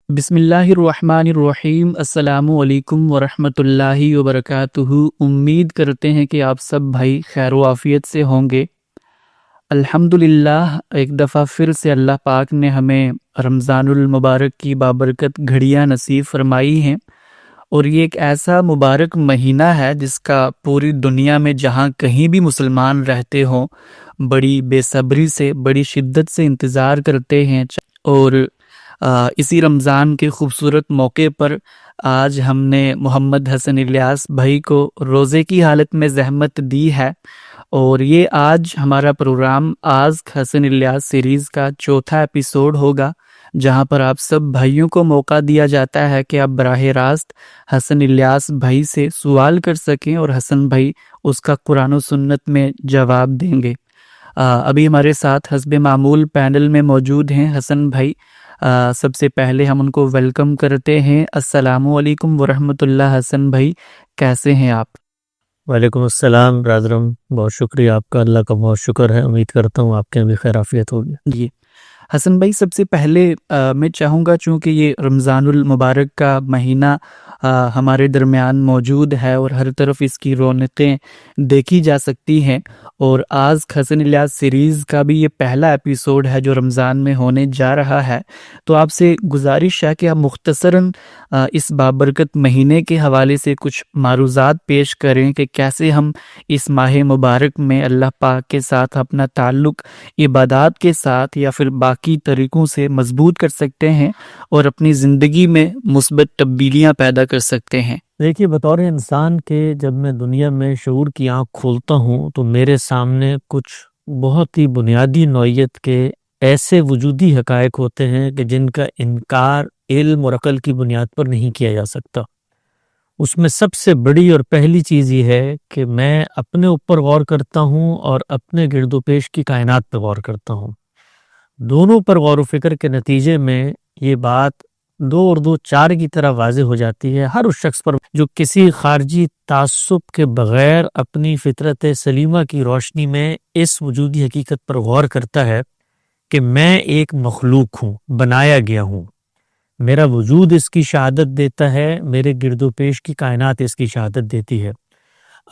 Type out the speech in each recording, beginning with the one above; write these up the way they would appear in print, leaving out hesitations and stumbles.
بسم اللہ الرحمن الرحیم۔ السلام علیکم ورحمۃ اللہ وبرکاتہ۔ امید کرتے ہیں کہ آپ سب بھائی خیر و عافیت سے ہوں گے۔ الحمدللہ ایک دفعہ پھر سے اللہ پاک نے ہمیں رمضان المبارک کی بابرکت گھڑیاں نصیب فرمائی ہیں، اور یہ ایک ایسا مبارک مہینہ ہے جس کا پوری دنیا میں جہاں کہیں بھی مسلمان رہتے ہوں بڑی بے صبری سے، بڑی شدت سے انتظار کرتے ہیں۔ اور اسی رمضان کے خوبصورت موقع پر آج ہم نے محمد حسن الیاس بھائی کو روزے کی حالت میں زحمت دی ہے، اور یہ آج ہمارا پروگرام آسک حسن الیاس سیریز کا چوتھا ایپیسوڈ ہوگا، جہاں پر آپ سب بھائیوں کو موقع دیا جاتا ہے کہ آپ براہ راست حسن الیاس بھائی سے سوال کر سکیں اور حسن بھائی اس کا قرآن و سنت میں جواب دیں گے۔ ابھی ہمارے ساتھ حسب معمول پینل میں موجود ہیں حسن بھائی۔ سب سے پہلے ہم ان کو ویلکم کرتے ہیں۔ السلام علیکم ورحمۃ اللہ۔ حسن بھائی کیسے ہیں آپ؟ وعلیکم السلام برادرم، بہت شکریہ آپ کا، اللہ کا بہت شکر ہے، امید کرتا ہوں آپ کے بھی خیر عافیت ہوگی۔ جی حسن بھائی، سب سے پہلے میں چاہوں گا، چونکہ یہ رمضان المبارک کا مہینہ ہمارے درمیان موجود ہے اور ہر طرف اس کی رونقیں دیکھی جا سکتی ہیں، اور آسک حسن الیاس سیریز کا بھی یہ پہلا ایپیسوڈ ہے جو رمضان میں ہونے جا رہا ہے، تو آپ سے گزارش ہے کہ آپ مختصراً اس بابرکت مہینے کے حوالے سے کچھ معروضات پیش کریں کہ کیسے ہم اس ماہ مبارک میں اللہ پاک کے ساتھ اپنا تعلق عبادات کے ساتھ یا پھر باقی طریقوں سے مضبوط کر سکتے ہیں اور اپنی زندگی میں مثبت تبدیلیاں پیدا کر سکتے ہیں۔ دیکھیے، بطور انسان کے جب میں دنیا میں شعور کی آنکھ کھولتا ہوں تو میرے سامنے کچھ بہت ہی بنیادی نوعیت کے ایسے وجودی حقائق ہوتے ہیں کہ جن کا انکار علم اور عقل کی بنیاد پر نہیں کیا جا سکتا۔ اس میں سب سے بڑی اور پہلی چیز یہ ہے کہ میں اپنے اوپر غور کرتا ہوں اور اپنے گرد و پیش کی کائنات پہ غور کرتا ہوں۔ دونوں پر غور و فکر کے نتیجے میں یہ بات 2 اور 2 4 کی طرح واضح ہو جاتی ہے ہر اس شخص پر جو کسی خارجی تعصب کے بغیر اپنی فطرت سلیمہ کی روشنی میں اس وجودی حقیقت پر غور کرتا ہے کہ میں ایک مخلوق ہوں، بنایا گیا ہوں، میرا وجود اس کی شہادت دیتا ہے، میرے گرد و پیش کی کائنات اس کی شہادت دیتی ہے۔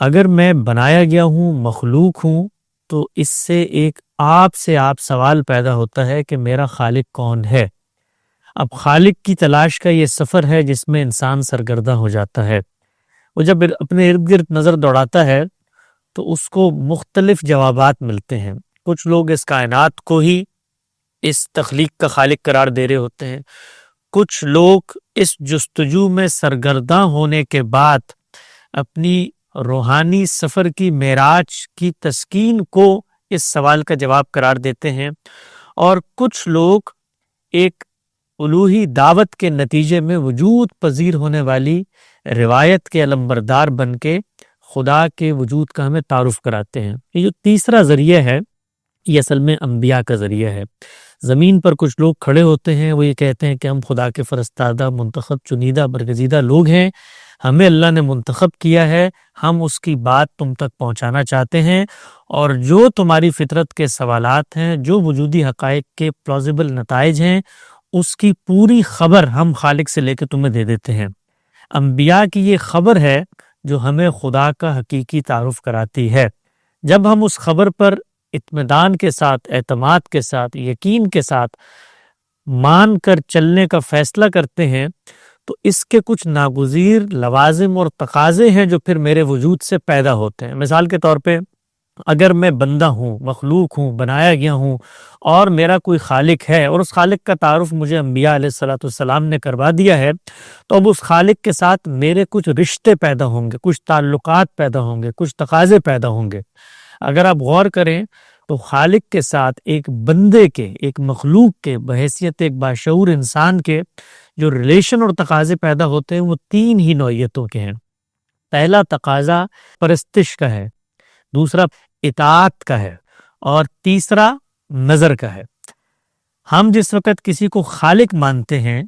اگر میں بنایا گیا ہوں، مخلوق ہوں، تو اس سے ایک آپ سے آپ سوال پیدا ہوتا ہے کہ میرا خالق کون ہے؟ اب خالق کی تلاش کا یہ سفر ہے جس میں انسان سرگردہ ہو جاتا ہے۔ وہ جب اپنے ارد گرد نظر دوڑاتا ہے تو اس کو مختلف جوابات ملتے ہیں۔ کچھ لوگ اس کائنات کو ہی اس تخلیق کا خالق قرار دے رہے ہوتے ہیں، کچھ لوگ اس جستجو میں سرگردہ ہونے کے بعد اپنی روحانی سفر کی معراج کی تسکین کو اس سوال کا جواب قرار دیتے ہیں، اور کچھ لوگ ایک الوہی دعوت کے نتیجے میں وجود پذیر ہونے والی روایت کے علمبردار بن کے خدا کے وجود کا ہمیں تعارف کراتے ہیں۔ یہ جو تیسرا ذریعہ ہے یہ اصل میں انبیاء کا ذریعہ ہے۔ زمین پر کچھ لوگ کھڑے ہوتے ہیں، وہ یہ کہتے ہیں کہ ہم خدا کے فرستادہ، منتخب، چنیدہ، برگزیدہ لوگ ہیں، ہمیں اللہ نے منتخب کیا ہے، ہم اس کی بات تم تک پہنچانا چاہتے ہیں، اور جو تمہاری فطرت کے سوالات ہیں، جو وجودی حقائق کے پلازیبل نتائج ہیں، اس کی پوری خبر ہم خالق سے لے کے تمہیں دے دیتے ہیں۔ انبیاء کی یہ خبر ہے جو ہمیں خدا کا حقیقی تعارف کراتی ہے۔ جب ہم اس خبر پر اطمینان کے ساتھ، اعتماد کے ساتھ، یقین کے ساتھ مان کر چلنے کا فیصلہ کرتے ہیں تو اس کے کچھ ناگزیر لوازم اور تقاضے ہیں جو پھر میرے وجود سے پیدا ہوتے ہیں۔ مثال کے طور پہ اگر میں بندہ ہوں، مخلوق ہوں، بنایا گیا ہوں، اور میرا کوئی خالق ہے اور اس خالق کا تعارف مجھے انبیاء علیہ السلام نے کروا دیا ہے، تو اب اس خالق کے ساتھ میرے کچھ رشتے پیدا ہوں گے، کچھ تعلقات پیدا ہوں گے، کچھ تقاضے پیدا ہوں گے۔ اگر آپ غور کریں تو خالق کے ساتھ ایک بندے کے، ایک مخلوق کے بحیثیت ایک باشعور انسان کے جو ریلیشن اور تقاضے پیدا ہوتے ہیں وہ 3 ہی نوعیتوں کے ہیں۔ پہلا تقاضا پرستش کا ہے، دوسرا اطاعت کا ہے، اور تیسرا نظر کا ہے۔ ہم جس وقت کسی کو خالق مانتے ہیں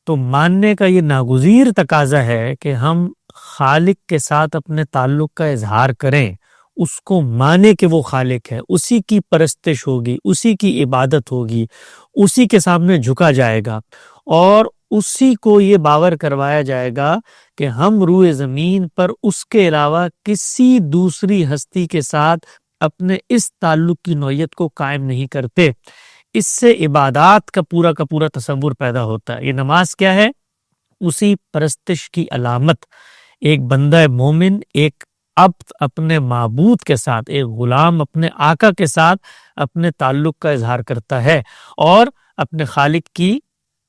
تو ماننے کا یہ ناگزیر تقاضا ہے کہ ہم خالق کے ساتھ اپنے تعلق کا اظہار کریں، اس کو مانے کہ وہ خالق ہے، اسی کی پرستش ہوگی، اسی کی عبادت ہوگی، اسی کے سامنے جھکا جائے گا، اور اسی کو یہ باور کروایا جائے گا کہ ہم روئے زمین پر اس کے علاوہ کسی دوسری ہستی کے ساتھ اپنے اس تعلق کی نوعیت کو قائم نہیں کرتے۔ اس سے عبادات کا پورا تصور پیدا ہوتا ہے۔ یہ نماز کیا ہے؟ اسی پرستش کی علامت۔ ایک بندہ مومن، ایک عبد اپنے معبود کے ساتھ، ایک غلام اپنے آقا کے ساتھ اپنے تعلق کا اظہار کرتا ہے، اور اپنے خالق کی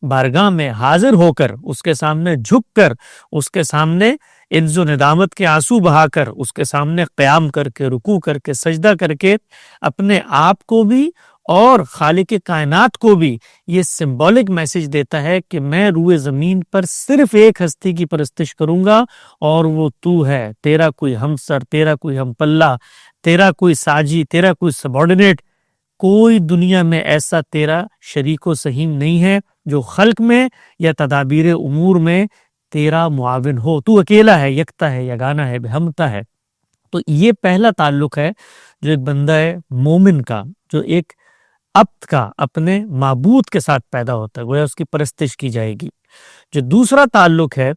بارگاہ میں حاضر ہو کر، اس کے سامنے جھک کر، اس کے سامنے عجز و ندامت کے آنسو بہا کر، اس کے سامنے قیام کر کے، رکوع کر کے، سجدہ کر کے اپنے آپ کو بھی اور خالق کائنات کو بھی یہ سمبولک میسج دیتا ہے کہ میں روئے زمین پر صرف ایک ہستی کی پرستش کروں گا، اور وہ تو ہے۔ تیرا کوئی ہمسر، تیرا کوئی ہم پلہ، تیرا کوئی ساجی، تیرا کوئی سبارڈینیٹ، کوئی دنیا میں ایسا تیرا شریک و سہیم نہیں ہے جو خلق میں یا تدابیر امور میں تیرا معاون ہو۔ تو اکیلا ہے، یکتا ہے، یگانہ ہے، بہمتا ہے۔ تو یہ پہلا تعلق ہے جو ایک بندہ مومن کا، جو ایک عبد کا اپنے معبود کے ساتھ پیدا ہوتا ہے، گویا اس کی پرستش کی جائے گی۔ جو دوسرا تعلق ہے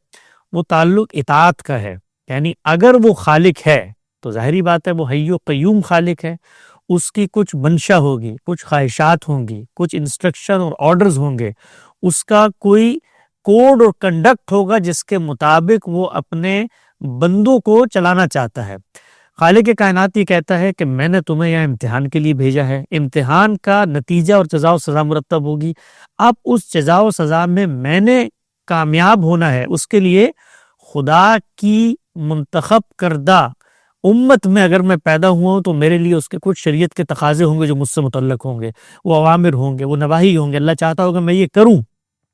وہ تعلق اطاعت کا ہے، یعنی اگر وہ خالق ہے تو ظاہری بات ہے وہ حی و قیوم خالق ہے، اس کی کچھ منشا ہوگی، کچھ خواہشات ہوں گی، کچھ انسٹرکشن اور آرڈرز ہوں گے، اس کا کوئی کوڈ اور کنڈکٹ ہوگا جس کے مطابق وہ اپنے بندوں کو چلانا چاہتا ہے۔ خالق کائنات یہ کہتا ہے کہ میں نے تمہیں یہاں امتحان کے لیے بھیجا ہے، امتحان کا نتیجہ اور جزا و سزا مرتب ہوگی، اب اس جزا و سزا میں نے کامیاب ہونا ہے، اس کے لیے خدا کی منتخب کردہ امت میں اگر میں پیدا ہوا ہوں تو میرے لیے اس کے کچھ شریعت کے تقاضے ہوں گے جو مجھ سے متعلق ہوں گے، وہ اوامر ہوں گے، وہ نواہی ہوں گے۔ اللہ چاہتا ہوگا میں یہ کروں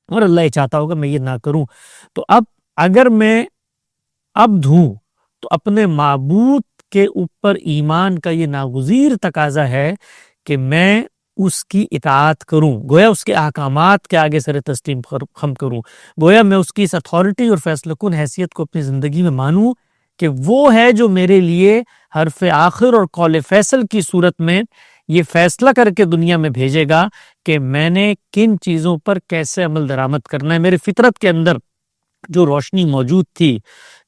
اور اللہ یہ چاہتا ہوگا میں یہ نہ کروں۔ تو اب اگر میں عبد ہوں تو اپنے معبود کے اوپر ایمان کا یہ ناگزیر تقاضا ہے کہ میں اس کی اطاعت کروں، گویا اس کے احکامات کے آگے سر تسلیم خم کروں، گویا میں اس کی اس اتھارٹی اور فیصلہ کن حیثیت کو اپنی زندگی میں مانوں کہ وہ ہے جو میرے لیے حرف آخر اور قول فیصل کی صورت میں یہ فیصلہ کر کے دنیا میں بھیجے گا کہ میں نے کن چیزوں پر کیسے عمل درآمد کرنا ہے۔ میرے فطرت کے اندر جو روشنی موجود تھی،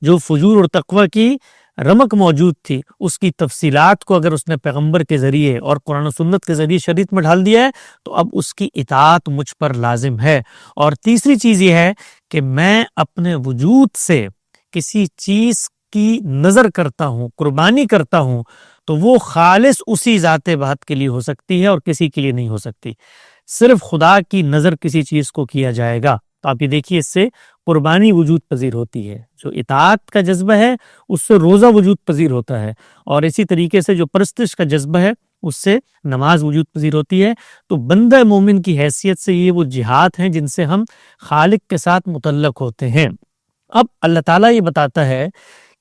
جو فجور اور تقوی کی رمق موجود تھی، اس کی تفصیلات کو اگر اس نے پیغمبر کے ذریعے اور قرآن و سنت کے ذریعے شریعت میں ڈھال دیا ہے تو اب اس کی اطاعت مجھ پر لازم ہے۔ اور تیسری چیز یہ ہے کہ میں اپنے وجود سے کسی چیز کی نظر کرتا ہوں، قربانی کرتا ہوں، تو وہ خالص اسی ذات بات کے لیے ہو سکتی ہے اور کسی کے لیے نہیں ہو سکتی۔ صرف خدا کی نظر کسی چیز کو کیا جائے گا تو آپ یہ دیکھیے اس سے قربانی وجود پذیر ہوتی ہے، جو اطاعت کا جذبہ ہے اس سے روزہ وجود پذیر ہوتا ہے، اور اسی طریقے سے جو پرستش کا جذبہ ہے اس سے نماز وجود پذیر ہوتی ہے۔ تو بندہ مومن کی حیثیت سے یہ وہ جہاد ہیں جن سے ہم خالق کے ساتھ متعلق ہوتے ہیں۔ اب اللہ تعالیٰ یہ بتاتا ہے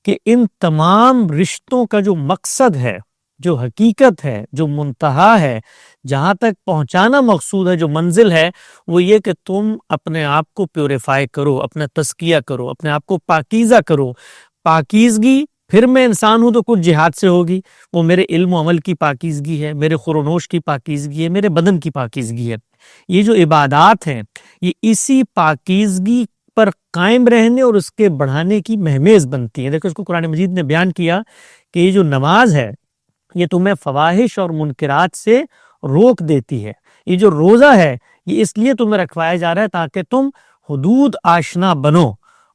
کہ ان تمام رشتوں کا جو مقصد ہے، جو حقیقت ہے، جو منتہا ہے، جہاں تک پہنچانا مقصود ہے، جو منزل ہے، وہ یہ کہ تم اپنے آپ کو پیوریفائی کرو، اپنا تزکیہ کرو، اپنے آپ کو پاکیزہ کرو۔ پاکیزگی پھر میں انسان ہوں تو کچھ جہاد سے ہوگی، وہ میرے علم و عمل کی پاکیزگی ہے، میرے خورونوش کی پاکیزگی ہے، میرے بدن کی پاکیزگی ہے۔ یہ جو عبادات ہیں یہ اسی پاکیزگی پر قائم رہنے اور اس کے بڑھانے کی مہمیز بنتی ہیں۔ دیکھو اس کو قرآن مجید نے بیان کیا کہ یہ جو نماز ہے یہ تمہیں فواحش اور منکرات سے روک دیتی ہے، یہ جو روزہ ہے یہ اس لیے تمہیں رکھوایا جا رہا ہے تاکہ تم حدود آشنا بنو،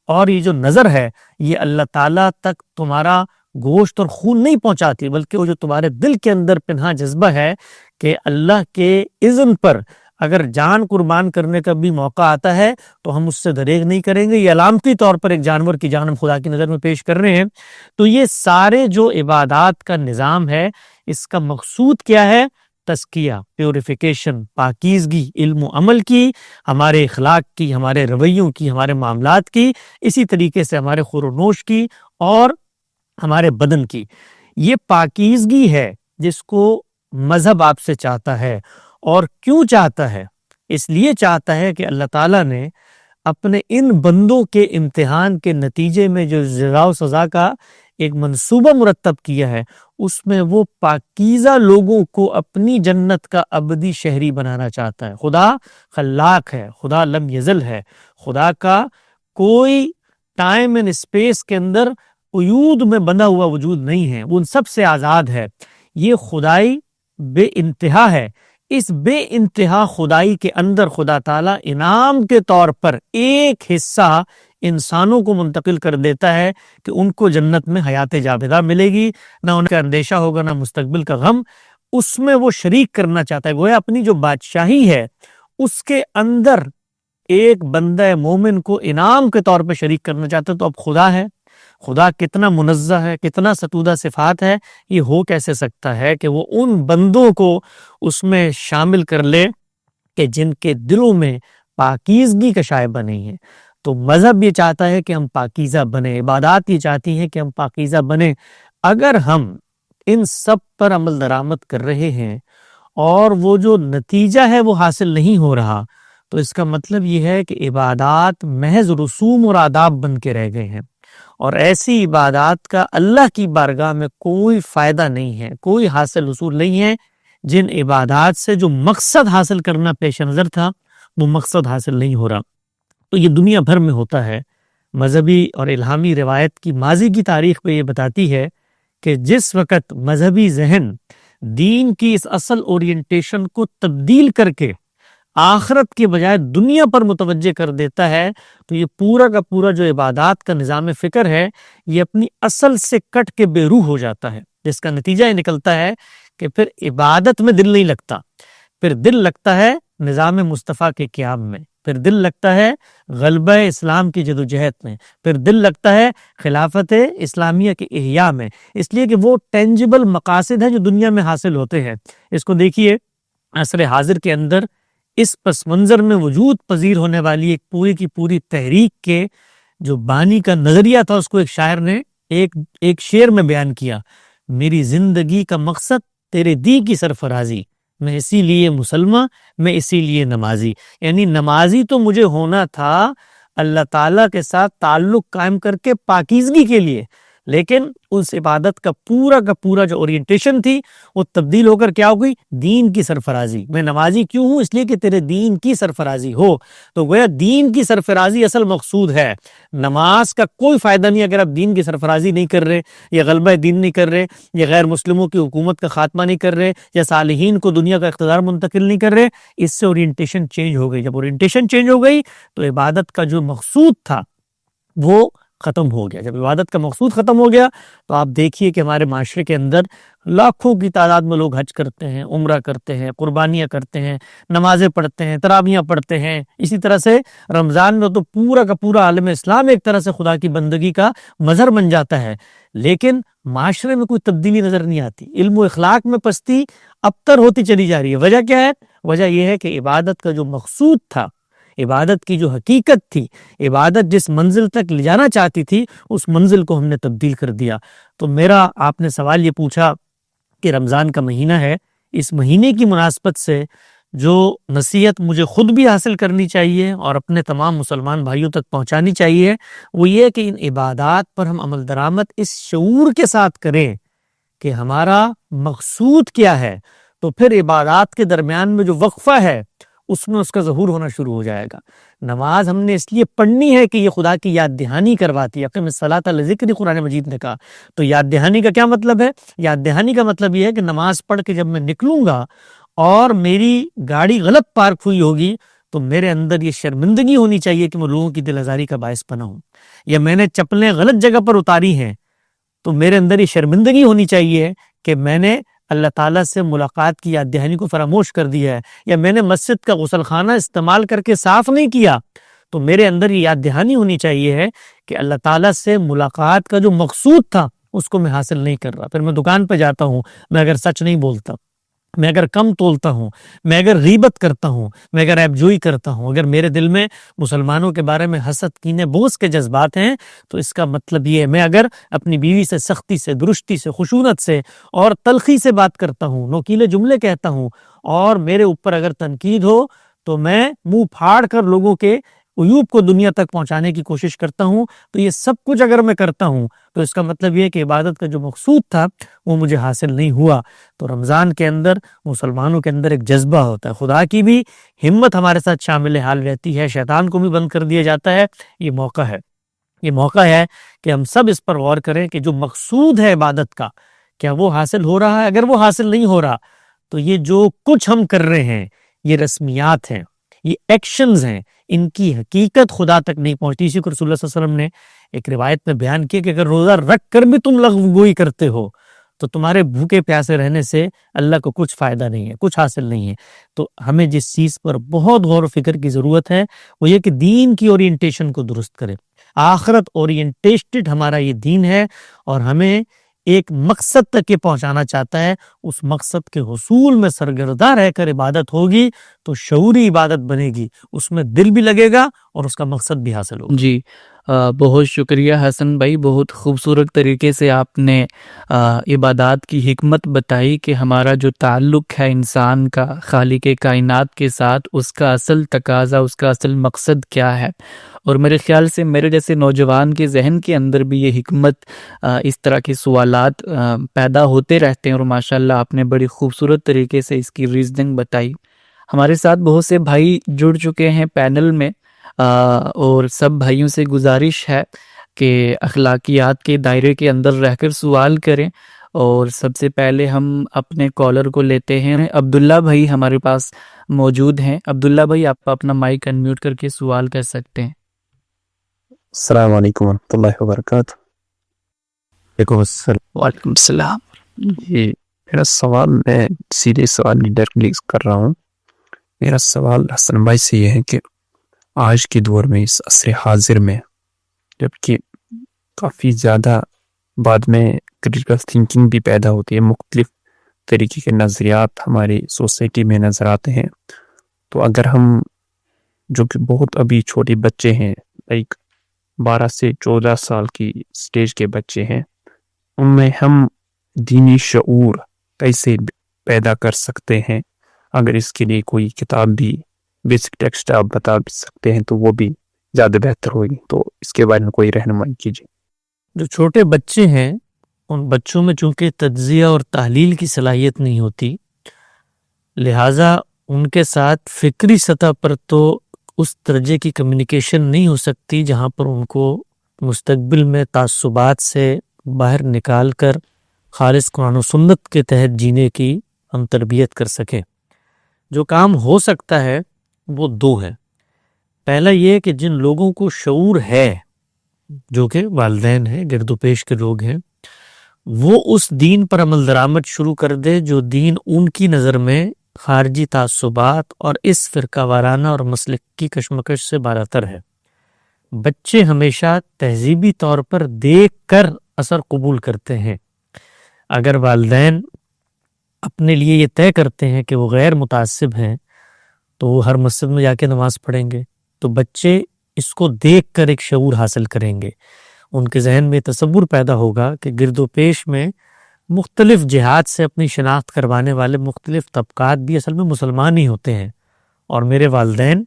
اور یہ جو نظر ہے یہ اللہ تعالیٰ تک تمہارا گوشت اور خون نہیں پہنچاتی، بلکہ وہ جو تمہارے دل کے اندر پنہا جذبہ ہے کہ اللہ کے اذن پر اگر جان قربان کرنے کا بھی موقع آتا ہے تو ہم اس سے دریغ نہیں کریں گے، یہ علامتی طور پر ایک جانور کی جان ہم خدا کی نظر میں پیش کر رہے ہیں۔ تو یہ سارے جو عبادات کا نظام ہے اس کا مقصود کیا ہے؟ تزکیہ، پیوریفیکیشن، پاکیزگی، علم و عمل کی، ہمارے اخلاق کی، ہمارے رویوں کی، ہمارے معاملات کی، اسی طریقے سے ہمارے خورونوش کی اور ہمارے بدن کی۔ یہ پاکیزگی ہے جس کو مذہب آپ سے چاہتا ہے، اور کیوں چاہتا ہے؟ اس لیے چاہتا ہے کہ اللہ تعالیٰ نے اپنے ان بندوں کے امتحان کے نتیجے میں جو جزا و سزا کا ایک منصوبہ مرتب کیا ہے، اس میں وہ پاکیزہ لوگوں کو اپنی جنت کا ابدی شہری بنانا چاہتا ہے۔ خدا خلاق ہے، خدا لم یزل ہے، خدا کا کوئی ٹائم اینڈ اسپیس کے اندر قیود میں بندھا ہوا وجود نہیں ہے، وہ ان سب سے آزاد ہے۔ یہ خدائی بے انتہا ہے۔ اس بے انتہا خدائی کے اندر خدا تعالیٰ انعام کے طور پر ایک حصہ انسانوں کو منتقل کر دیتا ہے کہ ان کو جنت میں حیات جاودہ ملے گی، نہ ان کا اندیشہ ہوگا، نہ مستقبل کا غم۔ اس میں وہ شریک کرنا چاہتا ہے، گویا اپنی جو بادشاہی ہے اس کے اندر ایک بندہ مومن کو انعام کے طور پہ شریک کرنا چاہتا ہے۔ تو اب خدا ہے، خدا کتنا منزہ ہے، کتنا ستودہ صفات ہے، یہ ہو کیسے سکتا ہے کہ وہ ان بندوں کو اس میں شامل کر لے کہ جن کے دلوں میں پاکیزگی کا شائبہ نہیں ہے۔ تو مذہب یہ چاہتا ہے کہ ہم پاکیزہ بنیں، عبادات یہ چاہتی ہیں کہ ہم پاکیزہ بنیں۔ اگر ہم ان سب پر عمل درآمد کر رہے ہیں اور وہ جو نتیجہ ہے وہ حاصل نہیں ہو رہا، تو اس کا مطلب یہ ہے کہ عبادات محض رسوم اور آداب بن کے رہ گئے ہیں، اور ایسی عبادات کا اللہ کی بارگاہ میں کوئی فائدہ نہیں ہے، کوئی حاصل حصول نہیں ہے۔ جن عبادات سے جو مقصد حاصل کرنا پیش نظر تھا وہ مقصد حاصل نہیں ہو رہا۔ تو یہ دنیا بھر میں ہوتا ہے۔ مذہبی اور الہامی روایت کی ماضی کی تاریخ پہ یہ بتاتی ہے کہ جس وقت مذہبی ذہن دین کی اس اصل اورینٹیشن کو تبدیل کر کے آخرت کے بجائے دنیا پر متوجہ کر دیتا ہے، تو یہ پورا کا پورا جو عبادات کا نظام فکر ہے یہ اپنی اصل سے کٹ کے بے روح ہو جاتا ہے، جس کا نتیجہ یہ نکلتا ہے کہ پھر عبادت میں دل نہیں لگتا، پھر دل لگتا ہے نظام مصطفیٰ کے قیام میں، پھر دل لگتا ہے غلبہ اسلام کی جدوجہد میں، پھر دل لگتا ہے خلافت اسلامیہ کے احیاء میں، اس لیے کہ وہ ٹینجیبل مقاصد ہیں جو دنیا میں حاصل ہوتے ہیں۔ اس کو دیکھیے عصر حاضر کے اندر اس پس منظر میں وجود پذیر ہونے والی ایک پوری کی پوری تحریک کے جو بانی کا نظریہ تھا، اس کو ایک شاعر نے ایک شعر میں بیان کیا: میری زندگی کا مقصد تیرے دی کی سرفرازی، میں اسی لیے مسلمان، میں اسی لیے نمازی۔ یعنی نمازی تو مجھے ہونا تھا اللہ تعالیٰ کے ساتھ تعلق قائم کر کے پاکیزگی کے لیے، لیکن اس عبادت کا پورا جو اورینٹیشن تھی وہ تبدیل ہو کر کیا ہو گئی؟ دین کی سرفرازی۔ میں نمازی کیوں ہوں؟ اس لیے کہ تیرے دین کی سرفرازی ہو۔ تو گویا دین کی سرفرازی اصل مقصود ہے۔ نماز کا کوئی فائدہ نہیں اگر آپ دین کی سرفرازی نہیں کر رہے، یا غلبہ دین نہیں کر رہے، یا غیر مسلموں کی حکومت کا خاتمہ نہیں کر رہے، یا صالحین کو دنیا کا اقتدار منتقل نہیں کر رہے۔ اس سے اورینٹیشن چینج ہو گئی۔ جب اورینٹیشن چینج ہو گئی تو عبادت کا جو مقصود تھا وہ ختم ہو گیا۔ جب عبادت کا مقصود ختم ہو گیا تو آپ دیکھیے کہ ہمارے معاشرے کے اندر لاکھوں کی تعداد میں لوگ حج کرتے ہیں، عمرہ کرتے ہیں، قربانیاں کرتے ہیں، نمازیں پڑھتے ہیں، تراویحیں پڑھتے ہیں۔ اسی طرح سے رمضان میں تو پورا کا پورا عالم اسلام ایک طرح سے خدا کی بندگی کا مظہر بن جاتا ہے، لیکن معاشرے میں کوئی تبدیلی نظر نہیں آتی۔ علم و اخلاق میں پستی ابتر ہوتی چلی جا رہی ہے۔ وجہ کیا ہے؟ وجہ یہ ہے کہ عبادت کا جو مقصود تھا، عبادت کی جو حقیقت تھی، عبادت جس منزل تک لے جانا چاہتی تھی، اس منزل کو ہم نے تبدیل کر دیا۔ تو میرا آپ نے سوال یہ پوچھا کہ رمضان کا مہینہ ہے، اس مہینے کی مناسبت سے جو نصیحت مجھے خود بھی حاصل کرنی چاہیے اور اپنے تمام مسلمان بھائیوں تک پہنچانی چاہیے، وہ یہ کہ ان عبادات پر ہم عمل درآمد اس شعور کے ساتھ کریں کہ ہمارا مقصود کیا ہے، تو پھر عبادات کے درمیان میں جو وقفہ ہے اس میں اس کا ظہور ہونا شروع ہو جائے گا۔ نماز ہم نے اس لیے پڑھنی ہے کہ یہ خدا کی یاد دہانی کرواتی ہے۔ اقیم الصلاۃ لذکری قرآن مجید نے کہا۔ تو یاد دہانی کا کیا مطلب ہے؟ یاد دہانی کا مطلب یہ ہے کہ نماز پڑھ کے جب میں نکلوں گا اور میری گاڑی غلط پارک ہوئی ہوگی تو میرے اندر یہ شرمندگی ہونی چاہیے کہ میں لوگوں کی دل آزاری کا باعث بنا ہوں، یا میں نے چپلیں غلط جگہ پر اتاری ہیں تو میرے اندر یہ شرمندگی ہونی چاہیے کہ میں نے اللہ تعالیٰ سے ملاقات کی یاد دہانی کو فراموش کر دیا ہے، یا میں نے مسجد کا غسل خانہ استعمال کر کے صاف نہیں کیا، تو میرے اندر یہ یاد دہانی ہونی چاہیے ہے کہ اللہ تعالیٰ سے ملاقات کا جو مقصود تھا اس کو میں حاصل نہیں کر رہا۔ پھر میں دکان پہ جاتا ہوں، میں اگر سچ نہیں بولتا، میں اگر کم تولتا ہوں، میں اگر غیبت کرتا ہوں، میں اگر عیب جوئی کرتا ہوں، اگر میرے دل میں مسلمانوں کے بارے میں حسد، کینے، بغض کے جذبات ہیں، تو اس کا مطلب یہ ہے میں اگر اپنی بیوی سے سختی سے، درشتی سے، خشونت سے اور تلخی سے بات کرتا ہوں، نوکیلے جملے کہتا ہوں، اور میرے اوپر اگر تنقید ہو تو میں منہ پھاڑ کر لوگوں کے عیوب کو دنیا تک پہنچانے کی کوشش کرتا ہوں، تو یہ سب کچھ اگر میں کرتا ہوں تو اس کا مطلب یہ ہے کہ عبادت کا جو مقصود تھا وہ مجھے حاصل نہیں ہوا۔ تو رمضان کے اندر مسلمانوں کے اندر ایک جذبہ ہوتا ہے، خدا کی بھی ہمت ہمارے ساتھ شامل حال رہتی ہے، شیطان کو بھی بند کر دیا جاتا ہے۔ یہ موقع ہے کہ ہم سب اس پر غور کریں کہ جو مقصود ہے عبادت کا، کیا وہ حاصل ہو رہا ہے؟ اگر وہ حاصل نہیں ہو رہا تو یہ جو کچھ ہم کر رہے ہیں یہ رسمیات ہیں، یہ ایکشنز ہیں، ان کی حقیقت خدا تک نہیں پہنچتی۔ اسی کو رسول اللہ صلی اللہ علیہ وسلم نے ایک روایت میں بیان کیا کہ اگر روزہ رکھ کر بھی تم لغو گوئی کرتے ہو تو تمہارے بھوکے پیاسے رہنے سے اللہ کو کچھ فائدہ نہیں ہے، کچھ حاصل نہیں ہے۔ تو ہمیں جس چیز پر بہت غور و فکر کی ضرورت ہے وہ یہ کہ دین کی اورینٹیشن کو درست کرے۔ آخرت اورینٹیسٹڈ ہمارا یہ دین ہے، اور ہمیں ایک مقصد تک یہ پہنچانا چاہتا ہے۔ اس مقصد کے حصول میں سرگردہ رہ کر عبادت ہوگی تو شعوری عبادت بنے گی، اس میں دل بھی لگے گا اور اس کا مقصد بھی حاصل ہوگا۔ جی بہت شکریہ حسن بھائی، بہت خوبصورت طریقے سے آپ نے عبادات کی حکمت بتائی کہ ہمارا جو تعلق ہے انسان کا خالق کائنات کے ساتھ، اس کا اصل تقاضا، اس کا اصل مقصد کیا ہے۔ اور میرے خیال سے میرے جیسے نوجوان کے ذہن کے اندر بھی یہ حکمت، اس طرح کے سوالات پیدا ہوتے رہتے ہیں، اور ماشاءاللہ آپ نے بڑی خوبصورت طریقے سے اس کی ریزننگ بتائی۔ ہمارے ساتھ بہت سے بھائی جڑ چکے ہیں پینل میں، اور سب بھائیوں سے گزارش ہے کہ اخلاقیات کے دائرے کے اندر رہ کر سوال کریں۔ اور سب سے پہلے ہم اپنے کالر کو لیتے ہیں، عبداللہ بھائی ہمارے پاس موجود ہیں۔ عبداللہ بھائی آپ اپنا مائک انمیوٹ کر کے سوال کر سکتے ہیں۔ السلام علیکم ورحمۃ اللہ وبرکاتہ۔ وعلیکم السلام۔ جی میرا سوال، میں سیدھے سوال ڈائریکٹلی کر رہا ہوں۔ میرا سوال حسن بھائی سے یہ ہے کہ آج کے دور میں، اس عصر حاضر میں، جبکہ کافی زیادہ بعد میں کریٹیکل تھنکنگ بھی پیدا ہوتی ہے، مختلف طریقے کے نظریات ہماری سوسائٹی میں نظر آتے ہیں، تو اگر ہم جو کہ بہت ابھی چھوٹے بچے ہیں، لائک 12 سے 14 سال کی سٹیج کے بچے ہیں، ان میں ہم دینی شعور کیسے پیدا کر سکتے ہیں؟ اگر اس کے لیے کوئی کتاب بھی، بیسک ٹیکسٹ آپ بتا سکتے ہیں تو وہ بھی زیادہ بہتر ہوگی، تو اس کے بارے میں کوئی رہنمائی کیجیے۔ جو چھوٹے بچے ہیں ان بچوں میں چونکہ تجزیہ اور تحلیل کی صلاحیت نہیں ہوتی، لہٰذا ان کے ساتھ فکری سطح پر تو اس درجے کی کمیونیکیشن نہیں ہو سکتی جہاں پر ان کو مستقبل میں تعصبات سے باہر نکال کر خالص قرآن و سنت کے تحت جینے کی ہم تربیت کر سکیں۔ جو کام ہو سکتا ہے وہ دو ہے۔ پہلا یہ کہ جن لوگوں کو شعور ہے، جو کہ والدین ہیں، گرد و پیش کے لوگ ہیں، وہ اس دین پر عمل درآمد شروع کر دے جو دین ان کی نظر میں خارجی تعصبات اور اس فرقہ وارانہ اور مسلک کی کشمکش سے بالاتر ہے۔ بچے ہمیشہ تہذیبی طور پر دیکھ کر اثر قبول کرتے ہیں۔ اگر والدین اپنے لیے یہ طے کرتے ہیں کہ وہ غیر متعصب ہیں تو وہ ہر مسجد میں جا کے نماز پڑھیں گے، تو بچے اس کو دیکھ کر ایک شعور حاصل کریں گے۔ ان کے ذہن میں تصور پیدا ہوگا کہ گرد و پیش میں مختلف جہات سے اپنی شناخت کروانے والے مختلف طبقات بھی اصل میں مسلمان ہی ہوتے ہیں، اور میرے والدین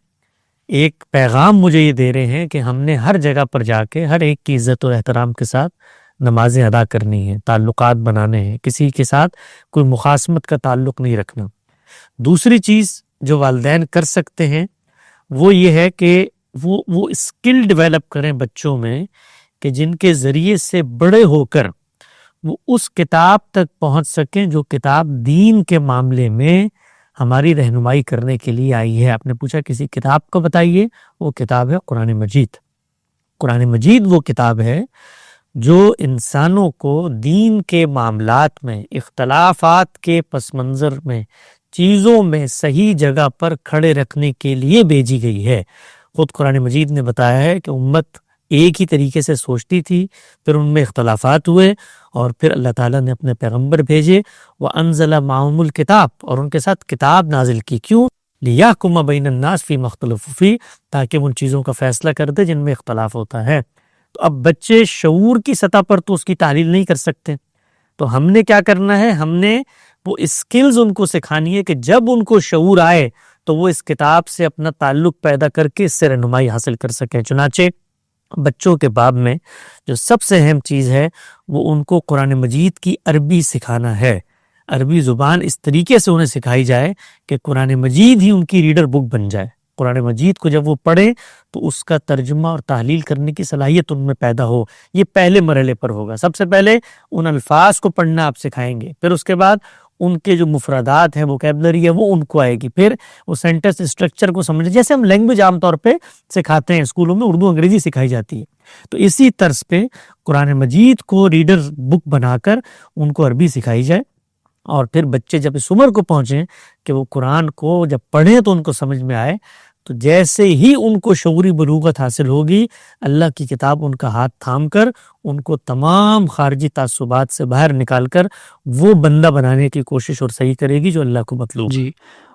ایک پیغام مجھے یہ دے رہے ہیں کہ ہم نے ہر جگہ پر جا کے ہر ایک کی عزت اور احترام کے ساتھ نمازیں ادا کرنی ہیں، تعلقات بنانے ہیں، کسی کے ساتھ کوئی مخاصمت کا تعلق نہیں رکھنا۔ دوسری چیز جو والدین کر سکتے ہیں وہ یہ ہے کہ وہ اسکل ڈیولپ کریں بچوں میں کہ جن کے ذریعے سے بڑے ہو کر وہ اس کتاب تک پہنچ سکیں جو کتاب دین کے معاملے میں ہماری رہنمائی کرنے کے لیے آئی ہے۔ آپ نے پوچھا کسی کتاب کو بتائیے، وہ کتاب ہے قرآن مجید۔ قرآن مجید وہ کتاب ہے جو انسانوں کو دین کے معاملات میں، اختلافات کے پس منظر میں، چیزوں میں صحیح جگہ پر کھڑے رکھنے کے لیے بھیجی گئی ہے۔ خود قرآن مجید نے بتایا ہے کہ امت ایک ہی طریقے سے سوچتی تھی، پھر ان میں اختلافات ہوئے، اور پھر اللہ تعالیٰ نے اپنے پیغمبر بھیجے، وَأَنزَلَ مَعَهُمُ الْكِتَابَ، اور ان کے ساتھ کتاب نازل کی۔ کیوں؟ لِيَحْكُمَ بَيْنَ النَّاسِ فِيمَا اخْتَلَفُوا فِيهِ، تاکہ وہ ان چیزوں کا فیصلہ کر دے جن میں اختلاف ہوتا ہے۔ تو اب بچے شعور کی سطح پر تو اس کی تحلیل نہیں کر سکتے، تو ہم نے کیا کرنا ہے، ہم نے وہ اسکلز ان کو سکھانی ہے کہ جب ان کو شعور آئے تو وہ اس کتاب سے اپنا تعلق پیدا کر کے اس سے رہنمائی حاصل کر سکیں. چنانچہ بچوں کے باب میں جو سب سے اہم چیز ہے وہ ان کو قرآن مجید کی عربی سکھانا ہے. عربی زبان اس طریقے سے انہیں سکھائی جائے کہ قرآن مجید ہی ان کی ریڈر بک بن جائے. قرآن مجید کو جب وہ پڑھیں تو اس کا ترجمہ اور تحلیل کرنے کی صلاحیت ان میں پیدا ہو. یہ پہلے مرحلے پر ہوگا. سب سے پہلے ان الفاظ کو پڑھنا آپ سکھائیں گے, پھر اس کے بعد ان کے جو مفردات ہیں, ووکیبلری ہے, وہ ان کو آئے گی, پھر وہ سینٹنس اسٹرکچر کو سمجھیں, جیسے ہم لینگویج عام طور پہ سکھاتے ہیں اسکولوں میں, اردو انگریزی سکھائی جاتی ہے. تو اسی طرز پہ قرآن مجید کو ریڈر بک بنا کر ان کو عربی سکھائی جائے, اور پھر بچے جب اس عمر کو پہنچیں کہ وہ قرآن کو جب پڑھیں تو ان کو سمجھ میں آئے, تو جیسے ہی ان کو شعوری بلوغت حاصل ہوگی, اللہ کی کتاب ان کا ہاتھ تھام کر ان کو تمام خارجی تعصبات سے باہر نکال کر وہ بندہ بنانے کی کوشش اور صحیح کرے گی جو اللہ کو مطلوب. جی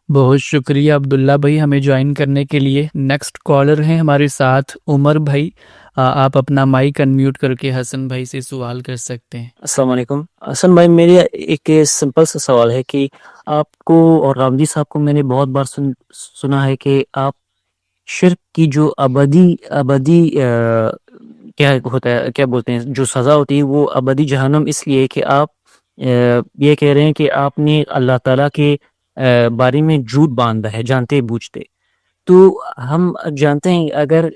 بہت شکریہ عبداللہ بھائی ہمیں جوائن کرنے کے لیے. نیکسٹ کالر ہیں ہمارے ساتھ عمر بھائی, آپ اپنا مائک انمیوٹ کر کے حسن بھائی سے سوال کر سکتے ہیں. السلام علیکم حسن بھائی. میرے ایک سمپل سا سوال ہے کہ آپ کو اور رامجی صاحب کو میں نے بہت بار سنا ہے کہ آپ شرک کی جو ابدی کیا ہوتا ہے, کیا بولتے ہیں, جو سزا ہوتی ہے وہ ابدی جہنم, اس لیے کہ آپ یہ کہہ رہے ہیں کہ آپ نے اللہ تعالیٰ کے بارے میں جھوٹ باندھا ہے جانتے بوجھتے. تو ہم جانتے ہیں اگر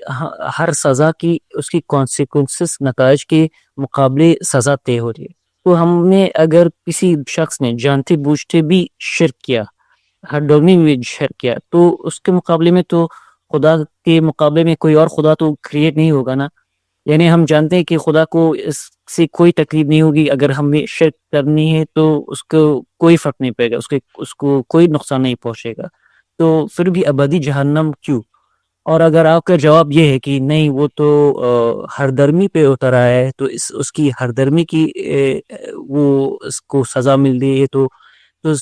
ہر سزا کی اس کی کانسیکوینسز نتائج کے مقابلے سزا طے ہو رہی ہے, تو ہم نے اگر کسی شخص نے جانتے بوجھتے بھی شرک کیا, ہر ڈرمی میں شرک کیا, تو اس کے مقابلے میں تو خدا کے مقابلے میں کوئی اور خدا تو کریٹ نہیں ہوگا نا. یعنی ہم جانتے ہیں کہ خدا کو اس سے کوئی تکلیف نہیں ہوگی, اگر ہمیں شرک کرنی ہے تو اس کو کوئی فرق نہیں پڑے گا, اس کو کوئی نقصان نہیں پہنچے گا, تو پھر بھی ابدی جہنم کیوں؟ اور اگر آپ کا جواب یہ ہے کہ نہیں وہ تو ہر درمی پہ اتر آیا ہے, تو اس کی ہر درمی کی وہ اس کو سزا مل رہی ہے, تو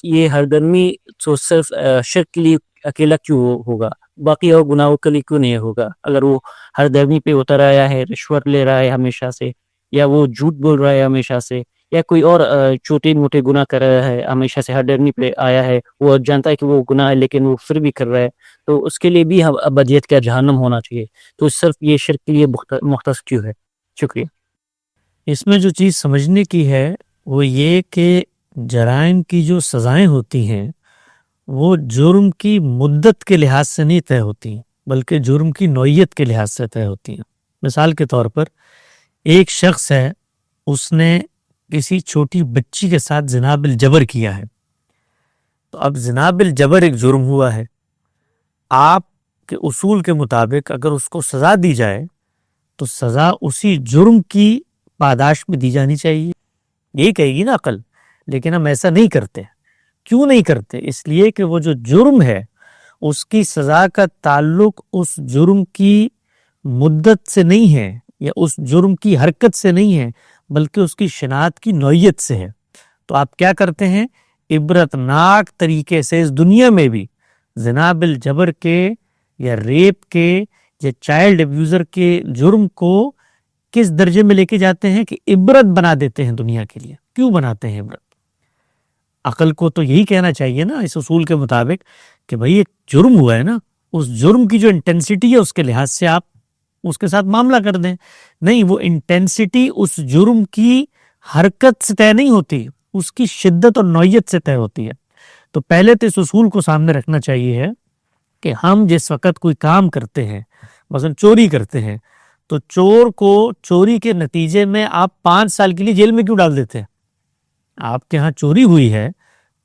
یہ ہر درمی تو صرف شرک کے لیے اکیلا کیوں ہوگا, باقی اور گناہوں کے لیے کیوں نہیں ہوگا؟ اگر وہ ہر درمی پہ اتر آیا ہے, رشوت لے رہا ہے ہمیشہ سے, یا وہ جھوٹ بول رہا ہے ہمیشہ سے, یا کوئی اور چھوٹے موٹے گناہ کر رہا ہے ہمیشہ سے, ہر ڈرمی پہ آیا ہے, وہ جانتا ہے کہ وہ گناہ ہے لیکن وہ پھر بھی کر رہا ہے, تو اس کے لیے بھی ابدیت کا جہنم ہونا چاہیے. تو صرف یہ شرک کے لیے مختص کیوں ہے؟ شکریہ. اس میں جو چیز سمجھنے کی ہے وہ یہ کہ جرائم کی جو سزائیں ہوتی ہیں وہ جرم کی مدت کے لحاظ سے نہیں طے ہوتی, بلکہ جرم کی نوعیت کے لحاظ سے طے ہوتی ہیں. مثال کے طور پر ایک شخص ہے, اس نے کسی چھوٹی بچی کے ساتھ زنا بالجبر کیا ہے, تو اب زنا بالجبر ایک جرم ہوا ہے. آپ کے اصول کے مطابق اگر اس کو سزا دی جائے تو سزا اسی جرم کی پاداش میں دی جانی چاہیے, یہی کہے گی نا عقل. لیکن ہم ایسا نہیں کرتے. کیوں نہیں کرتے؟ اس لیے کہ وہ جو جرم ہے اس کی سزا کا تعلق اس جرم کی مدت سے نہیں ہے یا اس جرم کی حرکت سے نہیں ہے, بلکہ اس کی شناخت کی نوعیت سے ہے. تو آپ کیا کرتے ہیں, عبرتناک طریقے سے اس دنیا میں بھی زنا بالجبر کے یا ریپ کے یا چائلڈ ابیوزر کے جرم کو کس درجے میں لے کے جاتے ہیں کہ عبرت بنا دیتے ہیں دنیا کے لیے. کیوں بناتے ہیں عبرت؟ عقل کو تو یہی کہنا چاہیے نا اس اصول کے مطابق کہ بھئی ایک جرم ہوا ہے نا, اس جرم کی جو انٹینسٹی ہے اس کے لحاظ سے آپ اس کے ساتھ معاملہ کر دیں. نہیں, وہ انٹینسٹی اس جرم کی حرکت سے طے نہیں ہوتی, اس کی شدت اور نوعیت سے طے ہوتی ہے. تو پہلے تو اس اصول کو سامنے رکھنا چاہیے ہے کہ ہم جس وقت کوئی کام کرتے ہیں, مثلا چوری کرتے ہیں, تو چور کو چوری کے نتیجے میں آپ 5 سال کے لیے جیل میں کیوں ڈال دیتے ہیں؟ آپ کے ہاں چوری ہوئی ہے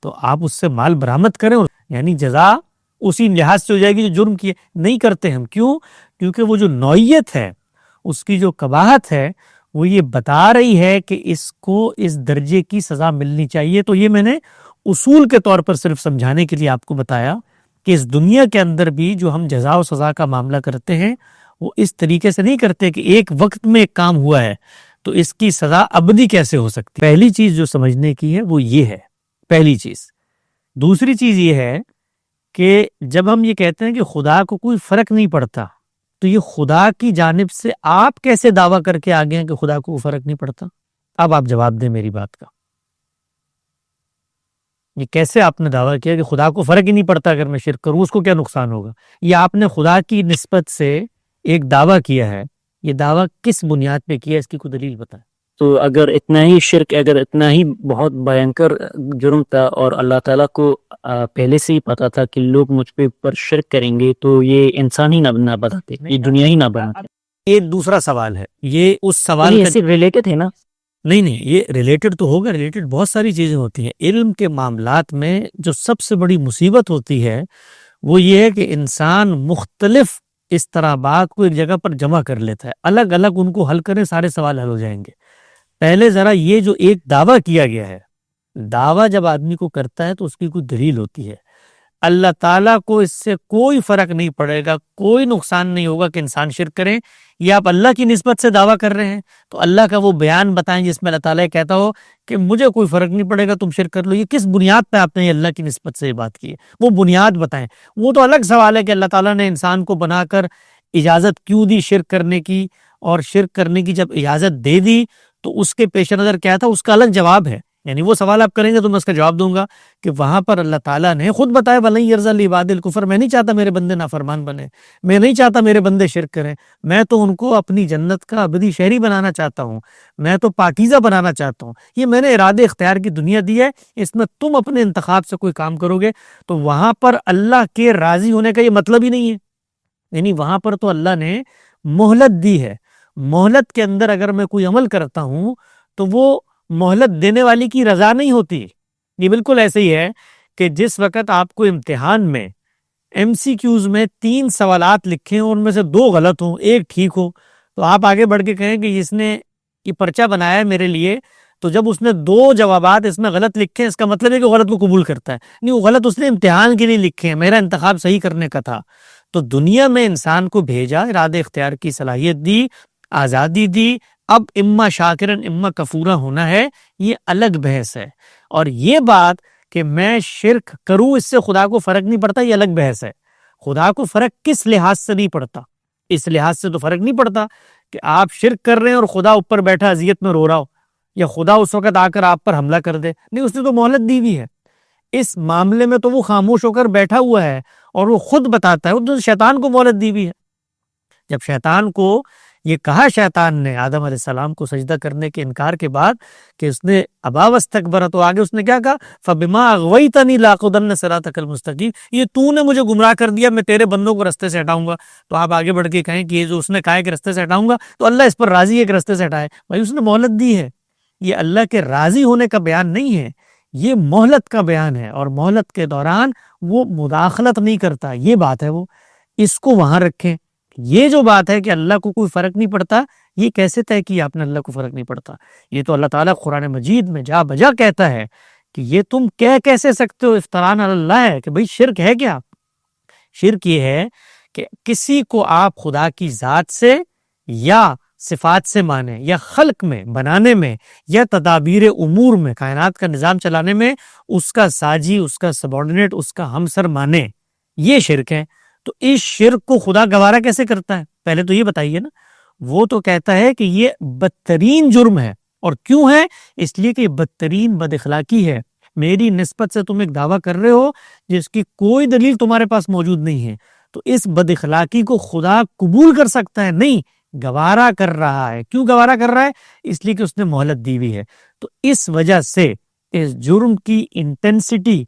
تو آپ اس سے مال برآمد کریں, یعنی جزا اسی لحاظ سے ہو جائے گی جو جرم کیے. نہیں کرتے ہم. کیوں؟ کیونکہ وہ جو نوعیت ہے, اس کی جو قباحت ہے, وہ یہ بتا رہی ہے کہ اس کو اس درجے کی سزا ملنی چاہیے. تو یہ میں نے اصول کے طور پر صرف سمجھانے کے لیے آپ کو بتایا کہ اس دنیا کے اندر بھی جو ہم جزا و سزا کا معاملہ کرتے ہیں وہ اس طریقے سے نہیں کرتے کہ ایک وقت میں ایک کام ہوا ہے تو اس کی سزا ابدی کیسے ہو سکتی. پہلی چیز جو سمجھنے کی ہے وہ یہ ہے, پہلی چیز. دوسری چیز یہ ہے کہ جب ہم یہ کہتے ہیں کہ خدا کو کوئی فرق نہیں پڑتا, تو یہ خدا کی جانب سے آپ کیسے دعویٰ کر کے آگے ہیں کہ خدا کو فرق نہیں پڑتا؟ اب آپ جواب دیں میری بات کا. یہ کیسے آپ نے دعویٰ کیا کہ خدا کو فرق ہی نہیں پڑتا اگر میں شرک کروں اس کو کیا نقصان ہوگا؟ یہ آپ نے خدا کی نسبت سے ایک دعویٰ کیا ہے، یہ دعویٰ کس بنیاد پہ کیا، اس کی کوئی دلیل بتائیں۔ تو اگر اتنا ہی شرک، اگر اتنا ہی بہت بھینکر جرم تھا اور اللہ تعالیٰ کو پہلے سے ہی پتا تھا کہ لوگ مجھ پہ پر شرک کریں گے، تو یہ انسان ہی نہ بناتے، یہ دنیا ہی نہ بناتے۔ یہ دوسرا سوال ہے، یہ اس سوال یہ کا صرف ریلیٹڈ ہے نا؟ نہیں، یہ ریلیٹڈ تو ہوگا، ریلیٹڈ بہت ساری چیزیں ہوتی ہیں۔ علم کے معاملات میں جو سب سے بڑی مصیبت ہوتی ہے وہ یہ ہے کہ انسان مختلف اس طرح بات کو ایک جگہ پر جمع کر لیتا ہے، الگ الگ ان کو حل کریں سارے سوال حل ہو جائیں گے۔ پہلے ذرا یہ جو ایک دعویٰ کیا گیا ہے، دعویٰ جب آدمی کو کرتا ہے تو اس کی کوئی دلیل ہوتی ہے۔ اللہ تعالیٰ کو اس سے کوئی فرق نہیں پڑے گا، کوئی نقصان نہیں ہوگا کہ انسان شرک کریں، یا آپ اللہ کی نسبت سے دعویٰ کر رہے ہیں تو اللہ کا وہ بیان بتائیں جس میں اللہ تعالیٰ کہتا ہو کہ مجھے کوئی فرق نہیں پڑے گا، تم شرک کر لو۔ یہ کس بنیاد پہ آپ نے یہ اللہ کی نسبت سے یہ بات کی ہے، وہ بنیاد بتائیں۔ وہ تو الگ سوال ہے کہ اللہ تعالیٰ نے انسان کو بنا کر اجازت کیوں دی شرک کرنے کی، اور شرک کرنے کی جب اجازت دے دی تو اس کے پیش نظر کیا تھا، اس کا الگ جواب ہے۔ یعنی وہ سوال آپ کریں گے تو میں اس کا جواب دوں گا کہ وہاں پر اللہ تعالیٰ نے خود بتایا وَلَن يَرْضَىٰ لِعِبَادِهِ الْكُفْرَ، میں نہیں چاہتا میرے بندے نافرمان بنے، میں نہیں چاہتا میرے بندے شرک کریں، میں تو ان کو اپنی جنت کا ابدی شہری بنانا چاہتا ہوں، میں تو پاکیزہ بنانا چاہتا ہوں۔ یہ میں نے ارادے اختیار کی دنیا دی ہے، اس میں تم اپنے انتخاب سے کوئی کام کرو گے تو وہاں پر اللہ کے راضی ہونے کا یہ مطلب ہی نہیں ہے۔ یعنی وہاں پر تو اللہ نے مہلت دی ہے، مہلت کے اندر اگر میں کوئی عمل کرتا ہوں تو وہ مہلت دینے والی کی رضا نہیں ہوتی۔ یہ بالکل ایسے ہی ہے کہ جس وقت آپ کو امتحان میں MCQs میں 3 سوالات لکھیں اور ان میں سے 2 غلط ہوں، ایک ٹھیک ہو، تو آپ آگے بڑھ کے کہیں کہ جس نے یہ پرچہ بنایا ہے میرے لیے، تو جب اس نے 2 جوابات اس میں غلط لکھے اس کا مطلب ہے کہ وہ غلط کو قبول کرتا ہے، نہیں، وہ غلط اس نے امتحان کے لیے لکھے ہیں، میرا انتخاب صحیح کرنے کا تھا۔ تو دنیا میں انسان کو بھیجا، ارادے اختیار کی صلاحیت دی، آزادی دی، اب اما شاکرن اما کفورا ہونا ہے، یہ الگ بحث ہے۔ اور یہ بات کہ میں شرک کروں اس سے خدا کو فرق نہیں پڑتا، یہ الگ بحث ہے۔ خدا کو فرق کس لحاظ سے نہیں پڑتا؟ اس لحاظ سے تو فرق نہیں پڑتا کہ آپ شرک کر رہے ہیں اور خدا اوپر بیٹھا اذیت میں رو رہا ہو، یا خدا اس وقت آ کر آپ پر حملہ کر دے، نہیں، اس نے تو مہلت دی ہوئی ہے۔ اس معاملے میں تو وہ خاموش ہو کر بیٹھا ہوا ہے اور وہ خود بتاتا ہے، وہ تو شیطان کو مہلت دی ہوئی ہے۔ جب شیطان کو یہ کہا، شیطان نے آدم علیہ السلام کو سجدہ کرنے کے انکار کے بعد کہ اس نے ابا واستکبر، تو آگے اس نے کیا کہا، فَبِمَا أَغْوَيْتَنِي لَأَقْعُدَنَّ صِرَاطَكَ الْمُسْتَقِيمَ، یہ تو نے مجھے گمراہ کر دیا، میں تیرے بندوں کو رستے سے ہٹاؤں گا۔ تو آپ آگے بڑھ کے کہیں کہ یہ جو اس نے کہا ہے کہ رستے سے ہٹاؤں گا، تو اللہ اس پر راضی ہے کہ رستے سے ہٹائے، بھائی اس نے مہلت دی ہے۔ یہ اللہ کے راضی ہونے کا بیان نہیں ہے، یہ مہلت کا بیان ہے، اور مہلت کے دوران وہ مداخلت نہیں کرتا، یہ بات ہے۔ وہ اس کو وہاں رکھیں۔ یہ جو بات ہے کہ اللہ کو کوئی فرق نہیں پڑتا، یہ کیسے طے کیا آپ نے اللہ کو فرق نہیں پڑتا؟ یہ تو اللہ تعالیٰ قرآن مجید میں جا بجا کہتا ہے کہ یہ تم کیسے سکتے ہو، افتراء علی اللہ ہے کہ بھئی شرک ہے کیا؟ شرک یہ ہے کہ کسی کو آپ خدا کی ذات سے یا صفات سے مانیں، یا خلق میں، بنانے میں، یا تدابیر امور میں، کائنات کا نظام چلانے میں اس کا ساجی، اس کا سبارڈینیٹ، اس کا ہمسر مانے، یہ شرک ہے۔ تو اس شرک کو خدا گوارا کیسے کرتا ہے؟ پہلے تو یہ بتائیے نا۔ وہ تو کہتا ہے کہ یہ بدترین جرم ہے، اور کیوں ہے؟ اس لیے کہ یہ بدترین بد اخلاقی ہے۔ میری نسبت سے تم ایک دعویٰ کر رہے ہو جس کی کوئی دلیل تمہارے پاس موجود نہیں ہے، تو اس بد اخلاقی کو خدا قبول کر سکتا ہے؟ نہیں، گوارا کر رہا ہے۔ کیوں گوارا کر رہا ہے؟ اس لیے کہ اس نے مہلت دی ہوئی ہے۔ تو اس وجہ سے اس جرم کی انٹینسٹی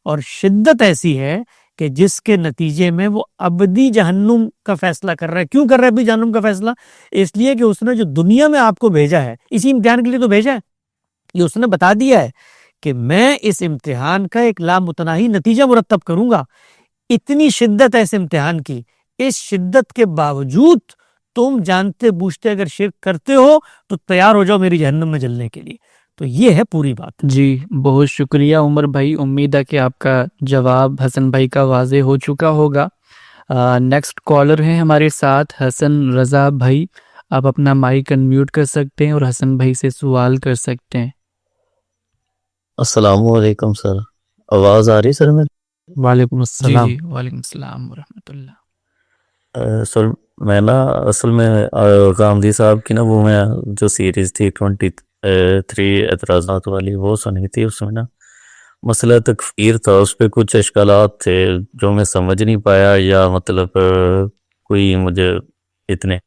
اور شدت ایسی ہے کہ جس کے نتیجے میں وہ ابدی جہنم کا فیصلہ کر رہا ہے۔ کیوں کر رہا ہے ابدی جہنم کا فیصلہ؟ اس لیے کہ اس نے جو دنیا میں آپ کو بھیجا ہے، اسی امتحان کے لیے تو بھیجا ہے، یہ اس نے بتا دیا ہے کہ میں اس امتحان کا ایک لامتناہی نتیجہ مرتب کروں گا۔ اتنی شدت ہے اس امتحان کی، اس شدت کے باوجود تم جانتے بوجھتے اگر شرک کرتے ہو تو تیار ہو جاؤ میری جہنم میں جلنے کے لیے۔ تو یہ ہے پوری بات۔ جی بہت شکریہ عمر بھائی، امید ہے کہ آپ کا جواب حسن بھائی کا واضح ہو چکا ہوگا۔ نیکسٹ کالر ہیں ہمارے ساتھ حسن رضا بھائی، آپ اپنا مائک انمیوٹ کر سکتے ہیں اور حسن بھائی سے سوال کر سکتے ہیں۔ السلام علیکم سر، آواز آ رہی سر؟ میں وعلیکم جی السلام۔ جی، وعلیکم السلام ورحمۃ اللہ۔ سر میں نا اصل میں غامدی صاحب کی نا وہ میں جو سیریز تھی 23 اعتراضات والی وہ سنی تھی، اس میں نا مسئلہ تکفیر تھا، اس پہ کچھ اشکالات تھے جو میں سمجھ نہیں پایا، یا مطلب کوئی مجھے اتنے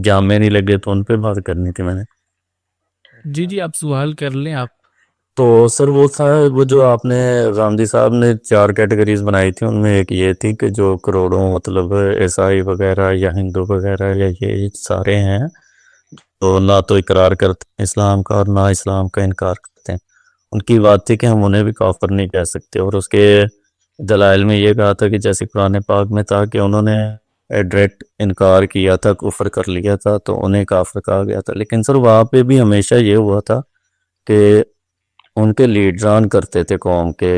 جامع نہیں لگے، تو ان پہ بات کرنی تھی میں نے. جی آپ سوال کر لیں آپ. تو سر وہ تھا، وہ جو آپ نے غامدی صاحب نے 4 کیٹیگریز بنائی تھی، ان میں ایک یہ تھی کہ جو کروڑوں مطلب عیسائی وغیرہ یا ہندو وغیرہ یا یہ سارے ہیں، تو نہ تو اقرار کرتے ہیں اسلام کا اور نہ اسلام کا انکار کرتے ہیں. ان کی بات تھی کہ ہم انہیں بھی کافر نہیں کہہ سکتے، اور اس کے دلائل میں یہ کہا تھا کہ جیسے قرآن پاک میں تھا کہ انہوں نے ڈائریکٹ انکار کیا تھا، کفر کر لیا تھا، تو انہیں کافر کہا گیا تھا. لیکن سر وہاں پہ بھی ہمیشہ یہ ہوا تھا کہ ان کے لیڈران کرتے تھے قوم کے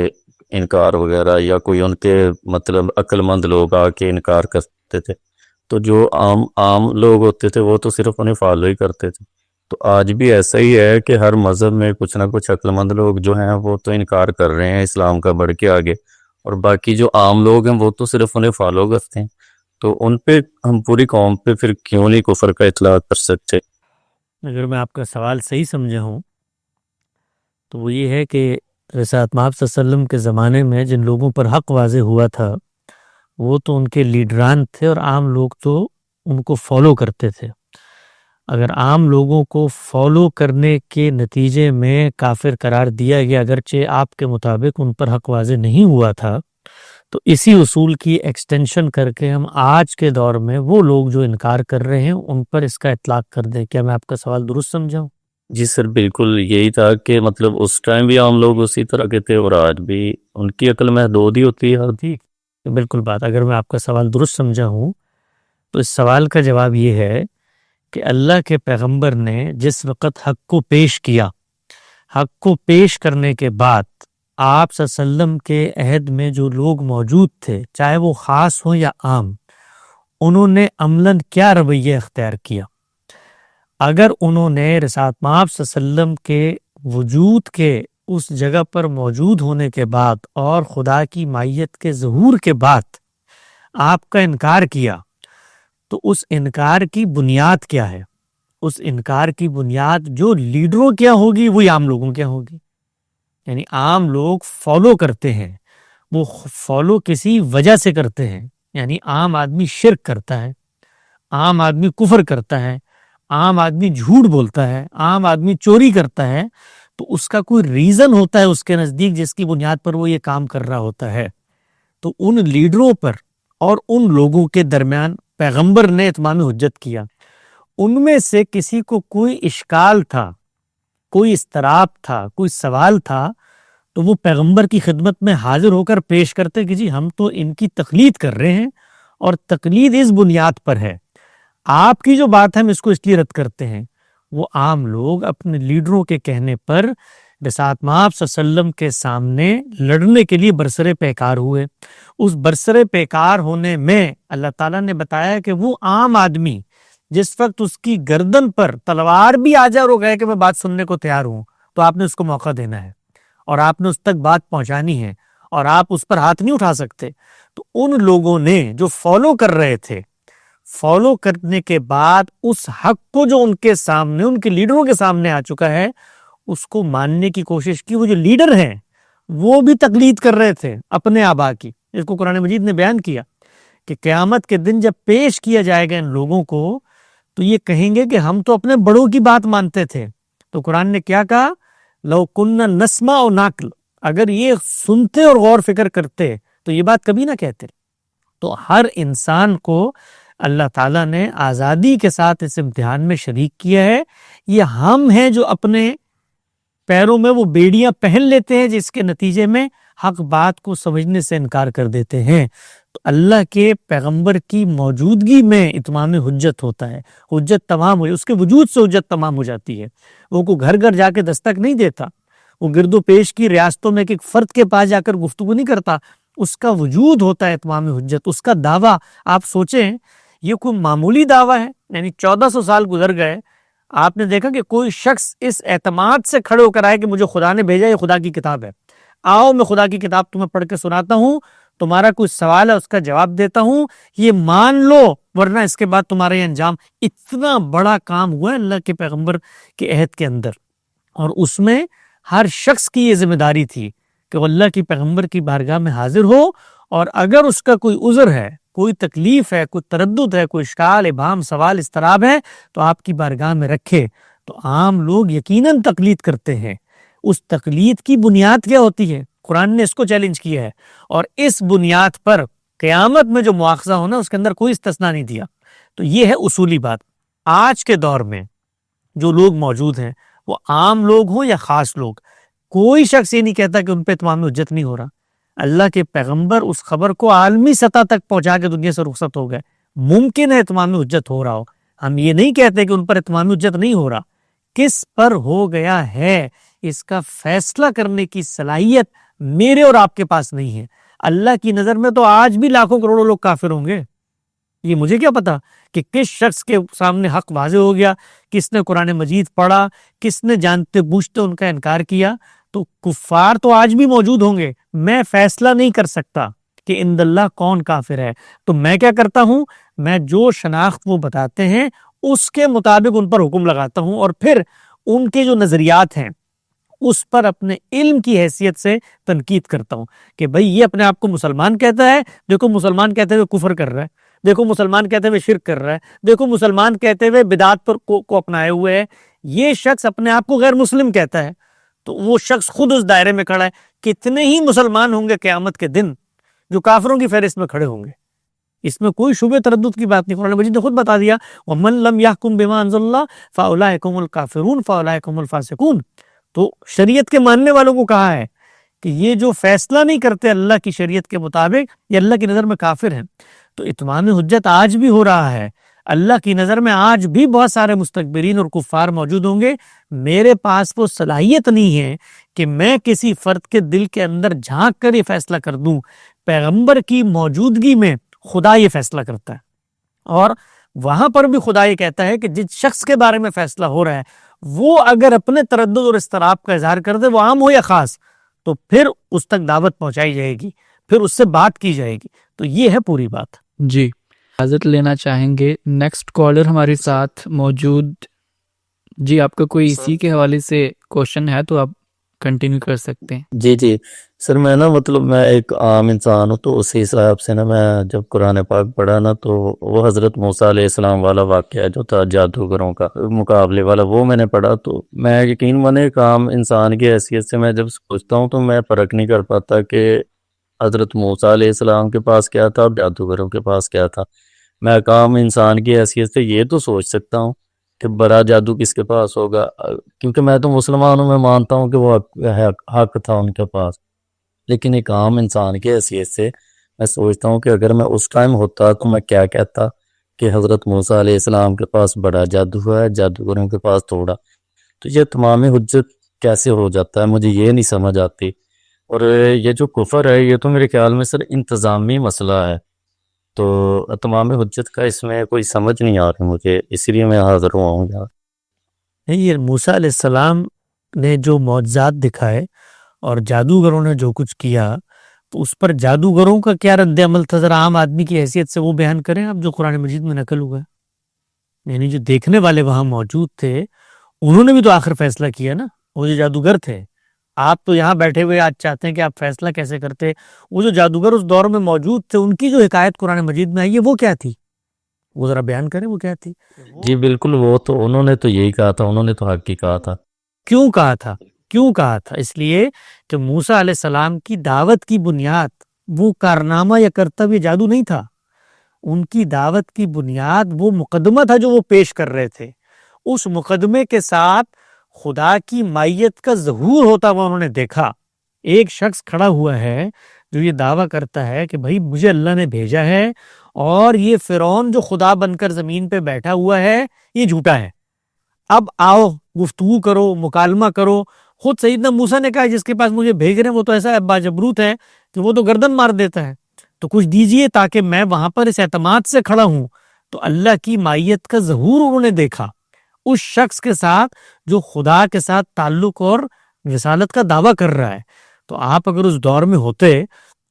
انکار وغیرہ، یا کوئی ان کے مطلب عقل مند لوگ آ کے انکار کرتے تھے، تو جو عام لوگ ہوتے تھے وہ تو صرف انہیں فالو ہی کرتے تھے. تو آج بھی ایسا ہی ہے کہ ہر مذہب میں کچھ نہ کچھ عقل مند لوگ جو ہیں وہ تو انکار کر رہے ہیں اسلام کا بڑھ کے آگے، اور باقی جو عام لوگ ہیں وہ تو صرف انہیں فالو کرتے ہیں. تو ان پہ ہم پوری قوم پہ پھر کیوں نہیں کفر کا اطلاق کر سکتے؟ اگر میں آپ کا سوال صحیح سمجھا ہوں تو وہ یہ ہے کہ رسالت مآب صلی اللہ علیہ وسلم کے زمانے میں جن لوگوں پر حق واضح ہوا تھا وہ تو ان کے لیڈران تھے، اور عام لوگ تو ان کو فالو کرتے تھے. اگر عام لوگوں کو فالو کرنے کے نتیجے میں کافر قرار دیا گیا، اگرچہ آپ کے مطابق ان پر حق واضح نہیں ہوا تھا، تو اسی اصول کی ایکسٹینشن کر کے ہم آج کے دور میں وہ لوگ جو انکار کر رہے ہیں ان پر اس کا اطلاق کر دیں. کیا میں آپ کا سوال درست سمجھا ہوں؟ جی سر بالکل یہی تھا کہ مطلب اس ٹائم بھی عام لوگ اسی طرح کے تھے، اور آج بھی ان کی عقل محدود ہی ہوتی ہے. ٹھیک، بالکل بات. اگر میں آپ کا سوال درست سمجھا ہوں تو اس سوال کا جواب یہ ہے کہ اللہ کے پیغمبر نے جس وقت حق کو پیش کیا، حق کو پیش کرنے کے بعد آپ صلی اللہ علیہ وسلم کے عہد میں جو لوگ موجود تھے، چاہے وہ خاص ہوں یا عام، انہوں نے عملاً کیا رویہ اختیار کیا؟ اگر انہوں نے رسالت مآب صلی اللہ علیہ وسلم کے وجود کے اس جگہ پر موجود ہونے کے بعد اور خدا کی مائیت کے ظہور کے بعد آپ کا انکار کیا، تو اس انکار کی بنیاد کیا ہے؟ اس انکار کی بنیاد جو لیڈروں کیا ہوگی وہی عام لوگوں کیا ہوگی. یعنی عام لوگ فالو کرتے ہیں، وہ فالو کسی وجہ سے کرتے ہیں. یعنی عام آدمی شرک کرتا ہے، عام آدمی کفر کرتا ہے، عام آدمی جھوٹ بولتا ہے، عام آدمی چوری کرتا ہے، تو اس کا کوئی ریزن ہوتا ہے اس کے نزدیک جس کی بنیاد پر وہ یہ کام کر رہا ہوتا ہے. تو ان لیڈروں پر اور ان لوگوں کے درمیان پیغمبر نے اتمام حجت کیا. ان میں سے کسی کو کوئی اشکال تھا، کوئی اضطراب تھا، کوئی سوال تھا، تو وہ پیغمبر کی خدمت میں حاضر ہو کر پیش کرتے کہ جی ہم تو ان کی تقلید کر رہے ہیں، اور تقلید اس بنیاد پر ہے، آپ کی جو بات ہے ہم اس کو اس لیے رد کرتے ہیں. وہ عام لوگ اپنے لیڈروں کے کہنے پر رسالت مآب صلی اللہ علیہ وسلم کے سامنے لڑنے کے لیے برسر پیکار ہوئے. اس برسر پیکار ہونے میں اللہ تعالیٰ نے بتایا کہ وہ عام آدمی جس وقت اس کی گردن پر تلوار بھی آ جائے اور وہ کہے کہ میں بات سننے کو تیار ہوں، تو آپ نے اس کو موقع دینا ہے اور آپ نے اس تک بات پہنچانی ہے، اور آپ اس پر ہاتھ نہیں اٹھا سکتے. تو ان لوگوں نے جو فالو کر رہے تھے، فالو کرنے کے بعد اس حق کو جو ان کے سامنے، ان کے لیڈروں کے سامنے آ چکا ہے، اس کو ماننے کی کوشش کی. وہ جو لیڈر ہیں وہ بھی تقلید کر رہے تھے اپنے آبا کی. اس کو قرآن مجید نے بیان کیا کہ قیامت کے دن جب پیش کیا جائے گا ان لوگوں کو، تو یہ کہیں گے کہ ہم تو اپنے بڑوں کی بات مانتے تھے. تو قرآن نے کیا کہا؟ لو کننا نسمع و ناقل، اگر یہ سنتے اور غور فکر کرتے تو یہ بات کبھی نہ کہتے. تو ہر انسان کو اللہ تعالیٰ نے آزادی کے ساتھ اس امتحان میں شریک کیا ہے. یہ ہم ہیں جو اپنے پیروں میں وہ بیڑیاں پہن لیتے ہیں جس کے نتیجے میں حق بات کو سمجھنے سے انکار کر دیتے ہیں. تو اللہ کے پیغمبر کی موجودگی میں اتمام حجت ہوتا ہے، حجت تمام ہوئی، اس کے وجود سے حجت تمام ہو جاتی ہے. وہ کو گھر گھر جا کے دستک نہیں دیتا، وہ گرد و پیش کی ریاستوں میں ایک فرد کے پاس جا کر گفتگو نہیں کرتا، اس کا وجود ہوتا ہے اتمام حجت. اس کا دعویٰ آپ سوچیں، یہ کوئی معمولی دعویٰ ہے؟ یعنی 1400 سال گزر گئے، آپ نے دیکھا کہ کوئی شخص اس اعتماد سے کھڑے ہو کر آئے کہ مجھے خدا نے بھیجا، یہ خدا کی کتاب ہے، آؤ میں خدا کی کتاب تمہیں پڑھ کے سناتا ہوں، تمہارا کوئی سوال ہے اس کا جواب دیتا ہوں، یہ مان لو ورنہ اس کے بعد تمہارا یہ انجام. اتنا بڑا کام ہوا ہے اللہ کے پیغمبر کے عہد کے اندر، اور اس میں ہر شخص کی یہ ذمہ داری تھی کہ وہ اللہ کی پیغمبر کی بارگاہ میں حاضر ہو، اور اگر اس کا کوئی عذر ہے، کوئی تکلیف ہے، کوئی تردد ہے، کوئی اشکال، ابہام، سوال، اضطراب ہے، تو آپ کی بارگاہ میں رکھے۔ تو عام لوگ یقیناً تقلید کرتے ہیں۔ اس تقلید کی بنیاد کیا ہوتی ہے؟ قرآن نے اس کو چیلنج کیا ہے، اور اس بنیاد پر قیامت میں جو مواخذہ ہونا اس کے اندر کوئی استثناء نہیں دیا۔ تو یہ ہے اصولی بات۔ آج کے دور میں جو لوگ موجود ہیں، وہ عام لوگ ہوں یا خاص لوگ، کوئی شخص یہ نہیں کہتا کہ ان پہ اتمام حجت نہیں ہو رہا۔ اللہ کے پیغمبر اس خبر کو عالمی سطح تک پہنچا کے دنیا سے رخصت ہو گئے، ممکن ہے اتمام حجت ہو رہا ہو۔ ہم یہ نہیں کہتے کہ ان پر اتمام حجت نہیں ہو رہا، کس پر ہو گیا ہے اس کا فیصلہ کرنے کی صلاحیت میرے اور آپ کے پاس نہیں ہے۔ اللہ کی نظر میں تو آج بھی لاکھوں کروڑوں لوگ کافر ہوں گے، یہ مجھے کیا پتا کہ کس شخص کے سامنے حق واضح ہو گیا، کس نے قرآن مجید پڑھا، کس نے جانتے بوجھتے ان کا انکار کیا۔ تو کفار تو آج بھی موجود ہوں گے، میں فیصلہ نہیں کر سکتا کہ عند اللہ کون کافر ہے۔ تو میں کیا کرتا ہوں، میں جو شناخت وہ بتاتے ہیں اس کے مطابق ان پر حکم لگاتا ہوں، اور پھر ان کے جو نظریات ہیں اس پر اپنے علم کی حیثیت سے تنقید کرتا ہوں کہ بھئی یہ اپنے آپ کو مسلمان کہتا ہے، دیکھو مسلمان کہتے ہوئے کفر کر رہا ہے، دیکھو مسلمان کہتے ہوئے شرک کر رہا ہے، دیکھو مسلمان کہتے ہوئے بدعات پر کو اپنائے ہوئے ہے۔ یہ شخص اپنے آپ کو غیر مسلم کہتا ہے، تو وہ شخص خود اس دائرے میں کھڑا ہے۔ کتنے ہی مسلمان ہوں گے قیامت کے دن جو کافروں کی فہرست میں کھڑے ہوں گے، اس میں کوئی شبہ تردد کی بات نہیں۔ قرآن مجید نے خود بتا دیا وَمَن لَمْ يَحْكُمْ بِمَا أَنزَلَ اللَّهُ فَأُولَٰئِكَ هُمُ الْكَافِرُونَ فَأُولَٰئِكَ هُمُ الْفَاسِقُونَ۔ تو شریعت کے ماننے والوں کو کہا ہے کہ یہ جو فیصلہ نہیں کرتے اللہ کی شریعت کے مطابق، یہ اللہ کی نظر میں کافر ہیں۔ تو اتمام حجت آج بھی ہو رہا ہے، اللہ کی نظر میں آج بھی بہت سارے مستکبرین اور کفار موجود ہوں گے۔ میرے پاس وہ صلاحیت نہیں ہے کہ میں کسی فرد کے دل کے اندر جھانک کر یہ فیصلہ کر دوں۔ پیغمبر کی موجودگی میں خدا یہ فیصلہ کرتا ہے، اور وہاں پر بھی خدا یہ کہتا ہے کہ جس شخص کے بارے میں فیصلہ ہو رہا ہے وہ اگر اپنے تردد اور اضطراب کا اظہار کر دے، وہ عام ہو یا خاص، تو پھر اس تک دعوت پہنچائی جائے گی، پھر اس سے بات کی جائے گی۔ تو یہ ہے پوری بات۔ جی اجازت لینا چاہیں گے، نیکسٹ کالر ہمارے ساتھ موجود۔ جی آپ کا کوئی اسی کے حوالے سے کوشچن ہے تو آپ کنٹینیو کر سکتے ہیں۔ جی سر، میں نا مطلب میں ایک عام انسان ہوں، تو اسی حساب سے نا میں جب قرآن پاک پڑھا نا تو وہ حضرت موسیٰ علیہ السلام والا واقعہ جو تھا جادوگروں کا مقابلے والا، وہ میں نے پڑھا۔ تو میں یقین مانے ایک عام انسان کی حیثیت سے میں جب سوچتا ہوں تو میں فرق نہیں کر پاتا کہ حضرت موسیٰ علیہ السلام کے پاس کیا تھا اور جادوگروں کے پاس کیا تھا۔ میں ایک عام انسان کی حیثیت سے یہ تو سوچ سکتا ہوں کہ بڑا جادو کس کے پاس ہوگا، کیونکہ میں تو مسلمان ہوں، میں مانتا ہوں کہ وہ حق تھا ان کے پاس، لیکن ایک عام انسان کی حیثیت سے میں سوچتا ہوں کہ اگر میں اس ٹائم ہوتا تو میں کیا کہتا کہ حضرت موسیٰ علیہ السلام کے پاس بڑا جادو ہے، جادوگروں کے پاس تھوڑا۔ تو یہ تمام حجت کیسے ہو جاتا ہے، مجھے یہ نہیں سمجھ آتی۔ اور یہ جو کفر ہے یہ تو میرے خیال میں سر انتظامی مسئلہ ہے، تو تمام حجت کا اس میں کوئی سمجھ نہیں آ رہی مجھے، اس لیے میں حاضر ہوا ہوں یار۔ یہ موسیٰ علیہ السلام نے جو معجزات دکھائے اور جادوگروں نے جو کچھ کیا، تو اس پر جادوگروں کا کیا رد عمل تھا، ذرا عام آدمی کی حیثیت سے وہ بیان کریں آپ، جو قرآن مجید میں نقل ہوا ہے۔ یعنی جو دیکھنے والے وہاں موجود تھے انہوں نے بھی تو آخر فیصلہ کیا نا، وہ جو جادوگر تھے۔ آپ تو یہاں بیٹھے ہوئے آج چاہتے ہیں کہ آپ فیصلہ کیسے کرتے، وہ جو جادوگر اس دور میں موجود تھے ان کی جو حکایت قرآن مجید میں آئی ہے وہ کیا تھی، وہ ذرا بیان کریں وہ کیا تھی۔ جی بالکل، وہ تو انہوں نے تو یہی کہا تھا، انہوں نے تو حق ہی کہا تھا۔ کیوں کہا تھا؟ کیوں کہا تھا؟ اس لیے کہ موسیٰ علیہ السلام کی دعوت کی بنیاد وہ کارنامہ یا کرتب جادو نہیں تھا، ان کی دعوت کی بنیاد وہ مقدمہ تھا جو وہ پیش کر رہے تھے۔ اس مقدمے کے ساتھ خدا کی مائیت کا ظہور ہوتا ہوا انہوں نے دیکھا۔ ایک شخص کھڑا ہوا ہے جو یہ دعویٰ کرتا ہے کہ بھائی مجھے اللہ نے بھیجا ہے، اور یہ فرعون جو خدا بن کر زمین پہ بیٹھا ہوا ہے یہ جھوٹا ہے، اب آؤ گفتگو کرو، مکالمہ کرو۔ خود سیدنا موسیٰ نے کہا جس کے پاس مجھے بھیج رہے ہیں وہ تو ایسا باجبروت ہے کہ وہ تو گردن مار دیتا ہے، تو کچھ دیجئے تاکہ میں وہاں پر اس اعتماد سے کھڑا ہوں۔ تو اللہ کی مائیت کا ظہور انہوں نے دیکھا اس شخص کے ساتھ جو خدا کے ساتھ تعلق اور رسالت کا دعویٰ کر رہا ہے۔ تو آپ اگر اس دور میں ہوتے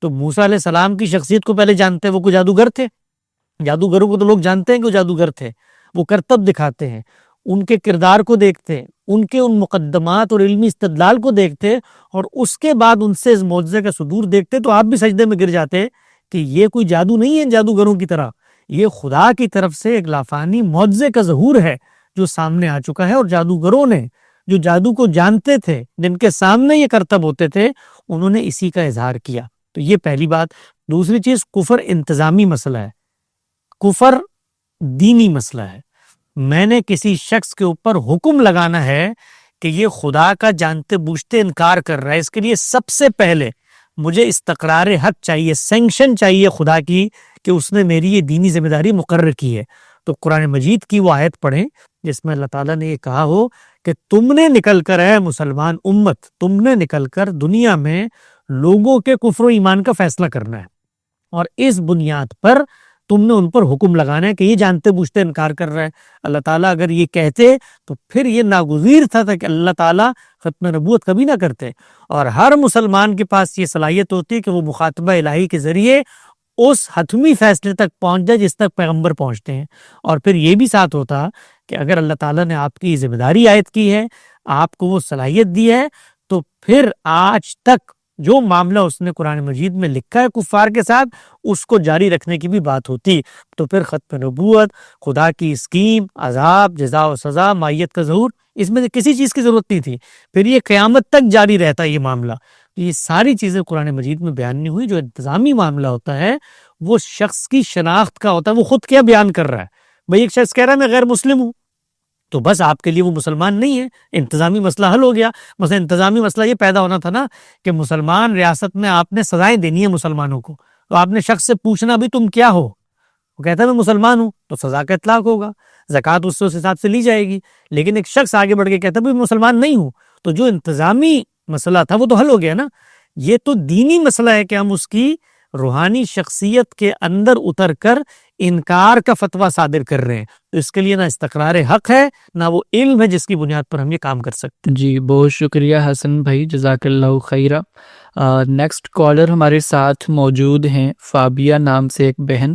تو موسیٰ علیہ السلام کی شخصیت کو پہلے جانتے، وہ کوئی جادوگر تھے؟ جادوگروں کو تو لوگ جانتے ہیں کہ وہ جادوگر تھے، وہ کرتب دکھاتے ہیں۔ ان کے کردار کو دیکھتے، ان کے ان مقدمات اور علمی استدلال کو دیکھتے اور اس کے بعد ان سے اس معجزے کا صدور دیکھتے تو آپ بھی سجدے میں گر جاتے کہ یہ کوئی جادو نہیں ہے جادوگروں کی طرح، یہ خدا کی طرف سے ایک لافانی معجزے کا ظہور ہے جو سامنے آ چکا ہے، اور جادوگروں نے جو جادو کو جانتے تھے، جن کے سامنے یہ کرتب ہوتے تھے، انہوں نے اسی کا اظہار کیا۔ تو یہ پہلی بات۔ دوسری چیز، کفر انتظامی مسئلہ ہے، کفر دینی مسئلہ ہے۔ میں نے کسی شخص کے اوپر حکم لگانا ہے کہ یہ خدا کا جانتے بوجھتے انکار کر رہا ہے، اس کے لیے سب سے پہلے مجھے استقرار حق چاہیے، سینکشن چاہیے خدا کی کہ اس نے میری یہ دینی ذمہ داری مقرر کی ہے۔ تو قرآن مجید کی وہ آیت پڑھیں جس میں اللہ تعالیٰ نے یہ کہا ہو کہ تم نے نکل کر، اے مسلمان امت، تم نے نکل کر دنیا میں لوگوں کے کفر و ایمان کا فیصلہ کرنا ہے، اور اس بنیاد پر تم نے ان پر حکم لگانا ہے کہ یہ جانتے بوجھتے انکار کر رہا ہے۔ اللہ تعالیٰ اگر یہ کہتے تو پھر یہ ناگزیر تھا کہ اللہ تعالیٰ ختم نبوت کبھی نہ کرتے، اور ہر مسلمان کے پاس یہ صلاحیت ہوتی کہ وہ مخاطبہ الہی کے ذریعے اس حتمی فیصلے تک پہنچ جائے جس تک پیغمبر پہنچتے ہیں۔ اور پھر یہ بھی ساتھ ہوتا کہ اگر اللہ تعالیٰ نے آپ کی ذمہ داری عائد کی ہے، آپ کو وہ صلاحیت دی ہے، تو پھر آج تک جو معاملہ اس نے قرآن مجید میں لکھا ہے کفار کے ساتھ، اس کو جاری رکھنے کی بھی بات ہوتی۔ تو پھر ختم نبوت، خدا کی اسکیم، عذاب، جزا و سزا، مائیت کا ظہور، اس میں سے کسی چیز کی ضرورت نہیں تھی، پھر یہ قیامت تک جاری رہتا یہ معاملہ۔ یہ ساری چیزیں قرآن مجید میں بیان نہیں ہوئی۔ جو انتظامی معاملہ ہوتا ہے وہ شخص کی شناخت کا ہوتا ہے، وہ خود کیا بیان کر رہا ہے۔ بھئی ایک شخص کہہ رہا ہے میں غیر مسلم ہوں، تو بس آپ کے لیے وہ مسلمان نہیں ہے، انتظامی مسئلہ حل ہو گیا۔ مثلا انتظامی مسئلہ یہ پیدا ہونا تھا نا کہ مسلمان ریاست میں آپ نے سزائیں دینی ہے مسلمانوں کو، تو آپ نے شخص سے پوچھنا بھی تم کیا ہو، وہ کہتا ہے میں مسلمان ہوں، تو سزا کا اطلاق ہوگا، زکوٰۃ اس حساب سے لی جائے گی۔ لیکن ایک شخص آگے بڑھ کے کہتا ہے میں مسلمان نہیں ہوں، تو جو انتظامی مسئلہ تھا وہ تو حل ہو گیا نا۔ یہ تو دینی مسئلہ ہے کہ ہم اس کی روحانی شخصیت کے اندر اتر کر انکار کا فتویٰ صادر کر رہے ہیں، تو اس کے لیے نہ استقرار حق ہے نہ وہ علم ہے جس کی بنیاد پر ہم یہ کام کر سکتے ہیں۔ جی بہت شکریہ حسن بھائی، جزاک اللہ خیرہ۔ نیکسٹ کالر ہمارے ساتھ موجود ہیں، فابیہ نام سے ایک بہن۔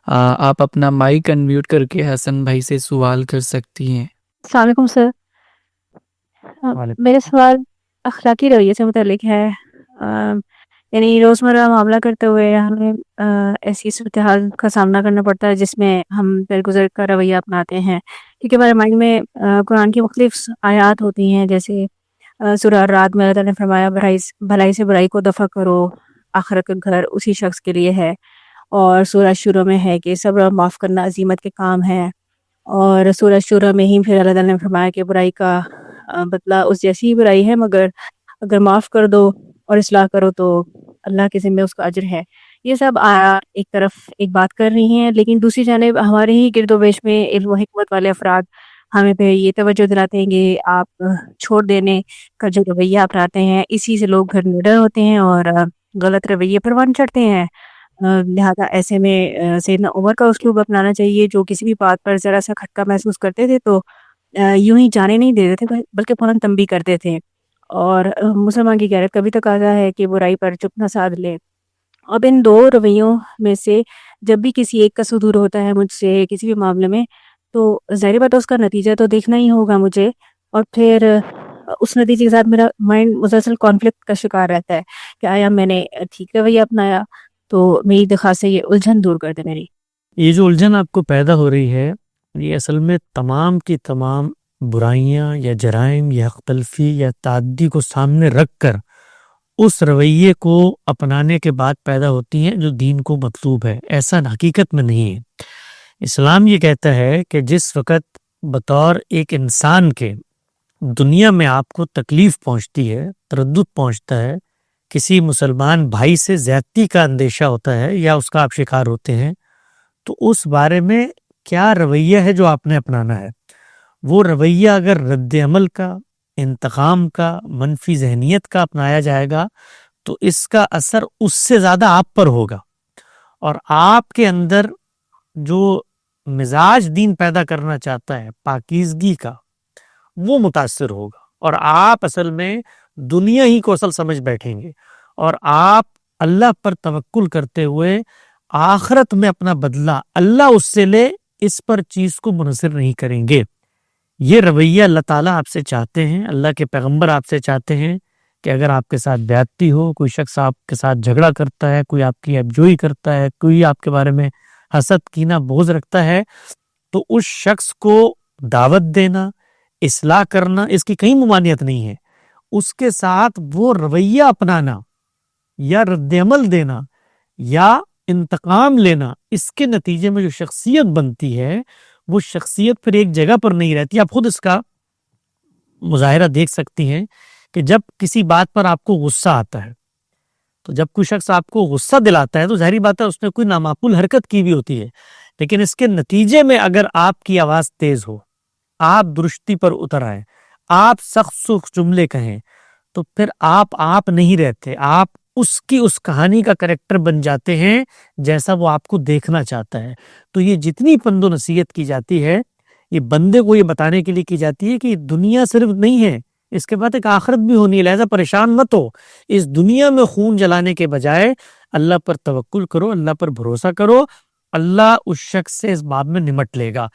آپ اپنا مائک انمیوٹ کر کے حسن بھائی سے سوال کر سکتی ہیں۔ السلام علیکم سر، میرا سوال اخلاقی رویے سے متعلق ہے۔ یعنی روزمرہ معاملہ کرتے ہوئے ہمیں ایسی صورتحال کا سامنا کرنا پڑتا ہے جس میں ہم درگزر کا رویہ اپناتے ہیں، کیونکہ ہمارے مائنڈ میں قرآن کی مختلف آیات ہوتی ہیں، جیسے سورہ الرعد میں اللہ تعالیٰ نے فرمایا بھلائی سے برائی کو دفع کرو، آخرت کا گھر اسی شخص کے لیے ہے، اور سورہ شورى میں ہے کہ صبر اور معاف کرنا عظیمت کے کام ہے، اور سورہ شورى میں ہی پھر اللہ تعالیٰ نے فرمایا کہ برائی کا بدلہ اس جیسی ہی برائی ہے، مگر اگر معاف کر دو اور اصلاح کرو تو اللہ کے ذمہ اس کا اجر ہے۔ یہ سب ایک طرف ایک بات کر رہی ہیں، لیکن دوسری جانب ہمارے ہی گرد و پیش میں علم و حکمت والے افراد ہمیں پہ یہ توجہ دلاتے ہیں کہ آپ چھوڑ دینے کا جو رویہ اپناتے ہیں اسی سے لوگ گھر نڈر ہوتے ہیں اور غلط رویے پر ون چڑھتے ہیں۔ لہذا ایسے میں سیدنا عمر کا اسلوب اپنانا چاہیے، جو کسی بھی بات پر ذرا سا کھٹکا محسوس کرتے تھے تو یوں ہی جانے نہیں دیتے تھے بلکہ فوراً تنبیہ کرتے تھے، اور مسلمان کی غیرت کا بھی تقاضا ہے کہ برائی پر چپ نہ سادھ لے۔ اب ان دو رویوں میں سے جب بھی کسی ایک کا صدور ہوتا ہے مجھ سے کسی بھی معاملے میں، تو ظاہر بات ہے اس کا نتیجہ تو دیکھنا ہی ہوگا مجھے، اور پھر اس نتیجے کے ساتھ میرا مائنڈ مسلسل کانفلکٹ کا شکار رہتا ہے کہ آیا میں نے ٹھیک رویہ اپنایا۔ تو میری درخواست ہے یہ الجھن دور کر دے میری۔ یہ جو الجھن آپ کو پیدا ہو رہی ہے یہ اصل میں تمام کی تمام برائیاں یا جرائم یا حق تلفی یا تعدی کو سامنے رکھ کر اس رویے کو اپنانے کے بعد پیدا ہوتی ہیں جو دین کو مطلوب ہے۔ ایسا حقیقت میں نہیں ہے۔ اسلام یہ کہتا ہے کہ جس وقت بطور ایک انسان کے دنیا میں آپ کو تکلیف پہنچتی ہے، تردد پہنچتا ہے، کسی مسلمان بھائی سے زیادتی کا اندیشہ ہوتا ہے یا اس کا آپ شکار ہوتے ہیں، تو اس بارے میں کیا رویہ ہے جو آپ نے اپنانا ہے۔ وہ رویہ اگر رد عمل کا، انتقام کا، منفی ذہنیت کا اپنایا جائے گا تو اس کا اثر اس سے زیادہ آپ پر ہوگا، اور آپ کے اندر جو مزاج دین پیدا کرنا چاہتا ہے پاکیزگی کا، وہ متاثر ہوگا، اور آپ اصل میں دنیا ہی کو اصل سمجھ بیٹھیں گے، اور آپ اللہ پر توکل کرتے ہوئے آخرت میں اپنا بدلہ اللہ اس سے لے اس پر چیز کو منحصر نہیں کریں گے۔ یہ رویہ اللہ تعالیٰ آپ سے چاہتے ہیں، اللہ کے پیغمبر آپ سے چاہتے ہیں کہ اگر آپ کے ساتھ زیادتی ہو، کوئی شخص آپ کے ساتھ جھگڑا کرتا ہے، کوئی آپ کی ابجوئی کرتا ہے، کوئی آپ کے بارے میں حسد کینہ بغض رکھتا ہے، تو اس شخص کو دعوت دینا، اصلاح کرنا، اس کی کہیں ممانعت نہیں ہے. اس کے ساتھ وہ رویہ اپنانا یا رد عمل دینا یا انتقام لینا، اس کے نتیجے میں جو شخصیت بنتی ہے وہ شخصیت پھر ایک جگہ پر نہیں رہتی. آپ خود اس کا مظاہرہ دیکھ سکتی ہیں کہ جب کسی بات پر آپ کو غصہ آتا ہے، تو جب کوئی شخص آپ کو غصہ دلاتا ہے تو ظاہری بات ہے اس نے کوئی نامعقول حرکت کی بھی ہوتی ہے، لیکن اس کے نتیجے میں اگر آپ کی آواز تیز ہو، آپ درستی پر اتر آئے، آپ سخت سخت جملے کہیں، تو پھر آپ نہیں رہتے، آپ اس کہانی کا کریکٹر بن جاتے ہیں جیسا وہ آپ کو دیکھنا چاہتا ہے. تو یہ جتنی پند و نصیحت کی جاتی ہے، یہ بندے کو یہ بتانے کے لیے کی جاتی ہے کہ دنیا صرف نہیں ہے، اس کے بعد ایک آخرت بھی ہونی ہے، لہذا پریشان مت ہو. اس دنیا میں خون جلانے کے بجائے اللہ پر توکل کرو، اللہ پر بھروسہ کرو، اللہ اس شخص سے اس باب میں نمٹ لے گا.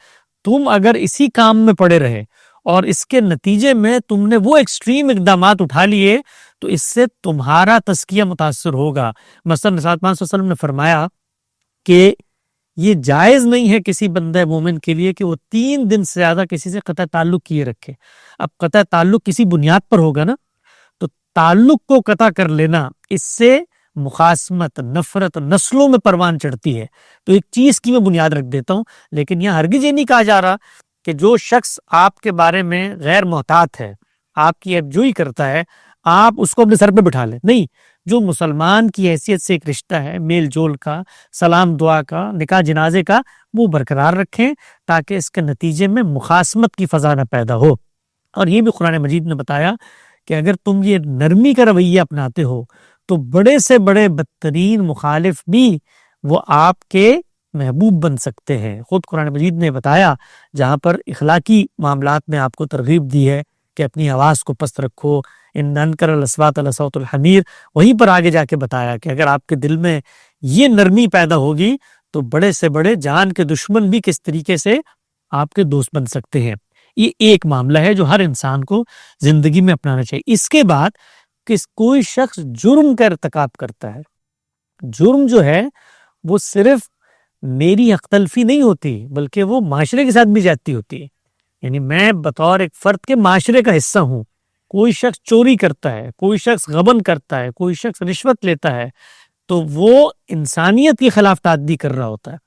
تم اگر اسی کام میں پڑے رہے اور اس کے نتیجے میں تم نے وہ ایکسٹریم اقدامات اٹھا لیے تو اس سے تمہارا تزکیہ متاثر ہوگا. مثلا رسول اللہ صلی اللہ علیہ وسلم نے فرمایا کہ یہ جائز نہیں ہے کسی بندہ مومن کے لیے کہ وہ 3 دن سے زیادہ کسی سے قطع تعلق کیے رکھے. اب قطع تعلق کسی بنیاد پر ہوگا نا، تو تعلق کو قطع کر لینا، اس سے مخاصمت، نفرت نسلوں میں پروان چڑھتی ہے. تو ایک چیز کی میں بنیاد رکھ دیتا ہوں، لیکن یہاں ہرگز یہ نہیں کہا جا رہا کہ جو شخص آپ کے بارے میں غیر محتاط ہے، آپ کی ابجوئی کرتا ہے، آپ اس کو اپنے سر پہ بٹھا لیں. نہیں، جو مسلمان کی حیثیت سے ایک رشتہ ہے، میل جول کا، سلام دعا کا، نکاح جنازے کا، وہ برقرار رکھیں تاکہ اس کے نتیجے میں مخاصمت کی فضا نہ پیدا ہو. اور یہ بھی قرآن مجید نے بتایا کہ اگر تم یہ نرمی کا رویہ اپناتے ہو تو بڑے سے بڑے بدترین مخالف بھی وہ آپ کے محبوب بن سکتے ہیں. خود قرآن مجید نے بتایا، جہاں پر اخلاقی معاملات میں آپ کو ترغیب دی ہے کہ اپنی آواز کو پست رکھو، ان انکر الاصوات لصوت الحمیر، وہیں پر آگے جا کے بتایا کہ اگر آپ کے دل میں یہ نرمی پیدا ہوگی تو بڑے سے بڑے جان کے دشمن بھی کس طریقے سے آپ کے دوست بن سکتے ہیں. یہ ایک معاملہ ہے جو ہر انسان کو زندگی میں اپنانا چاہیے. اس کے بعد کہ کوئی شخص جرم کا ارتکاب کرتا ہے، جرم جو ہے وہ صرف میری حق تلفی نہیں ہوتی بلکہ وہ معاشرے کے ساتھ بھی زیادتی ہوتی ہے. یعنی میں بطور ایک فرد کے معاشرے کا حصہ ہوں. کوئی شخص چوری کرتا ہے، کوئی شخص غبن کرتا ہے، کوئی شخص رشوت لیتا ہے، تو وہ انسانیت کے خلاف تعدی کر رہا ہوتا ہے.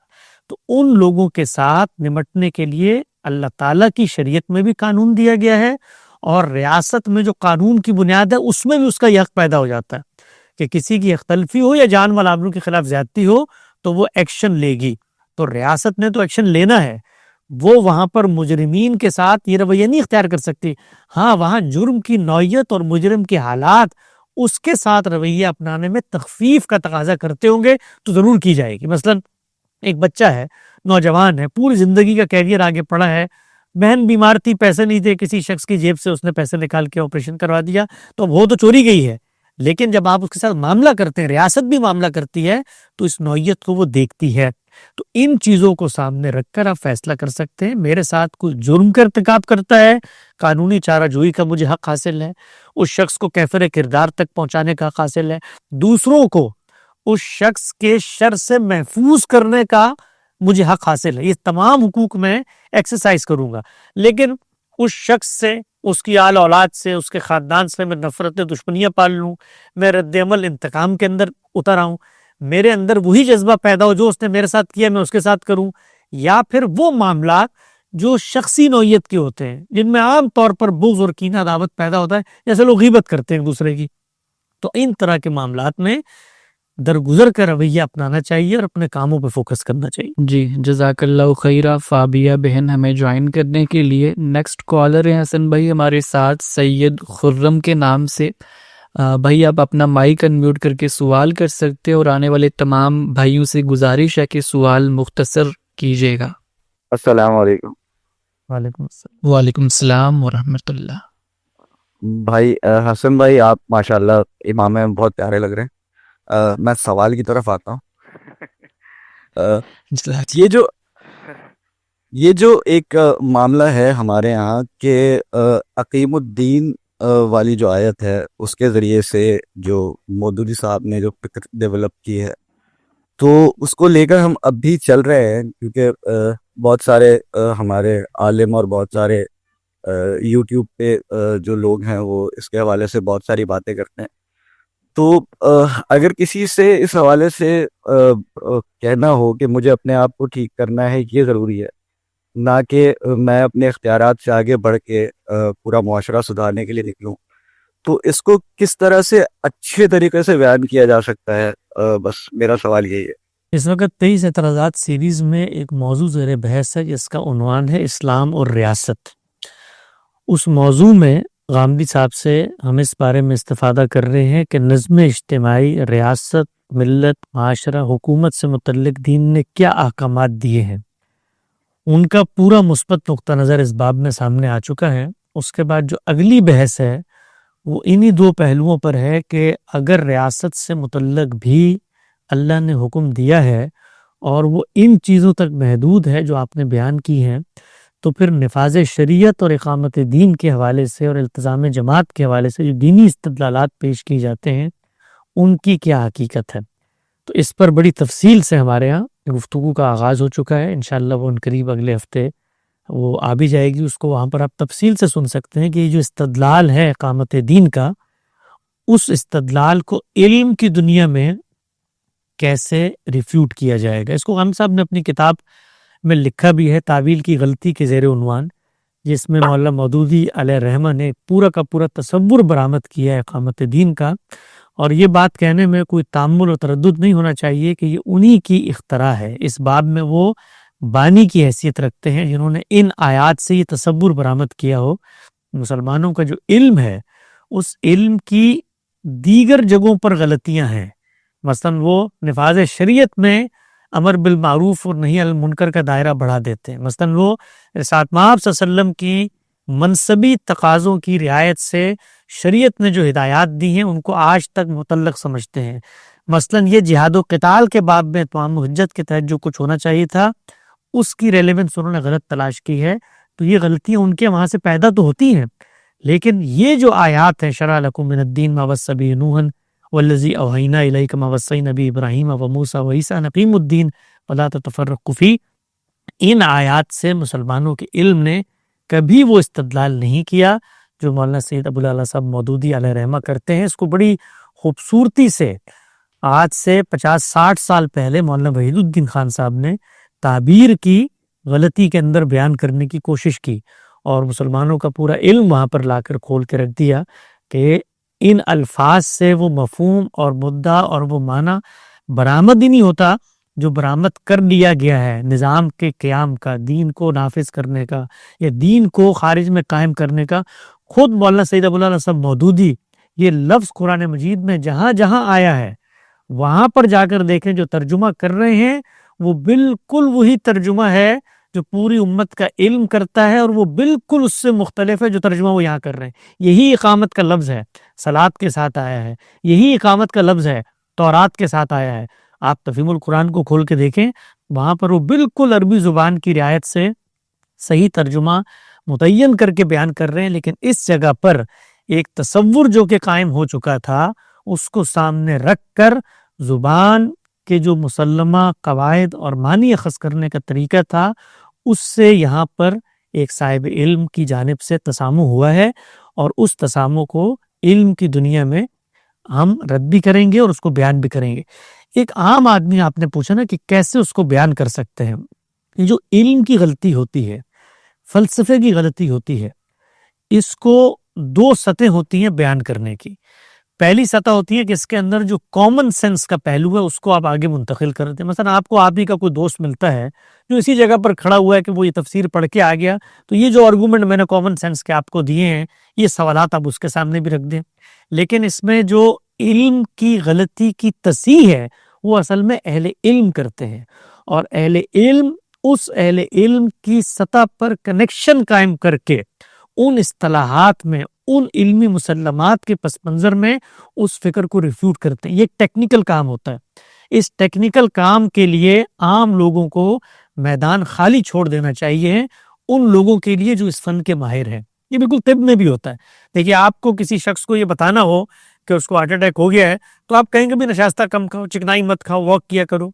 تو ان لوگوں کے ساتھ نمٹنے کے لیے اللہ تعالیٰ کی شریعت میں بھی قانون دیا گیا ہے، اور ریاست میں جو قانون کی بنیاد ہے اس میں بھی اس کا یہ حق پیدا ہو جاتا ہے کہ کسی کی حق تلفی ہو یا جان مال آبرو کے خلاف زیادتی ہو تو وہ ایکشن لے گی. تو ریاست نے تو ایکشن لینا ہے، وہ وہاں پر مجرمین کے ساتھ یہ رویہ نہیں اختیار کر سکتی. ہاں، وہاں جرم کی نوعیت اور مجرم کے حالات اس کے ساتھ رویہ اپنانے میں تخفیف کا تقاضا کرتے ہوں گے تو ضرور کی جائے گی. مثلا ایک بچہ ہے، نوجوان ہے، پوری زندگی کا کیریئر آگے پڑا ہے، بہن بیمار تھی، پیسے نہیں تھے، کسی شخص کی جیب سے اس نے پیسے نکال کے آپریشن کروا دیا، تو وہ تو چوری گئی ہے. لیکن جب آپ اس کے ساتھ معاملہ کرتے ہیں، ریاست بھی معاملہ کرتی ہے، تو اس نوعیت کو وہ دیکھتی ہے. تو ان چیزوں کو سامنے رکھ کر آپ فیصلہ کر سکتے ہیں میرے ساتھ کوئی جرم کا ارتکاب کرتا ہے، قانونی چارہ جوئی کا مجھے حق حاصل ہے، اس شخص کو کیفر کردار تک پہنچانے کا حق حاصل ہے، دوسروں کو اس شخص کے شر سے محفوظ کرنے کا مجھے حق حاصل ہے. یہ تمام حقوق میں ایکسرسائز کروں گا. لیکن اس شخص سے، اس کی آل اولاد سے، اس کے خاندان سے میں نفرت دشمنیاں پال لوں، میں رد عمل انتقام کے اندر اتر آؤں، میرے اندر وہی جذبہ پیدا ہو جو اس نے میرے ساتھ کیا میں اس کے ساتھ کروں، یا پھر وہ معاملات جو شخصی نوعیت کے ہوتے ہیں جن میں عام طور پر بغض اور کینہ عداوت پیدا ہوتا ہے، جیسے لوگ غیبت کرتے ہیں ایک دوسرے کی، تو ان طرح کے معاملات میں درگزر کا رویہ اپنانا چاہیے اور اپنے کاموں پہ فوکس کرنا چاہیے. جی، جزاک اللہ خیرہ. فابیہ بہن ہمیں جوائن کرنے کے لیے. نیکسٹ کالر ہیں حسن بھائی ہمارے ساتھ سید خرم کے نام سے. بھائی آپ اپنا مائک انمیوٹ کر کے سوال کر سکتے اور آنے والے تمام بھائیوں سے گزارش ہے کہ سوال مختصر کیجیے گا. السلام علیکم وعلیکم السلام. وعلیکم السلام ورحمۃ اللہ. بھائی. حسن بھائی آپ ماشاءاللہ امام میں بہت پیارے لگ رہے ہیں. میں سوال کی طرف آتا ہوں. یہ جو یہ جو ایک معاملہ ہے ہمارے یہاں کہ عقیم الدین والی جو آیت ہے اس کے ذریعے سے جو مودودی صاحب نے جو فکر ڈیولپ کی ہے، تو اس کو لے کر ہم اب بھی چل رہے ہیں، کیونکہ بہت سارے ہمارے عالم اور بہت سارے یوٹیوب پہ جو لوگ ہیں وہ اس کے حوالے سے بہت ساری باتیں کرتے ہیں. تو اگر کسی سے اس حوالے سے کہنا ہو کہ مجھے اپنے آپ کو ٹھیک کرنا ہے، یہ ضروری ہے، نہ کہ میں اپنے اختیارات سے آگے بڑھ کے پورا معاشرہ سدھارنے کے لیے نکلوں، تو اس کو کس طرح سے اچھے طریقے سے بیان کیا جا سکتا ہے؟ بس میرا سوال یہی ہے. اس وقت 23 اعتراضات سیریز میں ایک موضوع زیر بحث ہے جس کا عنوان ہے اسلام اور ریاست. اس موضوع میں غامدی صاحب سے ہم اس بارے میں استفادہ کر رہے ہیں کہ نظم اجتماعی، ریاست، ملت، معاشرہ، حکومت سے متعلق دین نے کیا احکامات دیے ہیں. ان کا پورا مثبت نقطہ نظر اس باب میں سامنے آ چکا ہے. اس کے بعد جو اگلی بحث ہے وہ انہی دو پہلوؤں پر ہے کہ اگر ریاست سے متعلق بھی اللہ نے حکم دیا ہے اور وہ ان چیزوں تک محدود ہے جو آپ نے بیان کی ہیں، تو پھر نفاذ شریعت اور اقامت دین کے حوالے سے اور التزام جماعت کے حوالے سے جو دینی استدلالات پیش کی جاتے ہیں ان کی کیا حقیقت ہے. تو اس پر بڑی تفصیل سے ہمارے ہاں گفتگو کا آغاز ہو چکا ہے. انشاءاللہ وہ قریب اگلے ہفتے وہ آ بھی جائے گی، اس کو وہاں پر آپ تفصیل سے سن سکتے ہیں کہ یہ جو استدلال ہے اقامت دین کا، اس استدلال کو علم کی دنیا میں کیسے ریفیوٹ کیا جائے گا. اس کو غام صاحب نے اپنی کتاب میں لکھا بھی ہے، تعویل کی غلطی کے زیر عنوان، جس میں مولانا مودودی علیہ رحمہ نے پورا کا پورا تصور برآمد کیا ہے اقامت دین کا. اور یہ بات کہنے میں کوئی تامل اور تردد نہیں ہونا چاہیے کہ یہ انہی کی اختراع ہے. اس باب میں وہ بانی کی حیثیت رکھتے ہیں جنہوں نے ان آیات سے یہ تصور برآمد کیا ہو. مسلمانوں کا جو علم ہے اس علم کی دیگر جگہوں پر غلطیاں ہیں. مثلا وہ نفاذ شریعت میں امر بالمعروف اور نہی عن المنکر کا دائرہ بڑھا دیتے ہیں. مثلا وہ رسالت مآب صلی اللہ علیہ وسلم کی منصبی تقاضوں کی رعایت سے شریعت نے جو ہدایات دی ہیں ان کو آج تک متعلق سمجھتے ہیں. مثلا یہ جہاد و قتال کے باب میں تمام حجت کے تحت جو کچھ ہونا چاہیے تھا اس کی ریلیونس انہوں نے غلط تلاش کی ہے. تو یہ غلطیاں ان کے وہاں سے پیدا تو ہوتی ہیں، لیکن یہ جو آیات ہیں شرع لکم من الدین ما وصی بہ نوحا والذی اوحینا الیک ما وصینا بہ ابراہیم وموسیٰ وعیسیٰ ان اقیموا الدین ولا تتفرقوا فیہ، ان آیات سے مسلمانوں کے علم نے کبھی وہ استدلال نہیں کیا جو مولانا سید ابو الاعلیٰ صاحب مودودی علیہ رحمہ کرتے ہیں. اس کو بڑی خوبصورتی سے آج سے 50-60 سال پہلے مولانا وحید الدین خان صاحب نے تعبیر کی غلطی کے اندر بیان کرنے کی کوشش کی، اور مسلمانوں کا پورا علم وہاں پر لا کر کھول کے رکھ دیا کہ ان الفاظ سے وہ مفہوم اور مدعا اور وہ معنی برآمد ہی نہیں ہوتا جو برآمد کر لیا گیا ہے نظام کے قیام کا، دین کو نافذ کرنے کا یا دین کو خارج میں قائم کرنے کا. خود مولانا سید ابو الاعلیٰ صاحب مودودی یہ لفظ قرآن مجید میں جہاں جہاں آیا ہے وہاں پر جا کر دیکھیں جو ترجمہ کر رہے ہیں وہ بالکل وہی ترجمہ ہے جو پوری امت کا علم کرتا ہے، اور وہ بالکل اس سے مختلف ہے جو ترجمہ وہ یہاں کر رہے ہیں. یہی اقامت کا لفظ ہے، صلاۃ کے ساتھ آیا ہے. یہی اقامت کا لفظ ہے، تورات کے ساتھ آیا ہے. آپ تفہیم القرآن کو کھول کے دیکھیں، وہاں پر وہ بالکل عربی زبان کی رعایت سے صحیح ترجمہ متعین کر کے بیان کر رہے ہیں. لیکن اس جگہ پر ایک تصور جو کہ قائم ہو چکا تھا اس کو سامنے رکھ کر زبان کے جو مسلمہ قواعد اور معنی اخذ کرنے کا طریقہ تھا اس سے یہاں پر ایک صاحب علم کی جانب سے تسامح ہوا ہے، اور اس تسامح کو علم کی دنیا میں ہم رد بھی کریں گے اور اس کو بیان بھی کریں گے. ایک عام آدمی آپ نے پوچھا نا کہ کیسے اس کو بیان کر سکتے ہیں. یہ جو علم کی غلطی ہوتی ہے، فلسفے کی غلطی ہوتی ہے، اس کو دو سطح ہوتی ہیں بیان کرنے کی. پہلی سطح ہوتی ہے کہ اس کے اندر جو کامن سینس کا پہلو ہے اس کو آپ آگے منتقل کرتے ہیں. مثلا آپ کو آپ ہی کا کوئی دوست ملتا ہے جو اسی جگہ پر کھڑا ہوا ہے کہ وہ یہ تفسیر پڑھ کے آ گیا، تو یہ جو آرگومنٹ میں نے کامن سینس کے آپ کو دیے ہیں یہ سوالات آپ اس کے سامنے بھی رکھ دیں. لیکن اس میں جو علم کی غلطی کی تصحیح ہے وہ اصل میں اہل علم کرتے ہیں، اور اہل علم اس اہل علم کی سطح پر کنیکشن قائم کر کے ان اصطلاحات میں، ان علمی مسلمات کے پس منظر میں اس فکر کو ریفیوٹ کرتے ہیں. یہ ایک ٹیکنیکل کام ہوتا ہے. اس ٹیکنیکل کام کے لیے عام لوگوں کو میدان خالی چھوڑ دینا چاہیے ان لوگوں کے لیے جو اس فن کے ماہر ہیں. یہ بالکل طب میں بھی ہوتا ہے. دیکھیے آپ کو کسی شخص کو یہ بتانا ہو کہ اس کو ہارٹ اٹیک ہو گیا ہے تو آپ کہیں گے بھی نشاستہ کم کھاؤ, چکنائی مت کھاؤ, واک کیا کرو.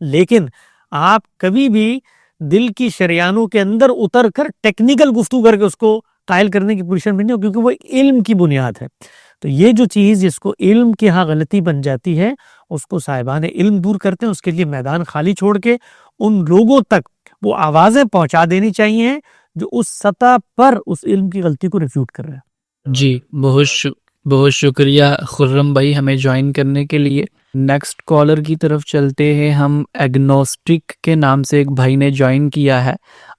لیکن آپ کبھی بھی دل کی شریانوں کے اندر اتر کر ٹیکنیکل گفتگو کر کے اس کو قائل کرنے کی پوزیشن میں نہیں ہو, کیونکہ وہ علم کی بنیاد ہے. تو یہ جو چیز جس کو علم کی ہاں غلطی بن جاتی ہے اس کو صاحبان علم دور کرتے ہیں. اس کے لیے میدان خالی چھوڑ کے ان لوگوں تک وہ آوازیں پہنچا دینی چاہیے جو اس سطح پر اس علم کی غلطی کو ریفیوٹ کر رہے ہیں. جی بہت شکریہ خرم بھائی ہمیں جوائن کرنے کے لیے. نیکسٹ کالر کی طرف چلتے ہیں ہم. ایگنوسٹک کے نام سے ایک بھائی نے جوائن کیا ہے,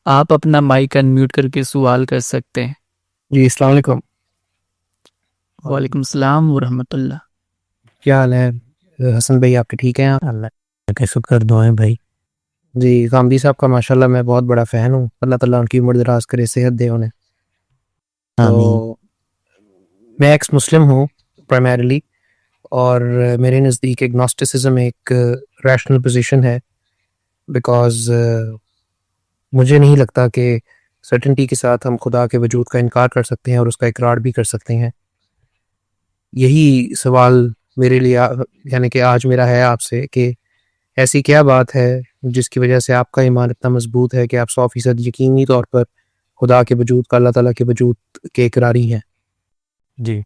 آپ اپنا مائک انمیوٹ کر کے سوال کر سکتے ہیں. جی السلام علیکم. وعلیکم السلام ورحمۃ اللہ. کیا حال ہے حسن بھائی, آپ کے ٹھیک ہیں؟ اللہ کا شکر, دعائیں بھائی. جی غامدی صاحب کا ماشاءاللہ میں بہت بڑا فین ہوں. اللہ تعالیٰ ان کی عمر دراز کرے, صحت دے انہیں. تو میں ایکس مسلم ہوں پرائمریلی, اور میرے نزدیک ایگنوسٹسزم ایک ریشنل پوزیشن ہے, بیکاز مجھے نہیں لگتا کہ سرٹنٹی کے ساتھ ہم خدا کے وجود کا انکار کر سکتے ہیں اور اس کا اقرار بھی کر سکتے ہیں. یہی سوال میرے لیے یعنی کہ آج میرا ہے آپ سے کہ ایسی کیا بات ہے جس کی وجہ سے آپ کا ایمان اتنا مضبوط ہے کہ آپ 100% یقینی طور پر خدا کے وجود کا, اللہ تعالیٰ کے وجود کے اقراری ہیں؟ جی,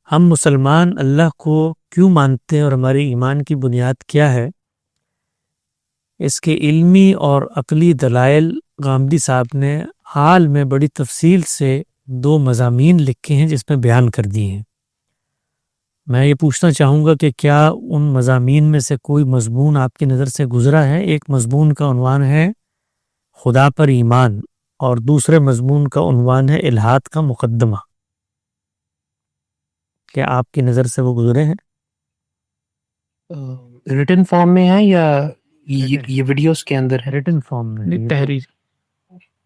ہم مسلمان اللہ کو کیوں مانتے ہیں اور ہماری ایمان کی بنیاد کیا ہے, اس کے علمی اور عقلی دلائل غامدی صاحب نے حال میں بڑی تفصیل سے 2 مضامین لکھے ہیں جس میں بیان کر دیے ہیں. میں یہ پوچھنا چاہوں گا کہ کیا ان مضامین میں سے کوئی مضمون آپ کی نظر سے گزرا ہے؟ ایک مضمون کا عنوان ہے خدا پر ایمان اور دوسرے مضمون کا عنوان ہے الہات کا مقدمہ. کیا آپ کی نظر سے وہ گزرے ہیں؟ ریٹن فارم میں ہے یا یہ ویڈیوز کے اندر ہے؟ ریٹن فارم میں. تحریر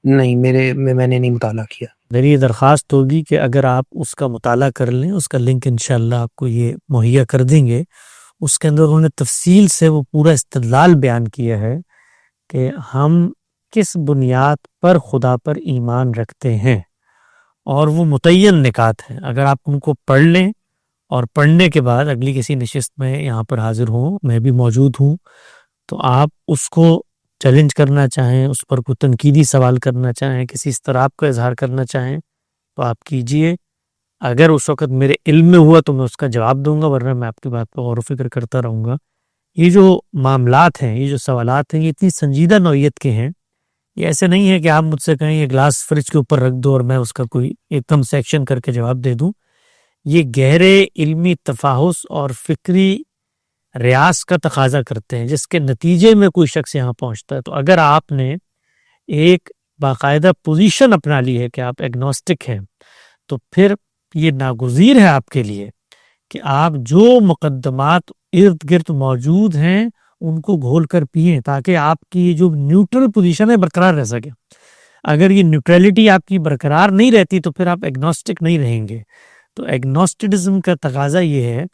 نہیں, میں نے نہیں مطالعہ کیا. میری یہ درخواست ہوگی کہ اگر آپ اس کا مطالعہ کر لیں, اس کا لنک انشاءاللہ آپ کو یہ مہیا کر دیں گے. اس کے اندر انہوں نے تفصیل سے وہ پورا استدلال بیان کیا ہے کہ ہم کس بنیاد پر خدا پر ایمان رکھتے ہیں, اور وہ متعین نکات ہیں. اگر آپ ان کو پڑھ لیں اور پڑھنے کے بعد اگلی کسی نشست میں یہاں پر حاضر ہوں, میں بھی موجود ہوں, تو آپ اس کو چیلنج کرنا چاہیں, اس پر کوئی تنقیدی سوال کرنا چاہیں, کسی اضطراب کا اظہار کرنا چاہیں تو آپ کیجئے. اگر اس وقت میرے علم میں ہوا تو میں اس کا جواب دوں گا, ورنہ میں آپ کی بات پر غور و فکر کرتا رہوں گا. یہ جو معاملات ہیں, یہ جو سوالات ہیں, یہ اتنی سنجیدہ نوعیت کے ہیں. یہ ایسے نہیں ہے کہ آپ مجھ سے کہیں یہ گلاس فریج کے اوپر رکھ دو اور میں اس کا کوئی ایک دم سیکشن کر کے جواب دے دوں. یہ گہرے علمی تفاحص اور فکری ریاض کا تقاضا کرتے ہیں, جس کے نتیجے میں کوئی شخص یہاں پہنچتا ہے. تو اگر آپ نے ایک باقاعدہ پوزیشن اپنا لی ہے کہ آپ ایگنوسٹک ہیں, تو پھر یہ ناگزیر ہے آپ کے لیے کہ آپ جو مقدمات ارد گرد موجود ہیں ان کو گھول کر پئیں, تاکہ آپ کی جو نیوٹرل پوزیشن ہے برقرار رہ سکے. اگر یہ نیوٹرلٹی آپ کی برقرار نہیں رہتی تو پھر آپ ایگنوسٹک نہیں رہیں گے. تو ایگنوسٹکزم کا تقاضا یہ ہے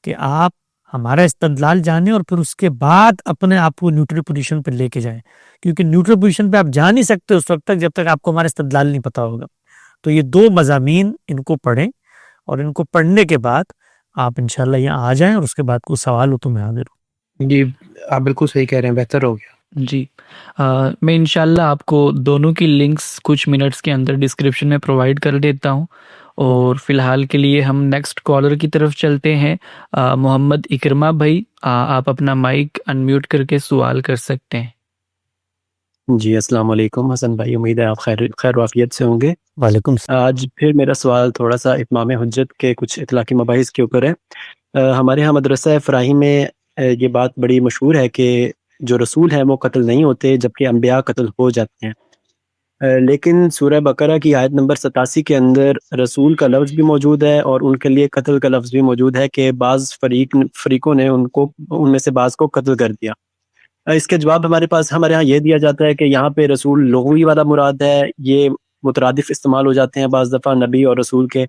کہ آپ ہمارا استدلال جانیں اور پھر اس کے بعد اپنے آپ کو نیوٹرل پوزیشن پہ لے کے جائیں, کیونکہ نیوٹرل پوزیشن پہ آپ جا نہیں سکتے اس وقت تک جب تک آپ کو ہمارا استدلال نہیں پتا ہوگا. تو یہ 2 مضامین ان کو پڑھیں, اور ان کو پڑھنے کے بعد آپ انشاءاللہ یہاں آ جائیں, اور اس کے بعد کوئی سوال ہو تو میں حاضر ہوں. جی آپ بالکل صحیح کہہ رہے ہیں, بہتر ہو گیا. جی میں انشاءاللہ آپ کو دونوں کی لنکس کچھ منٹس کے اندر ڈسکرپشن میں پرووائڈ کر دیتا ہوں. اور فی الحال کے لیے ہم نیکسٹ کالر کی طرف چلتے ہیں. محمد اکرما بھائی, آپ اپنا مائک انمیوٹ کر کے سوال کر سکتے ہیں. جی السلام علیکم حسن بھائی, امید ہے آپ خیر وافیت سے ہوں گے. وعلیکم السلام. آج پھر میرا سوال تھوڑا سا اتمام حجت کے کچھ اطلاقی مباحث کے اوپر ہے. ہمارے ہاں مدرسہ فراہیم میں یہ بات بڑی مشہور ہے کہ جو رسول ہیں وہ قتل نہیں ہوتے, جبکہ انبیاء قتل ہو جاتے ہیں. لیکن سورہ بقرہ کی آیت نمبر 87 کے اندر رسول کا لفظ بھی موجود ہے اور ان کے لیے قتل کا لفظ بھی موجود ہے کہ بعض فریقوں نے ان میں سے بعض کو قتل کر دیا. اس کے جواب ہمارے ہاں یہ دیا جاتا ہے کہ یہاں پہ رسول لغوی والا مراد ہے, یہ مترادف استعمال ہو جاتے ہیں بعض دفعہ نبی اور رسول کے.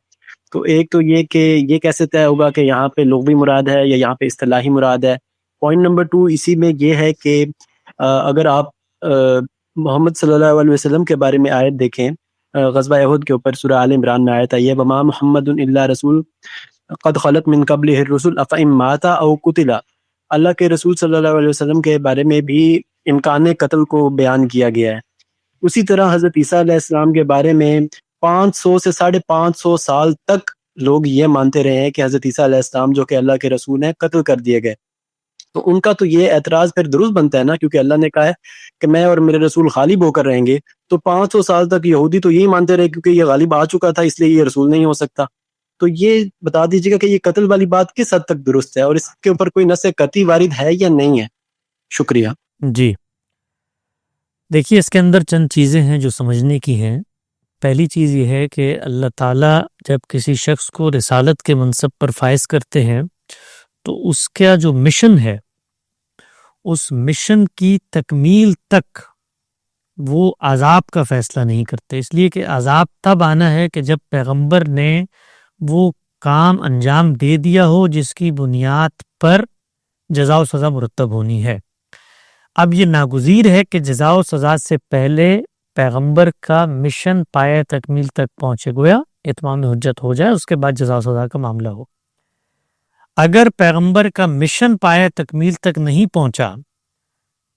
تو ایک تو یہ کہ یہ کیسے طے ہوگا کہ یہاں پہ لغوی مراد ہے یا یہاں پہ اصطلاحی مراد ہے. پوائنٹ نمبر 2 اسی میں یہ ہے کہ اگر آپ محمد صلی اللہ علیہ وسلم کے بارے میں آیت دیکھیں، غزوہ احد کے اوپر سورہ آل عمران میں آیت آئی ہے، وما محمد الا رسول قد خلت من قبلہ الرسل افئن مات او قتل. اللہ کے رسول صلی اللہ علیہ وسلم کے بارے میں بھی امکان قتل کو بیان کیا گیا ہے. اسی طرح حضرت عیسیٰ علیہ السلام کے بارے میں 500 سے 550 سال تک لوگ یہ مانتے رہے ہیں کہ حضرت عیسیٰ علیہ السلام جو کہ اللہ کے رسول ہیں قتل کر دیے گئے. تو ان کا تو یہ اعتراض پھر درست بنتا ہے نا، کیونکہ اللہ نے کہا ہے کہ میں اور میرے رسول غالب ہو کر رہیں گے. تو 500 سال تک یہودی تو یہی مانتے رہے کیونکہ یہ غالب آ چکا تھا، اس لیے یہ رسول نہیں ہو سکتا. تو یہ بتا دیجیے گا کہ یہ قتل والی بات کس حد تک درست ہے، اور اس کے اوپر کوئی نص قطعی وارد ہے یا نہیں ہے؟ شکریہ. جی دیکھیے، اس کے اندر چند چیزیں ہیں جو سمجھنے کی ہیں. پہلی چیز یہ ہے کہ اللہ تعالیٰ جب کسی شخص کو رسالت کے منصب پر فائز کرتے ہیں تو اس کا جو مشن ہے، اس مشن کی تکمیل تک وہ عذاب کا فیصلہ نہیں کرتے، اس لیے کہ عذاب تب آنا ہے کہ جب پیغمبر نے وہ کام انجام دے دیا ہو جس کی بنیاد پر جزا و سزا مرتب ہونی ہے. اب یہ ناگزیر ہے کہ جزا و سزا سے پہلے پیغمبر کا مشن پایہ تکمیل تک پہنچے، گویا اتمام حجت ہو جائے، اس کے بعد جزا و سزا کا معاملہ ہو. اگر پیغمبر کا مشن پایہ تکمیل تک نہیں پہنچا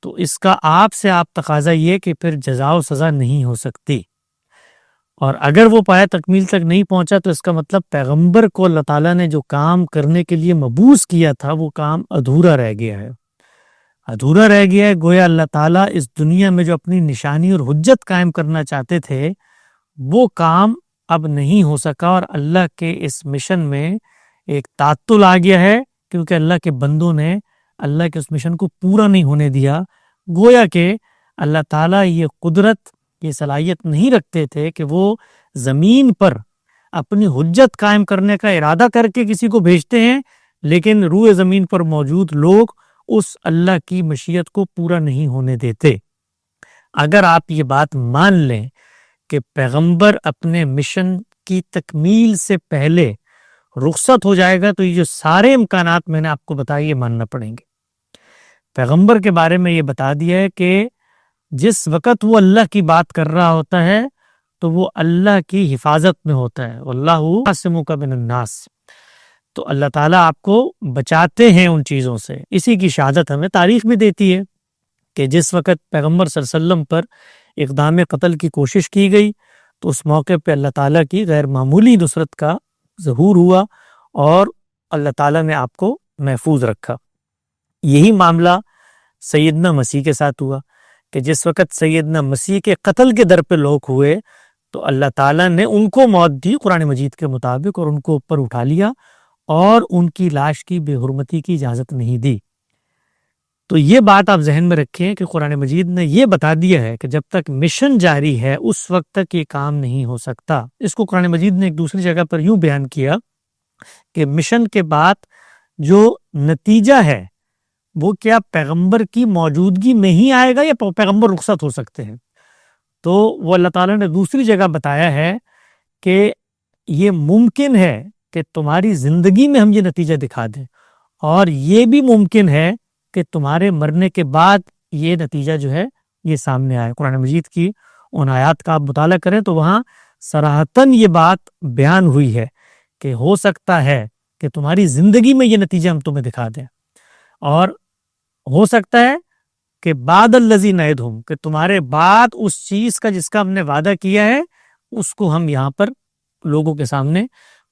تو اس کا آپ سے آپ تقاضا یہ کہ پھر جزا و سزا نہیں ہو سکتی. اور اگر وہ پایہ تکمیل تک نہیں پہنچا تو اس کا مطلب پیغمبر کو اللہ تعالیٰ نے جو کام کرنے کے لیے مبعوث کیا تھا وہ کام ادھورا رہ گیا ہے. ادھورا رہ گیا ہے، گویا اللہ تعالیٰ اس دنیا میں جو اپنی نشانی اور حجت قائم کرنا چاہتے تھے وہ کام اب نہیں ہو سکا، اور اللہ کے اس مشن میں ایک تعطل آ گیا ہے کیونکہ اللہ کے بندوں نے اللہ کے اس مشن کو پورا نہیں ہونے دیا. گویا کہ اللہ تعالیٰ یہ قدرت، یہ صلاحیت نہیں رکھتے تھے کہ وہ زمین پر اپنی حجت قائم کرنے کا ارادہ کر کے کسی کو بھیجتے ہیں، لیکن روئے زمین پر موجود لوگ اس اللہ کی مشیت کو پورا نہیں ہونے دیتے. اگر آپ یہ بات مان لیں کہ پیغمبر اپنے مشن کی تکمیل سے پہلے رخصت ہو جائے گا تو یہ جو سارے امکانات میں نے آپ کو بتایا یہ ماننا پڑیں گے. پیغمبر کے بارے میں یہ بتا دیا ہے کہ جس وقت وہ اللہ کی بات کر رہا ہوتا ہے تو وہ اللہ کی حفاظت میں ہوتا ہے، واللہ عاصمک من الناس. تو اللہ تعالیٰ آپ کو بچاتے ہیں ان چیزوں سے. اسی کی شہادت ہمیں تاریخ بھی دیتی ہے کہ جس وقت پیغمبر صلی اللہ علیہ وسلم پر اقدام قتل کی کوشش کی گئی تو اس موقع پہ اللہ تعالیٰ کی غیر معمولی نصرت کا ظہور ہوا اور اللہ تعالیٰ نے آپ کو محفوظ رکھا. یہی معاملہ سیدنا مسیح کے ساتھ ہوا کہ جس وقت سیدنا مسیح کے قتل کے در پہ لوگ ہوئے تو اللہ تعالیٰ نے ان کو موت دی قرآن مجید کے مطابق، اور ان کو اوپر اٹھا لیا اور ان کی لاش کی بے حرمتی کی اجازت نہیں دی. تو یہ بات آپ ذہن میں رکھیں کہ قرآن مجید نے یہ بتا دیا ہے کہ جب تک مشن جاری ہے اس وقت تک یہ کام نہیں ہو سکتا. اس کو قرآن مجید نے ایک دوسری جگہ پر یوں بیان کیا کہ مشن کے بعد جو نتیجہ ہے وہ کیا پیغمبر کی موجودگی میں ہی آئے گا یا پیغمبر رخصت ہو سکتے ہیں. تو وہ اللہ تعالیٰ نے دوسری جگہ بتایا ہے کہ یہ ممکن ہے کہ تمہاری زندگی میں ہم یہ نتیجہ دکھا دیں، اور یہ بھی ممکن ہے کہ تمہارے مرنے کے بعد یہ نتیجہ جو ہے یہ سامنے آئے. قرآن مجید کی ان آیات کا آپ مطالعہ کریں تو وہاں صراحتاً یہ بات بیان ہوئی ہے کہ ہو سکتا ہے کہ تمہاری زندگی میں یہ نتیجہ ہم تمہیں دکھا دیں، اور ہو سکتا ہے کہ بعد الذی نعدہم، کہ تمہارے بعد اس چیز کا جس کا ہم نے وعدہ کیا ہے اس کو ہم یہاں پر لوگوں کے سامنے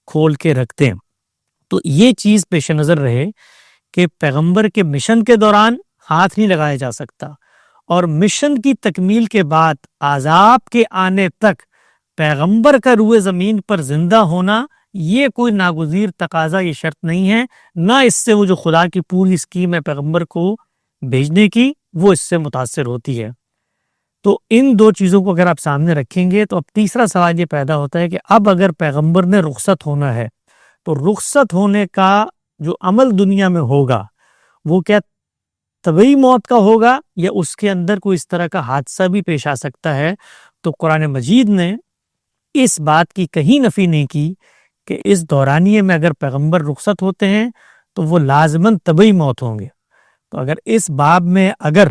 کھول کے رکھتے ہیں. تو یہ چیز پیش نظر رہے کہ پیغمبر کے مشن کے دوران ہاتھ نہیں لگایا جا سکتا، اور مشن کی تکمیل کے بعد عذاب کے آنے تک پیغمبر کا روئے زمین پر زندہ ہونا یہ کوئی ناگزیر تقاضا، یہ شرط نہیں ہے. نہ اس سے وہ جو خدا کی پوری اسکیم ہے پیغمبر کو بھیجنے کی وہ اس سے متاثر ہوتی ہے. تو ان دو چیزوں کو اگر آپ سامنے رکھیں گے تو اب تیسرا سوال یہ پیدا ہوتا ہے کہ اب اگر پیغمبر نے رخصت ہونا ہے تو رخصت ہونے کا جو عمل دنیا میں ہوگا وہ کیا طبعی موت کا ہوگا یا اس کے اندر کوئی اس طرح کا حادثہ بھی پیش آ سکتا ہے؟ تو قرآن مجید نے اس بات کی کہیں نفی نہیں کی کہ اس دورانیے میں اگر پیغمبر رخصت ہوتے ہیں تو وہ لازماً طبعی موت ہوں گے. تو اگر اس باب میں اگر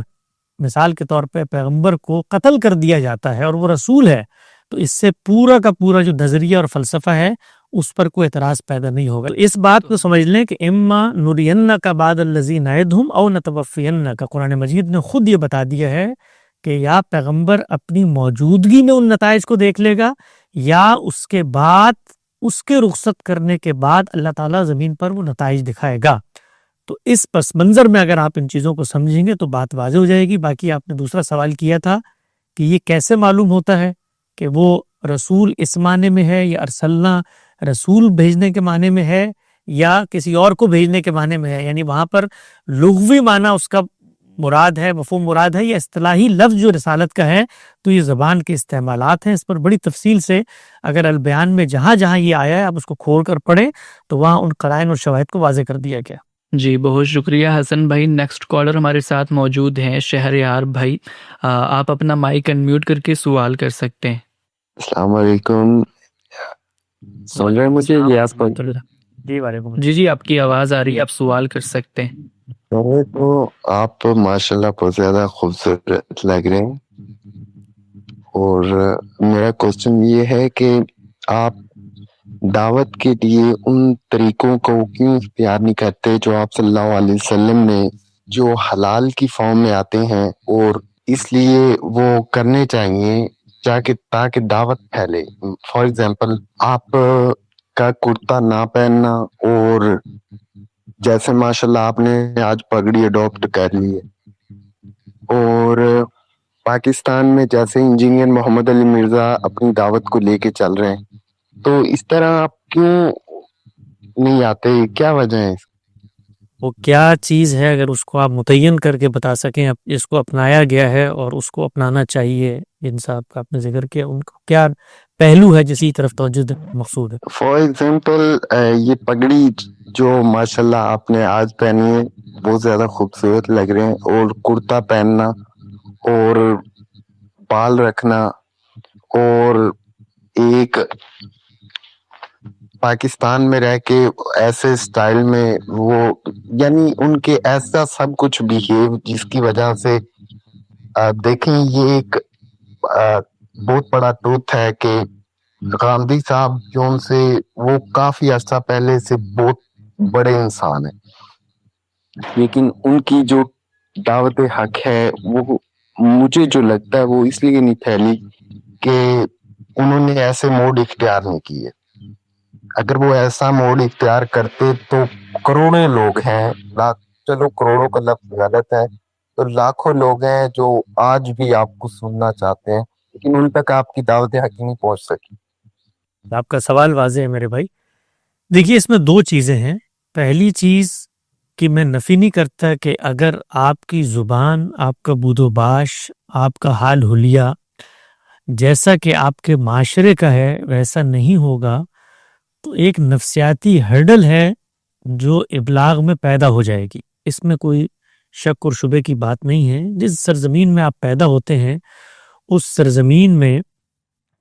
مثال کے طور پہ پیغمبر کو قتل کر دیا جاتا ہے اور وہ رسول ہے، تو اس سے پورا کا پورا جو نظریہ اور فلسفہ ہے اس پر کوئی اعتراض پیدا نہیں ہوگا۔ اس بات کو سمجھ لیں کہ اما نرینک بعد الذی نعدہم او نتوفینک، قرآن مجید نے خود یہ بتا دیا ہے کہ یا پیغمبر اپنی موجودگی میں ان نتائج کو دیکھ لے گا، یا اس کے بعد، اس کے رخصت کرنے کے بعد اللہ تعالیٰ زمین پر وہ نتائج دکھائے گا۔ تو اس پس منظر میں اگر آپ ان چیزوں کو سمجھیں گے تو بات واضح ہو جائے گی۔ باقی آپ نے دوسرا سوال کیا تھا کہ یہ کیسے معلوم ہوتا ہے کہ وہ رسول اس معنی میں ہے، یا ارسلنا رسول بھیجنے کے معنی میں ہے، یا کسی اور کو بھیجنے کے معنی میں ہے، یعنی وہاں پر لغوی معنی اس کا مراد ہے، مفہوم مراد ہے، یا اصطلاحی لفظ جو رسالت کا ہے، تو یہ زبان کے استعمالات ہیں۔ اس پر بڑی تفصیل سے اگر البیان میں جہاں جہاں یہ آیا ہے آپ اس کو کھول کر پڑھیں تو وہاں ان قرائن اور شواہد کو واضح کر دیا گیا۔ جی بہت شکریہ حسن بھائی۔ نیکسٹ کالر ہمارے ساتھ موجود ہیں شہریار بھائی، آپ اپنا مائک انمیوٹ کر کے سوال کر سکتے ہیں۔ السلام علیکم، سمجھ رہے ہیں مجھے؟ یہ آس پاس جی وعلیکم جی آپ کی آواز آ رہی ہے، آپ سوال کر سکتے ہیں۔ تو آپ ماشاءاللہ بہت زیادہ خوبصورت لگ رہے ہیں، اور میرا کوشچن یہ ہے کہ آپ دعوت کے لیے ان طریقوں کو کیوں اختیار نہیں کرتے جو آپ صلی اللہ علیہ وسلم نے، جو حلال کی فارم میں آتے ہیں، اور اس لیے وہ کرنے چاہیے تاکہ دعوت پھیلے۔ فار ایگزامپل آپ کا کرتا نہ پہننا، اور جیسے ماشاءاللہ آپ نے آج پگڑی اڈاپٹ کر لی ہے، اور پاکستان میں جیسے انجینئر محمد علی مرزا اپنی دعوت کو لے کے چل رہے ہیں، تو اس طرح آپ کیوں نہیں آتے؟ کیا وجہ ہے؟ وہ کیا چیز ہے اگر اس کو آپ متعین کر کے بتا سکیں، جس کو اپنایا گیا ہے اور اس کو اپنانا چاہیے، جن صاحب کا آپ نے ذکر کیا، ان کو کیا پہلو ہے جس کی طرف توجہ مقصود ہے؟ فار ایگزامپل یہ پگڑی جو ماشاءاللہ آپ نے آج پہنی ہے بہت زیادہ خوبصورت لگ رہے ہیں، اور کرتا پہننا اور بال رکھنا، اور ایک پاکستان میں رہ کے ایسے سٹائل میں وہ، یعنی ان کے ایسا سب کچھ بیہیو جس کی وجہ سے دیکھیں یہ ایک بہت بڑا ٹروتھ ہے کہ غامدی صاحب جو ان سے وہ کافی عرصہ پہلے سے بہت بڑے انسان ہیں، لیکن ان کی جو دعوت حق ہے وہ مجھے جو لگتا ہے وہ اس لیے نہیں پھیلی کہ انہوں نے ایسے موڈ اختیار نہیں کیے۔ اگر وہ ایسا موڈ اختیار کرتے تو کروڑوں لوگ ہیں، چلو کروڑوں کا لفظ غلط ہے، تو لاکھوں لوگ ہیں جو آج بھی آپ کو سننا چاہتے ہیں، لیکن ان تک آپ کی دعوت حق نہیں پہنچ سکی۔ آپ کا سوال واضح ہے میرے بھائی۔ دیکھیے اس میں دو چیزیں ہیں۔ پہلی چیز کہ میں نفی نہیں کرتا کہ اگر آپ کی زبان، آپ کا بود و باش، آپ کا حال حلیہ جیسا کہ آپ کے معاشرے کا ہے ویسا نہیں ہوگا تو ایک نفسیاتی ہرڈل ہے جو ابلاغ میں پیدا ہو جائے گی، اس میں کوئی شک اور شبے کی بات نہیں ہے۔ جس سرزمین میں آپ پیدا ہوتے ہیں اس سرزمین میں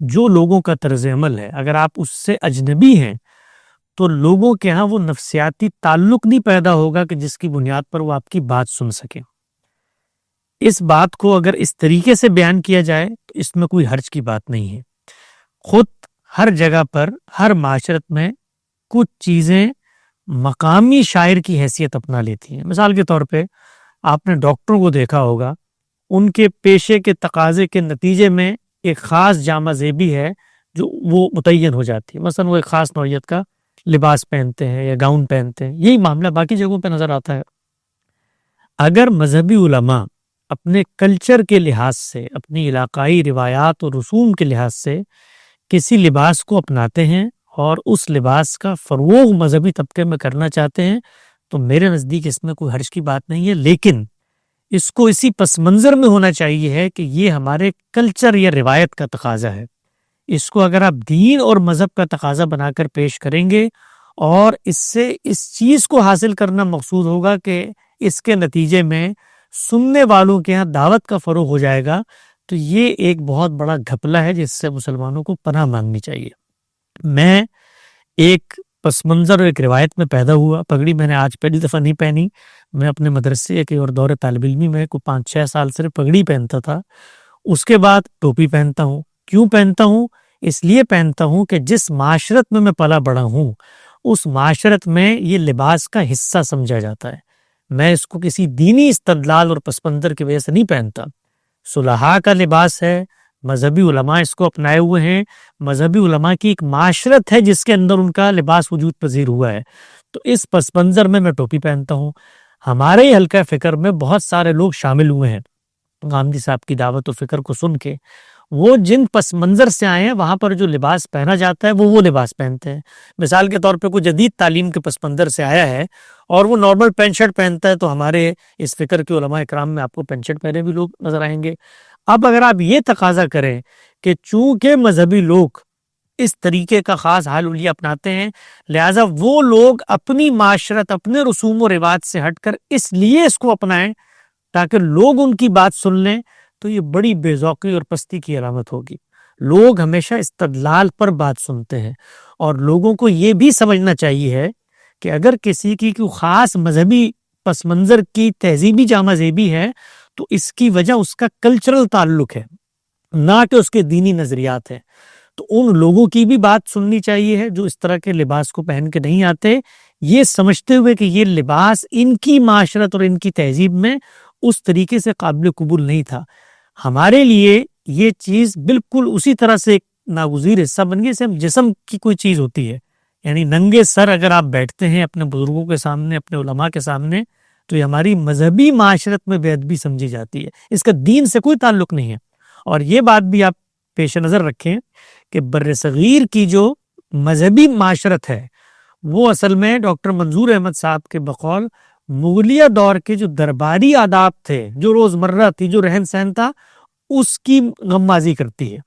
جو لوگوں کا طرز عمل ہے، اگر آپ اس سے اجنبی ہیں تو لوگوں کے ہاں وہ نفسیاتی تعلق نہیں پیدا ہوگا کہ جس کی بنیاد پر وہ آپ کی بات سن سکیں۔ اس بات کو اگر اس طریقے سے بیان کیا جائے تو اس میں کوئی حرج کی بات نہیں ہے۔ خود ہر جگہ پر، ہر معاشرت میں کچھ چیزیں مقامی شاعر کی حیثیت اپنا لیتی ہیں۔ مثال کے طور پہ آپ نے ڈاکٹروں کو دیکھا ہوگا، ان کے پیشے کے تقاضے کے نتیجے میں ایک خاص جامہ زیبی ہے جو وہ متعین ہو جاتی ہے، مثلا وہ ایک خاص نوعیت کا لباس پہنتے ہیں یا گاؤن پہنتے ہیں۔ یہی معاملہ باقی جگہوں پہ نظر آتا ہے۔ اگر مذہبی علماء اپنے کلچر کے لحاظ سے، اپنی علاقائی روایات اور رسوم کے لحاظ سے کسی لباس کو اپناتے ہیں اور اس لباس کا فروغ مذہبی طبقے میں کرنا چاہتے ہیں تو میرے نزدیک اس میں کوئی حرج کی بات نہیں ہے، لیکن اس کو اسی پس منظر میں ہونا چاہیے ہے کہ یہ ہمارے کلچر یا روایت کا تقاضا ہے۔ اس کو اگر آپ دین اور مذہب کا تقاضا بنا کر پیش کریں گے اور اس سے اس چیز کو حاصل کرنا مقصود ہوگا کہ اس کے نتیجے میں سننے والوں کے ہاں دعوت کا فروغ ہو جائے گا، تو یہ ایک بہت بڑا گھپلہ ہے جس سے مسلمانوں کو پناہ مانگنی چاہیے۔ میں ایک پس منظر ایک روایت میں پیدا ہوا. پگڑی میں نے آج پہلی دفعہ نہیں پہنی. میں اپنے مدرسے کے اور دور طالب علمی میں کوئی 5-6 سال سے پگڑی پہنتا تھا. اس کے بعد ٹوپی پہنتا ہوں. کیوں پہنتا ہوں؟ اس لیے پہنتا ہوں کہ جس معاشرت میں پلا بڑا ہوں اس معاشرت میں یہ لباس کا حصہ سمجھا جاتا ہے. میں اس کو کسی دینی استدلال اور پس منظر کی وجہ سے نہیں پہنتا. صلحاء کا لباس ہے, مذہبی علماء اس کو اپنائے ہوئے ہیں, مذہبی علماء کی ایک معاشرت ہے جس کے اندر ان کا لباس وجود پذیر ہوا ہے. تو اس پس منظر میں ٹوپی پہنتا ہوں. ہمارے ہی حلقہ فکر میں بہت سارے لوگ شامل ہوئے ہیں غامدی صاحب کی دعوت و فکر کو سن کے. وہ جن پس منظر سے آئے ہیں وہاں پر جو لباس پہنا جاتا ہے وہ لباس پہنتے ہیں. مثال کے طور پہ کوئی جدید تعلیم کے پس منظر سے آیا ہے اور وہ نارمل پینٹ شرٹ پہنتا ہے تو ہمارے اس فکر کے علماء اکرام میں آپ کو پینٹ شرٹ پہنے بھی لوگ نظر آئیں گے. اب اگر آپ یہ تقاضا کریں کہ چونکہ مذہبی لوگ اس طریقے کا خاص حال حلیہ اپناتے ہیں لہٰذا وہ لوگ اپنی معاشرت اپنے رسوم و رواج سے ہٹ کر اس لیے اس کو اپنائیں تاکہ لوگ ان کی بات سن لیں, تو یہ بڑی بے ذوقی اور پستی کی علامت ہوگی. لوگ ہمیشہ استدلال پر بات سنتے ہیں اور لوگوں کو یہ بھی سمجھنا چاہیے ہے کہ اگر کسی کی کوئی خاص مذہبی پس منظر کی تہذیبی جامہ زیبی ہے تو اس کی وجہ اس کا کلچرل تعلق ہے نہ کہ اس کے دینی نظریات ہیں. تو ان لوگوں کی بھی بات سننی چاہیے ہے جو اس طرح کے لباس کو پہن کے نہیں آتے, یہ سمجھتے ہوئے کہ یہ لباس ان کی معاشرت اور ان کی تہذیب میں اس طریقے سے قابل قبول نہیں تھا. ہمارے لیے یہ چیز بالکل اسی طرح سے ایک ناگزیر حصہ بن گئی جیسے جسم کی کوئی چیز ہوتی ہے. یعنی ننگے سر اگر آپ بیٹھتے ہیں اپنے بزرگوں کے سامنے اپنے علماء کے سامنے تو یہ ہماری مذہبی معاشرت میں بے ادبی سمجھی جاتی ہے, اس کا دین سے کوئی تعلق نہیں ہے. اور یہ بات بھی آپ پیش نظر رکھیں کہ بر صغیر کی جو مذہبی معاشرت ہے وہ اصل میں ڈاکٹر منظور احمد صاحب کے بقول مغلیہ دور کے جو درباری آداب تھے, جو روزمرہ تھی, جو رہن سہن تھا, اس کی غمازی کرتی ہے.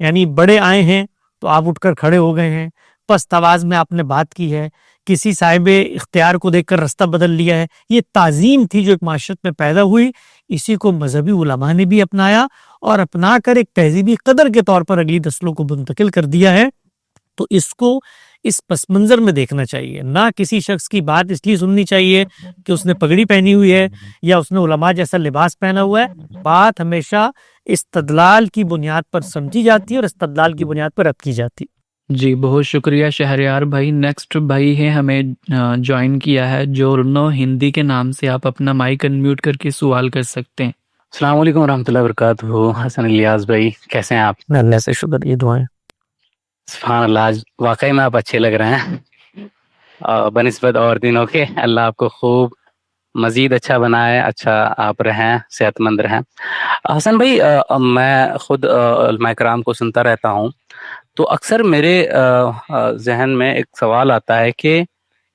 یعنی بڑے آئے ہیں تو آپ اٹھ کر کھڑے ہو گئے ہیں, پست آواز میں آپ نے بات کی ہے, کسی صاحب اختیار کو دیکھ کر رستہ بدل لیا ہے. یہ تعظیم تھی جو ایک معاشرت میں پیدا ہوئی, اسی کو مذہبی علماء نے بھی اپنایا اور اپنا کر ایک تہذیبی قدر کے طور پر اگلی نسلوں کو منتقل کر دیا ہے. تو اس کو اس پس منظر میں دیکھنا چاہیے, نہ کسی شخص کی بات اس لیے سننی چاہیے کہ اس نے پگڑی پہنی ہوئی ہے یا اس نے علماء جیسا لباس پہنا ہوا ہے. بات ہمیشہ استدلال کی بنیاد پر سمجھی جاتی ہے اور استدلال کی بنیاد پر رد کی جاتی. جی بہت شکریہ شہریار بھائی. نیکسٹ بھائی ہے ہمیں جوائن کیا ہے جورنو ہندی کے نام سے, آپ اپنا مائک انمیوٹ کر کے سوال کر سکتے ہیں. السلام علیکم ورحمۃ اللہ وبرکاتہ. حسن الیاس بھائی کیسے ہیں آپ؟ اللہ سے شکر, یہ دعائیں. سبحان اللہ, آج واقعی میں آپ اچھے لگ رہے ہیں بنسبت اور دنوں کے. اللہ آپ کو خوب مزید اچھا بنائے, اچھا آپ رہیں, صحت مند رہیں. حسن بھائی, میں خود علماء کرام کو سنتا رہتا ہوں تو اکثر میرے ذہن میں ایک سوال آتا ہے کہ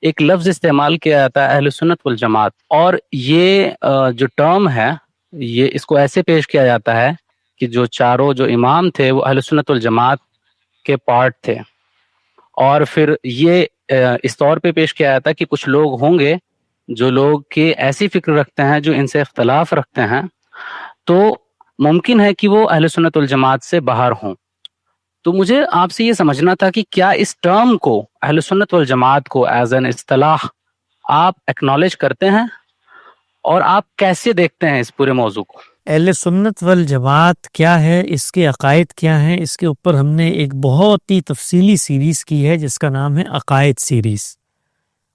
ایک لفظ استعمال کیا جاتا ہے اہل سنت والجماعت, اور یہ جو ٹرم ہے یہ اس کو ایسے پیش کیا جاتا ہے کہ جو چاروں جو امام تھے وہ اہل سنت والجماعت کے پارٹ تھے, اور پھر یہ اس طور پہ پیش کیا جاتا ہے کہ کچھ لوگ ہوں گے جو لوگ کہ ایسی فکر رکھتے ہیں جو ان سے اختلاف رکھتے ہیں تو ممکن ہے کہ وہ اہل سنت والجماعت سے باہر ہوں. تو مجھے آپ سے یہ سمجھنا تھا کہ کیا اس ٹرم کو اہل سنت والجماعت کو ایز این اصطلاح آپ ایکنالج کرتے ہیں اور آپ کیسے دیکھتے ہیں اس پورے موضوع کو؟ اہل سنت والجماعت کیا ہے, اس کے عقائد کیا ہیں, اس کے اوپر ہم نے ایک بہت ہی تفصیلی سیریز کی ہے جس کا نام ہے عقائد سیریز.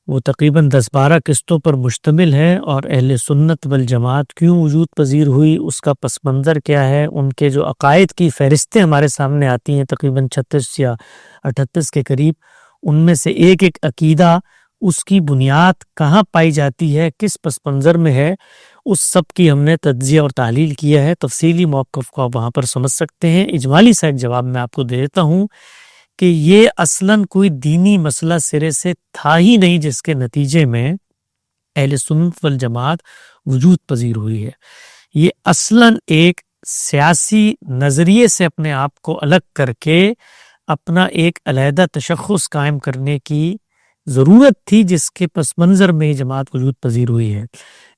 وہ تقریباً 10-12 قسطوں پر مشتمل ہے, اور اہل سنت والجماعت کیوں وجود پذیر ہوئی, اس کا پس منظر کیا ہے, ان کے جو عقائد کی فہرستیں ہمارے سامنے آتی ہیں تقریباً 36 یا 38 کے قریب, ان میں سے ایک ایک عقیدہ اس کی بنیاد کہاں پائی جاتی ہے, کس پس منظر میں ہے, اس سب کی ہم نے تجزیہ اور تحلیل کیا ہے. تفصیلی موقف کو آپ وہاں پر سمجھ سکتے ہیں. اجمالی سا ایک جواب میں آپ کو دے دیتا ہوں کہ یہ اصلاً کوئی دینی مسئلہ سرے سے تھا ہی نہیں جس کے نتیجے میں اہل سنت والجماعت وجود پذیر ہوئی ہے. یہ اصلاً ایک سیاسی نظریے سے اپنے آپ کو الگ کر کے اپنا ایک علیحدہ تشخص قائم کرنے کی ضرورت تھی جس کے پس منظر میں جماعت وجود پذیر ہوئی ہے.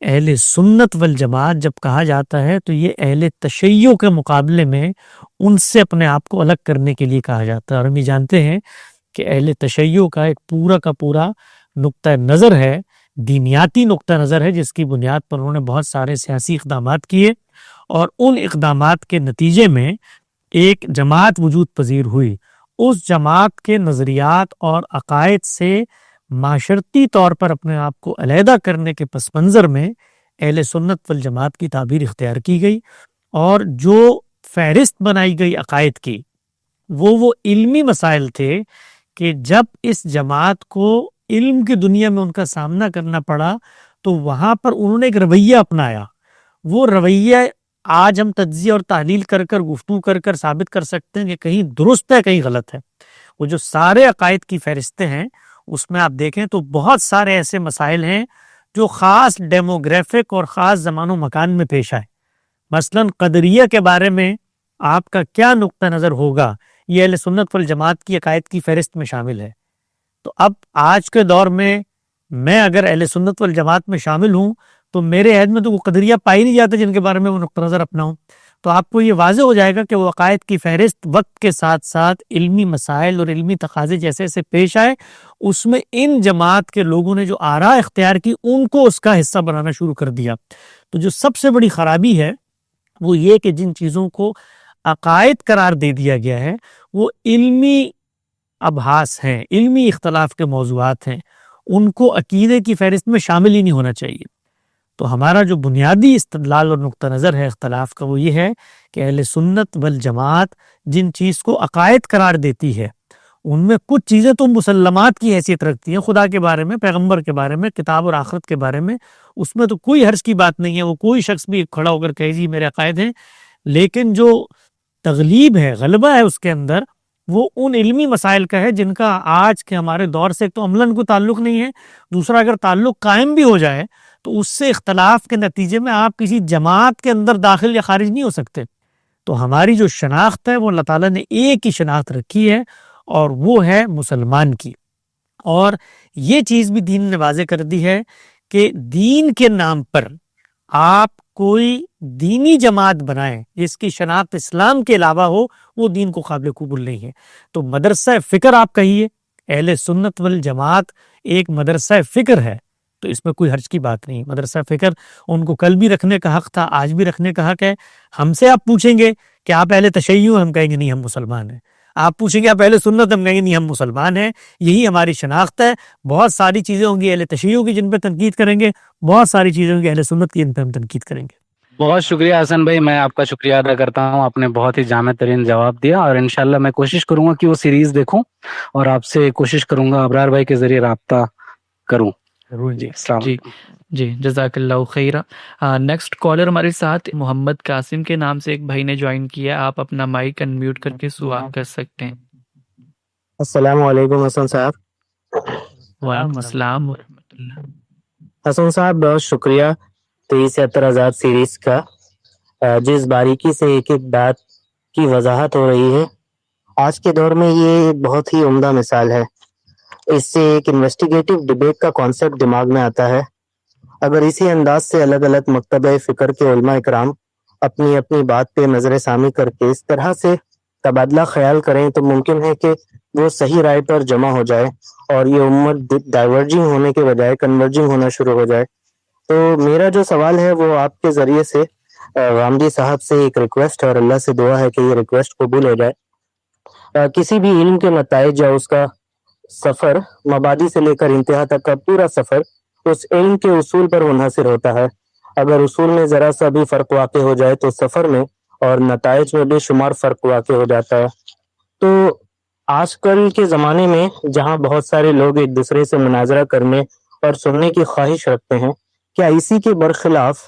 اہل سنت والجماعت جب کہا جاتا ہے تو یہ اہل تشیع کے مقابلے میں ان سے اپنے آپ کو الگ کرنے کے لیے کہا جاتا ہے. اور ہم یہ جانتے ہیں کہ اہل تشیع کا ایک پورا کا پورا نقطہ نظر ہے، دینیاتی نقطہ نظر ہے، جس کی بنیاد پر انہوں نے بہت سارے سیاسی اقدامات کیے، اور ان اقدامات کے نتیجے میں ایک جماعت وجود پذیر ہوئی۔ اس جماعت کے نظریات اور عقائد سے معاشرتی طور پر اپنے آپ کو علیحدہ کرنے کے پس منظر میں اہل سنت والجماعت کی تعبیر اختیار کی گئی، اور جو فہرست بنائی گئی عقائد کی وہ علمی مسائل تھے کہ جب اس جماعت کو علم کی دنیا میں ان کا سامنا کرنا پڑا تو وہاں پر انہوں نے ایک رویہ اپنایا۔ وہ رویہ آج ہم تجزیہ اور تحلیل کر کر گفتگو کر کر ثابت کر سکتے ہیں کہ کہیں درست ہے کہیں غلط ہے۔ وہ جو سارے عقائد کی فہرستیں ہیں اس میں آپ دیکھیں تو بہت سارے ایسے مسائل ہیں جو خاص ڈیموگرافک اور خاص زمان و مکان میں پیش آئے۔ مثلا قدریہ کے بارے میں آپ کا کیا نقطہ نظر ہوگا، یہ اہل سنت والجماعت کی عقائد کی فہرست میں شامل ہے۔ تو اب آج کے دور میں اگر اہل سنت والجماعت میں شامل ہوں تو میرے عہد میں تو وہ قدریہ پائی نہیں جاتے جن کے بارے میں وہ نقطہ نظر اپناؤں۔ تو آپ کو یہ واضح ہو جائے گا کہ وہ عقائد کی فہرست وقت کے ساتھ ساتھ علمی مسائل اور علمی تقاضے جیسے ایسے پیش آئے، اس میں ان جماعت کے لوگوں نے جو آراء اختیار کی ان کو اس کا حصہ بنانا شروع کر دیا۔ تو جو سب سے بڑی خرابی ہے وہ یہ کہ جن چیزوں کو عقائد قرار دے دیا گیا ہے وہ علمی ابحاث ہیں، علمی اختلاف کے موضوعات ہیں، ان کو عقیدے کی فہرست میں شامل ہی نہیں ہونا چاہیے۔ تو ہمارا جو بنیادی استدلال اور نقطہ نظر ہے اختلاف کا وہ یہ ہے کہ اہل سنت والجماعت جن چیز کو عقائد قرار دیتی ہے ان میں کچھ چیزیں تو مسلمات کی حیثیت رکھتی ہیں، خدا کے بارے میں، پیغمبر کے بارے میں، کتاب اور آخرت کے بارے میں، اس میں تو کوئی حرج کی بات نہیں ہے، وہ کوئی شخص بھی کھڑا ہو کر کہے جی میرے عقائد ہیں۔ لیکن جو تغلیب ہے، غلبہ ہے اس کے اندر، وہ ان علمی مسائل کا ہے جن کا آج کے ہمارے دور سے ایک تو عملاً کوئی تعلق نہیں ہے، دوسرا اگر تعلق قائم بھی ہو جائے تو اس سے اختلاف کے نتیجے میں آپ کسی جماعت کے اندر داخل یا خارج نہیں ہو سکتے۔ تو ہماری جو شناخت ہے وہ اللہ تعالیٰ نے ایک ہی شناخت رکھی ہے اور وہ ہے مسلمان کی، اور یہ چیز بھی دین نے واضح کر دی ہے کہ دین کے نام پر آپ کوئی دینی جماعت بنائیں جس کی شناخت اسلام کے علاوہ ہو، وہ دین کو قابل قبول نہیں ہے۔ تو مدرسہ فکر آپ کہیے، اہل سنت والجماعت ایک مدرسہ فکر ہے، تو اس میں کوئی حرج کی بات نہیں۔ مدرسہ فکر ان کو کل بھی رکھنے کا حق تھا، آج بھی رکھنے کا حق ہے۔ ہم سے آپ پوچھیں گے کہ آپ اہل تشیع، ہم کہیں گے نہیں ہم مسلمان ہیں۔ آپ پوچھیں گے آپ اہل سنت، ہم کہیں گے نہیں ہم مسلمان ہیں۔ یہی ہماری شناخت ہے۔ بہت ساری چیزیں ہوں گی اہل تشیع کی جن پہ تنقید کریں گے، بہت ساری چیزیں ہوں گی اہل سنت کی جن پہ ہم تنقید کریں گے۔ بہت شکریہ حسن بھائی، میں آپ کا شکریہ ادا کرتا ہوں، آپ نے بہت ہی جامع ترین جواب دیا، اور انشاءاللہ میں کوشش کروں گا کہ وہ سیریز دیکھوں اور آپ سے کوشش کروں گا ابرار بھائی کے ذریعے رابطہ کروں۔ جی السلام علیکم۔ جی جزاک اللہ خیرہ۔ نیکسٹ کالر ہمارے ساتھ محمد قاسم کے نام سے ایک بھائی نے جوائن کیا، آپ اپنا مائک انمیوٹ کر کے سوال کر سکتے ہیں۔ السلام علیکم حسن صاحب۔ وعلیکم السلام ورحمۃ اللہ۔ حسن صاحب بہت شکریہ 23,70,000 سیریز کا، جس باریکی سے ایک ایک بات کی وضاحت ہو رہی ہے۔ آج کے دور میں یہ بہت ہی عمدہ مثال ہے۔ اس سے ایک انویسٹیگیٹو ڈیبیٹ کا کانسیپٹ دماغ میں آتا ہے۔ اگر اسی انداز سے الگ الگ مکتبہ فکر کے علماء اکرام اپنی اپنی بات پہ نظر ثانی کر کے اس طرح سے تبادلہ خیال کریں تو ممکن ہے کہ وہ صحیح رائے پر جمع ہو جائے اور یہ امت ڈائیورجنگ ہونے کے بجائے کنورجنگ ہونا شروع ہو جائے۔ تو میرا جو سوال ہے وہ آپ کے ذریعے سے غامدی صاحب سے ایک ریکویسٹ ہے، اور اللہ سے دعا ہے کہ یہ ریکویسٹ قبول ہو جائے۔ کسی بھی علم کے نتائج یا اس کا سفر، مبادی سے لے کر انتہا تک کا پورا سفر اس علم کے اصول پر منحصر ہوتا ہے۔ اگر اصول میں ذرا سا بھی فرق واقع ہو جائے تو سفر میں اور نتائج میں بے شمار فرق واقع ہو جاتا ہے۔ تو آج کل کے زمانے میں جہاں بہت سارے لوگ ایک دوسرے سے مناظرہ کرنے اور سننے کی خواہش رکھتے ہیں، کیا اسی کے برخلاف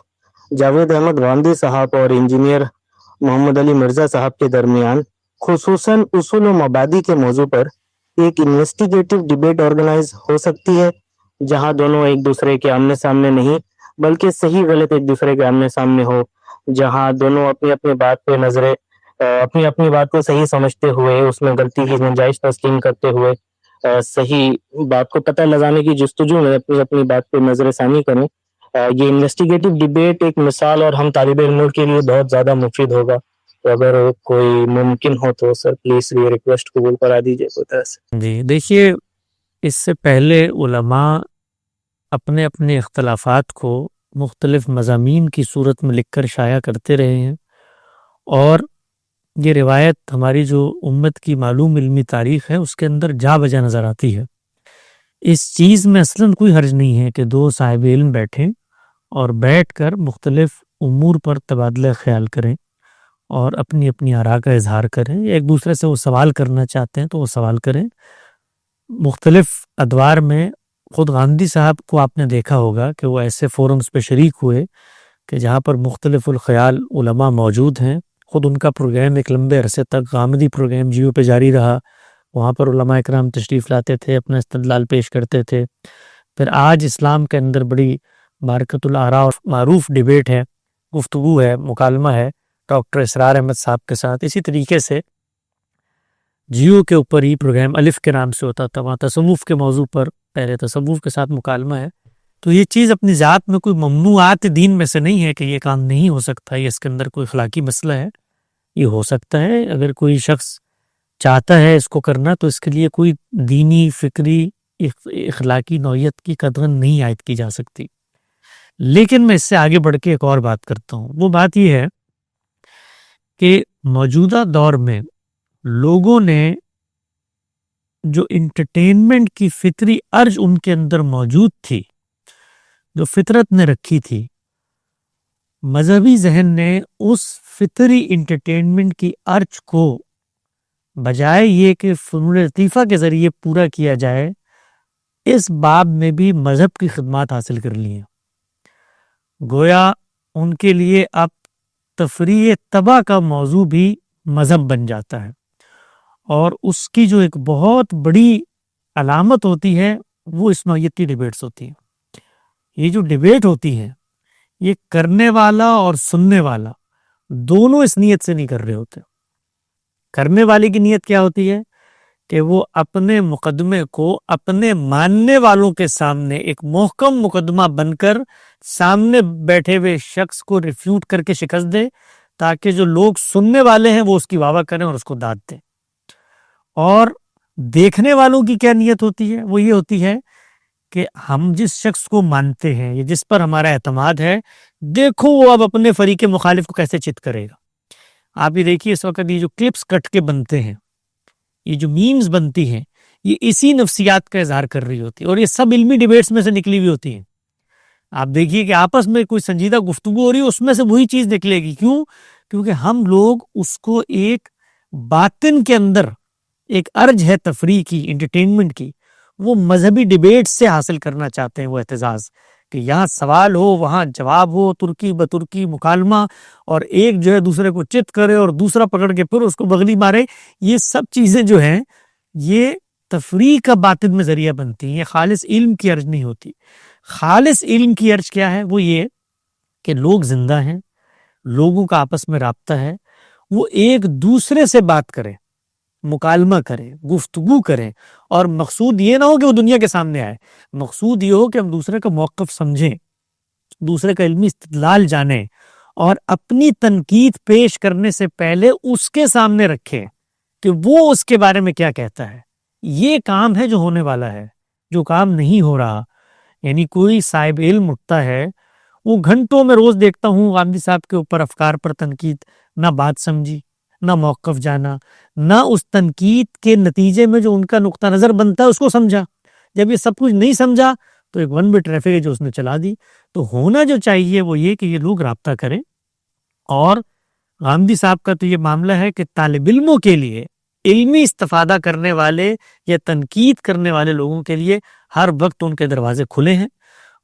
جاوید احمد غامدی صاحب اور انجینئر محمد علی مرزا صاحب کے درمیان خصوصاً اصول و مبادی کے موضوع پر ایک انویسٹیگیٹو ڈیبیٹ آرگنائز ہو سکتی ہے، جہاں دونوں ایک دوسرے کے آمنے سامنے نہیں بلکہ صحیح غلط ایک دوسرے کے آمنے سامنے ہو، جہاں دونوں اپنی اپنی بات پہ نظریں اپنی اپنی بات کو صحیح سمجھتے ہوئے اس میں غلطی کی گنجائش تسلیم کرتے ہوئے صحیح بات کو پتہ لگانے کی جستجو میں اپنی اپنی بات پہ نظر ثانی کریں۔ یہ انویسٹیگیٹو ڈیبیٹ ایک مثال اور ہم طالب علموں کے لیے بہت زیادہ مفید ہوگا۔ تو اگر کوئی ممکن ہو تو سر پلیز یہ ریکویسٹ قبول کرا دیجیے کوئی طرح سے. جی دیکھیے، اس سے پہلے علماء اپنے اپنے اختلافات کو مختلف مضامین کی صورت میں لکھ کر شائع کرتے رہے ہیں، اور یہ روایت ہماری جو امت کی معلوم علمی تاریخ ہے اس کے اندر جا بجا نظر آتی ہے. اس چیز میں اصلاً کوئی حرج نہیں ہے کہ دو صاحب علم بیٹھیں اور بیٹھ کر مختلف امور پر تبادلہ خیال کریں اور اپنی اپنی آراء کا اظہار کریں. ایک دوسرے سے وہ سوال کرنا چاہتے ہیں تو وہ سوال کریں. مختلف ادوار میں خود غامدی صاحب کو آپ نے دیکھا ہوگا کہ وہ ایسے فورمز پہ شریک ہوئے کہ جہاں پر مختلف الخیال علماء موجود ہیں. خود ان کا پروگرام ایک لمبے عرصے تک غامدی پروگرام جیو پہ جاری رہا. وہاں پر علماء اکرام تشریف لاتے تھے، اپنا استدلال پیش کرتے تھے. پھر آج اسلام کے اندر بڑی بارکۃ الآراء اور معروف ڈیبیٹ ہے، گفتگو ہے، مکالمہ ہے ڈاکٹر اسرار احمد صاحب کے ساتھ. اسی طریقے سے جیو کے اوپر ہی پروگرام الف کے نام سے ہوتا تھا، وہاں تصوف کے موضوع پر پہلے تصوف کے ساتھ مکالمہ ہے. تو یہ چیز اپنی ذات میں کوئی ممنوعات دین میں سے نہیں ہے کہ یہ کام نہیں ہو سکتا، یہ اس کے اندر کوئی اخلاقی مسئلہ ہے، یہ ہو سکتا ہے. اگر کوئی شخص چاہتا ہے اس کو کرنا تو اس کے لیے کوئی دینی، فکری، اخلاقی نوعیت کی قدغن نہیں عائد کی جا سکتی. لیکن میں اس سے آگے بڑھ کے ایک اور بات کرتا ہوں. وہ بات یہ ہے کہ موجودہ دور میں لوگوں نے جو انٹرٹینمنٹ کی فطری ارج ان کے اندر موجود تھی، جو فطرت نے رکھی تھی، مذہبی ذہن نے اس فطری انٹرٹینمنٹ کی ارج کو بجائے یہ کہ فنون لطیفہ کے ذریعے پورا کیا جائے، اس باب میں بھی مذہب کی خدمات حاصل کر لی ہیں. گویا ان کے لیے اب تفریح طبع کا موضوع بھی مذہب بن جاتا ہے، اور اس کی جو ایک بہت بڑی علامت ہوتی ہے وہ اس نوعیت کی ڈیبیٹس ہوتی ہیں. یہ جو ڈیبیٹ ہوتی ہے یہ کرنے والا اور سننے والا دونوں اس نیت سے نہیں کر رہے ہوتے. کرنے والے کی نیت کیا ہوتی ہے کہ وہ اپنے مقدمے کو اپنے ماننے والوں کے سامنے ایک محکم مقدمہ بن کر سامنے بیٹھے ہوئے شخص کو ریفیوٹ کر کے شکست دے، تاکہ جو لوگ سننے والے ہیں وہ اس کی واہ واہ کریں اور اس کو داد دیں. اور دیکھنے والوں کی کیا نیت ہوتی ہے؟ وہ یہ ہوتی ہے کہ ہم جس شخص کو مانتے ہیں یا جس پر ہمارا اعتماد ہے، دیکھو وہ اب اپنے فریق مخالف کو کیسے چت کرے گا. آپ یہ دیکھیے اس وقت یہ جو کلپس کٹ کے بنتے ہیں، یہ جو میمز بنتی ہیں، یہ اسی نفسیات کا اظہار کر رہی ہوتی ہے، اور یہ سب علمی ڈیبیٹس میں سے نکلی ہوئی ہوتی ہیں. آپ دیکھیے کہ آپس میں کوئی سنجیدہ گفتگو ہو رہی ہے، اس میں سے وہی چیز نکلے گی. کیوں؟ کیونکہ ہم لوگ اس کو ایک باطن کے اندر ایک ارج ہے تفریح کی، انٹرٹینمنٹ کی، وہ مذہبی ڈیبیٹ سے حاصل کرنا چاہتے ہیں. وہ اعتزاز کہ یہاں سوال ہو، وہاں جواب ہو، ترکی بترکی مکالمہ، اور ایک جو ہے دوسرے کو چت کرے اور دوسرا پکڑ کے پھر اس کو بغلی مارے. یہ سب چیزیں جو ہیں یہ تفریح کا باطن میں ذریعہ بنتی ہیں، یہ خالص علم کی ارج نہیں ہوتی. خالص علم کی ارج کیا ہے؟ وہ یہ کہ لوگ زندہ ہیں، لوگوں کا آپس میں رابطہ ہے، وہ ایک دوسرے سے بات کریں، مکالمہ کریں، گفتگو کریں، اور مقصود یہ نہ ہو کہ وہ دنیا کے سامنے آئے، مقصود یہ ہو کہ ہم دوسرے کا موقف سمجھیں، دوسرے کا علمی استدلال جانیں، اور اپنی تنقید پیش کرنے سے پہلے اس کے سامنے رکھیں کہ وہ اس کے بارے میں کیا کہتا ہے. یہ کام ہے جو ہونے والا ہے. جو کام نہیں ہو رہا، یعنی کوئی صاحب علم اٹھتا ہے، وہ گھنٹوں میں روز دیکھتا ہوں غامدی صاحب کے اوپر افکار پر تنقید، نہ بات سمجھی، نہ موقف جانا، نہ اس تنقید کے نتیجے میں جو ان کا نقطہ نظر بنتا ہے اس کو سمجھا. جب یہ سب کچھ نہیں سمجھا تو ایک ون وے ٹریفک ہے جو اس نے چلا دی. تو ہونا جو چاہیے وہ یہ کہ یہ لوگ رابطہ کریں. اور غامدی صاحب کا تو یہ معاملہ ہے کہ طالب علموں کے لیے، علمی استفادہ کرنے والے یا تنقید کرنے والے لوگوں کے لیے ہر وقت ان کے دروازے کھلے ہیں،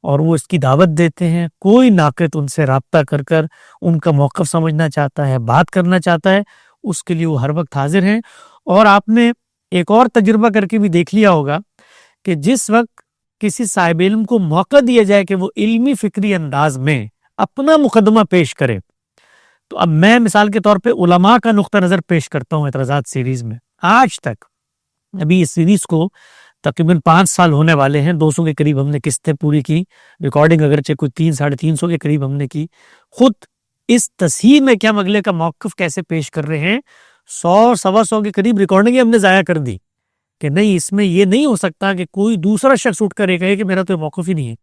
اور وہ اس کی دعوت دیتے ہیں. کوئی ناقد ان سے رابطہ کر کر ان کا موقف سمجھنا چاہتا ہے، بات کرنا چاہتا ہے، اس کے لیے وہ ہر وقت حاضر ہیں. اور آپ نے ایک اور تجربہ کر کے بھی دیکھ لیا ہوگا کہ جس وقت کسی صاحب علم کو موقع دیا جائے کہ وہ علمی فکری انداز میں اپنا مقدمہ پیش کرے، تو اب میں مثال کے طور پہ علماء کا نقطہ نظر پیش کرتا ہوں اعتراضات سیریز میں. آج تک ابھی اس سیریز کو تقریباً 5 سال ہونے والے ہیں، 200 کے قریب ہم نے قسطیں پوری کی، ریکارڈنگ اگرچہ کوئی 300-350 کے قریب ہم نے کی. خود اس تصحیح میں کہ ہم اگلے کا موقف کیسے پیش کر رہے ہیں 100-125 کے قریب ریکارڈنگیں ہم نے ضائع کر دی کہ نہیں اس میں یہ نہیں ہو سکتا کہ کوئی دوسرا شخص اٹھ کر یہ کہے کہ میرا تو یہ موقف ہی نہیں ہے.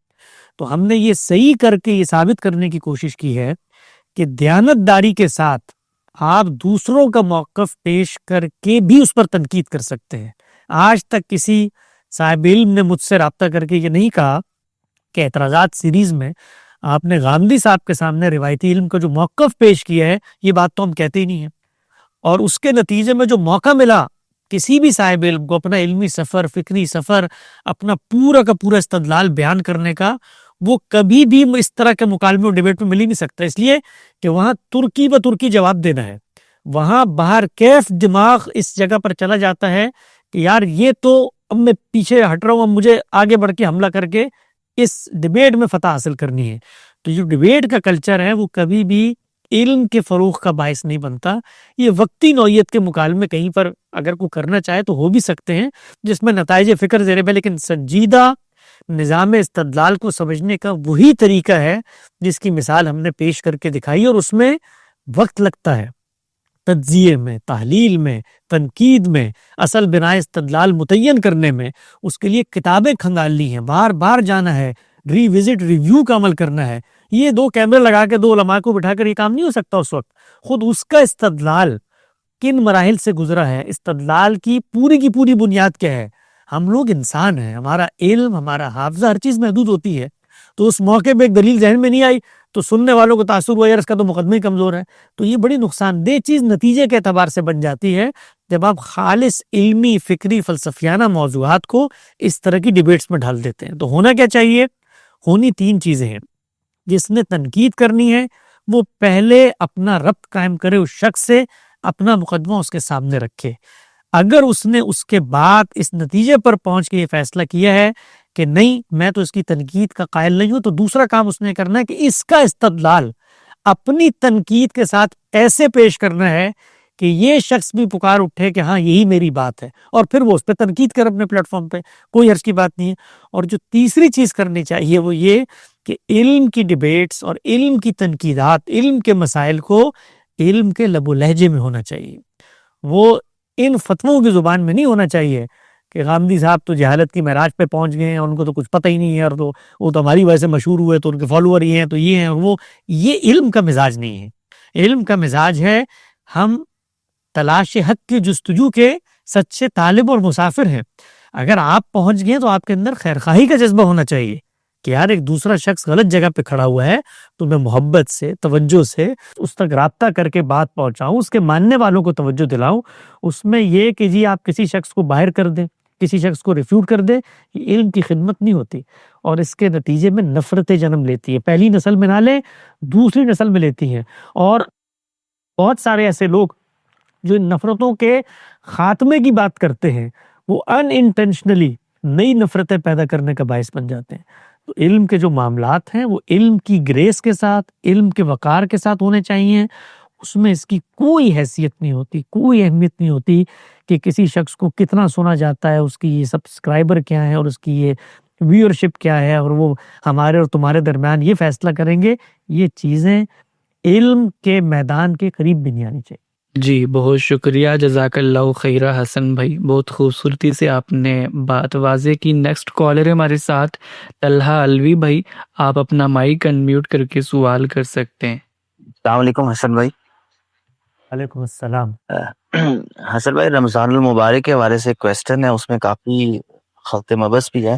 تو ہم نے یہ صحیح کر کے یہ ثابت کرنے کی کوشش کی ہے کہ دیانت داری کے ساتھ آپ دوسروں کا موقف پیش کر کے بھی اس پر تنقید کر سکتے ہیں. آج تک کسی صاحب علم نے مجھ سے رابطہ کر کے یہ نہیں کہا کہ اعتراضات سیریز میں آپ نے غامدی صاحب کے سامنے روایتی علم کا جو موقف پیش کیا ہے یہ بات تو ہم کہتے ہی نہیں ہیں. اور اس کے نتیجے میں جو موقع ملا کسی بھی صاحب علم کو اپنا علمی سفر، فکری سفر، اپنا پورا کا پورا استدلال بیان کرنے کا، وہ کبھی بھی اس طرح کے مکالمے اور ڈیبیٹ میں مل ہی نہیں سکتا، اس لیے کہ وہاں ترکی ب ترکی جواب دینا ہے. وہاں باہر کیف دماغ اس جگہ پر چلا جاتا ہے کہ یار یہ تو اب میں پیچھے ہٹ رہا ہوں، اب مجھے آگے بڑھ کے حملہ کر کے اس ڈیبیٹ میں فتح حاصل کرنی ہے. تو جو ڈیبیٹ کا کلچر ہے وہ کبھی بھی علم کے فروغ کا باعث نہیں بنتا. یہ وقتی نوعیت کے مکالمے کہیں پر اگر کوئی کرنا چاہے تو ہو بھی سکتے ہیں جس میں نتائج فکر زیر بحث، لیکن سنجیدہ نظام استدلال کو سمجھنے کا وہی طریقہ ہے جس کی مثال ہم نے پیش کر کے دکھائی، اور اس میں وقت لگتا ہے تجزیے میں، تحلیل میں، تنقید میں، اصل بنائے استدلال متعین کرنے میں. اس کے لیے کتابیں کھنگالنی ہیں، بار بار جانا ہے، ری وزٹ ریویو کا عمل کرنا ہے. یہ 2 کیمرے لگا کے 2 علماء کو بٹھا کر یہ کام نہیں ہو سکتا. اس وقت خود اس کا استدلال کن مراحل سے گزرا ہے، استدلال کی پوری بنیاد کیا ہے. ہم لوگ انسان ہیں، ہمارا علم، ہمارا حافظہ، ہر چیز محدود ہوتی ہے. تو اس موقع پہ ایک دلیل ذہن میں نہیں آئی تو سننے والوں کو تاثر ہوا یار اس کا تو مقدمہ ہی کمزور ہے. تو یہ بڑی نقصان دہ چیز نتیجے کے اعتبار سے بن جاتی ہے جب آپ خالص علمی، فکری، فلسفیانہ موضوعات کو اس طرح کی ڈیبیٹس میں ڈال دیتے ہیں. تو ہونا کیا چاہیے؟ ہونی 3 چیزیں ہیں. جس نے تنقید کرنی ہے وہ پہلے اپنا ربط قائم کرے اس شخص سے، اپنا مقدمہ اس کے سامنے رکھے. اگر اس نے اس کے بعد اس نتیجے پر پہنچ کے یہ فیصلہ کیا ہے کہ نہیں میں تو اس کی تنقید کا قائل نہیں ہوں، تو دوسرا کام اس نے کرنا ہے کہ اس کا استدلال اپنی تنقید کے ساتھ ایسے پیش کرنا ہے کہ یہ شخص بھی پکار اٹھے کہ ہاں یہی میری بات ہے، اور پھر وہ اس پہ تنقید کر اپنے پلیٹ فارم پہ. کوئی حرج کی بات نہیں ہے. اور جو تیسری چیز کرنی چاہیے وہ یہ کہ علم کی ڈیبیٹس اور علم کی تنقیدات، علم کے مسائل کو علم کے لب و لہجے میں ہونا چاہیے. وہ ان فتووں کی زبان میں نہیں ہونا چاہیے کہ غامدی صاحب تو جہالت کی معراج پہ پہنچ گئے ہیں، ان کو تو کچھ پتہ ہی نہیں ہے، اور تو وہ تو ہماری وجہ سے مشہور ہوئے تو ان کے فالوور ہی ہیں تو یہ ہیں اور وہ. یہ علم کا مزاج نہیں ہے. علم کا مزاج ہے ہم تلاش حق کی جستجو کے سچے طالب اور مسافر ہیں. اگر آپ پہنچ گئے تو آپ کے اندر خیرخواہی کا جذبہ ہونا چاہیے کہ یار ایک دوسرا شخص غلط جگہ پہ کھڑا ہوا ہے تو میں محبت سے، توجہ سے اس تک رابطہ کر کے بات پہنچاؤں، اس کے ماننے والوں کو توجہ دلاؤں. اس میں یہ کہ جی آپ کسی شخص کو باہر کر دیں، کسی شخص کو ریفیوٹ کر دیں، یہ علم کی خدمت نہیں ہوتی، اور اس کے نتیجے میں نفرتیں جنم لیتی ہے. پہلی نسل میں نہ لیں، دوسری نسل میں لیتی ہیں. اور بہت سارے ایسے لوگ جو ان نفرتوں کے خاتمے کی بات کرتے ہیں وہ ان انٹینشنلی نئی نفرتیں پیدا کرنے کا باعث بن جاتے ہیں. تو علم کے جو معاملات ہیں وہ علم کی گریس کے ساتھ، علم کے وقار کے ساتھ ہونے چاہیے. اس میں اس کی کوئی حیثیت نہیں ہوتی، کوئی اہمیت نہیں ہوتی کہ کسی شخص کو کتنا سنا جاتا ہے، اس کی یہ سبسکرائبر کیا ہے اور اس کی یہ ویورشپ کیا ہے، اور وہ ہمارے اور تمہارے درمیان یہ فیصلہ کریں گے. یہ چیزیں علم کے میدان کے قریب بھی نہیں آنی چاہیے. جی بہت شکریہ، جزاک اللہ خیرہ حسن بھائی، بہت خوبصورتی سے آپ نے بات واضح کی. نیکسٹ کالر ہے ہمارے ساتھ طلحہ علوی بھائی، آپ اپنا مائک انمیوٹ کر کے سوال کر سکتے ہیں. السلام علیکم حسن بھائی. وعلیکم السلام. حسن بھائی، رمضان المبارک کے حوالے سے کویسچن ہے، اس میں کافی خلط مبس بھی ہے.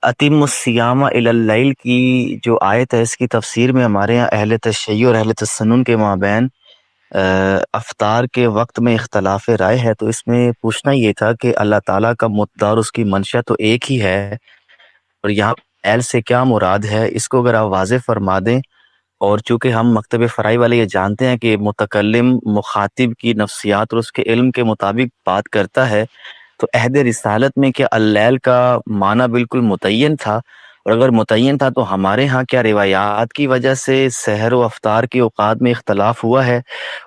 اتم الصیام الی اللیل کی جو آیت ہے، اس کی تفسیر میں ہمارے یہاں اہل تشیع اور اہل تسنن کے مابین افطار کے وقت میں اختلاف رائے ہے. تو اس میں پوچھنا یہ تھا کہ اللہ تعالیٰ کا مدعا اور اس کی منشا تو ایک ہی ہے، اور یہاں اہل سے کیا مراد ہے، اس کو اگر آپ واضح فرما دیں. اور چونکہ ہم مکتب فرائی والے یہ جانتے ہیں کہ متکلم مخاطب کی نفسیات اور اس کے علم کے مطابق بات کرتا ہے، تو عہد رسالت میں کیا اللیل کا معنی بالکل متعین تھا؟ اور اگر متعین تھا تو ہمارے ہاں کیا روایات کی وجہ سے سحر و افطار کے اوقات میں اختلاف ہوا ہے؟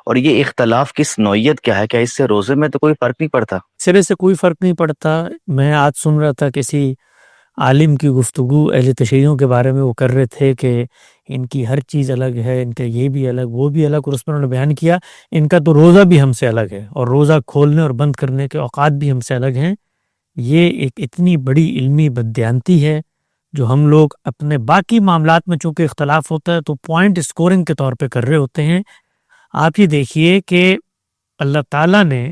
اور یہ اختلاف کس نوعیت کیا ہے؟ کیا اس سے روزے میں تو کوئی فرق نہیں پڑتا؟ سرے سے کوئی فرق نہیں پڑتا. میں آج سن رہا تھا کسی عالم کی گفتگو اہل تشیعوں کے بارے میں وہ کر رہے تھے کہ ان کی ہر چیز الگ ہے، ان کا یہ بھی الگ وہ بھی الگ، اور اس پر انہوں نے بیان کیا ان کا تو روزہ بھی ہم سے الگ ہے اور روزہ کھولنے اور بند کرنے کے اوقات بھی ہم سے الگ ہیں۔ یہ ایک اتنی بڑی علمی بددیانتی ہے جو ہم لوگ اپنے باقی معاملات میں چونکہ اختلاف ہوتا ہے تو پوائنٹ اسکورنگ کے طور پہ کر رہے ہوتے ہیں۔ آپ یہ دیکھیے کہ اللہ تعالیٰ نے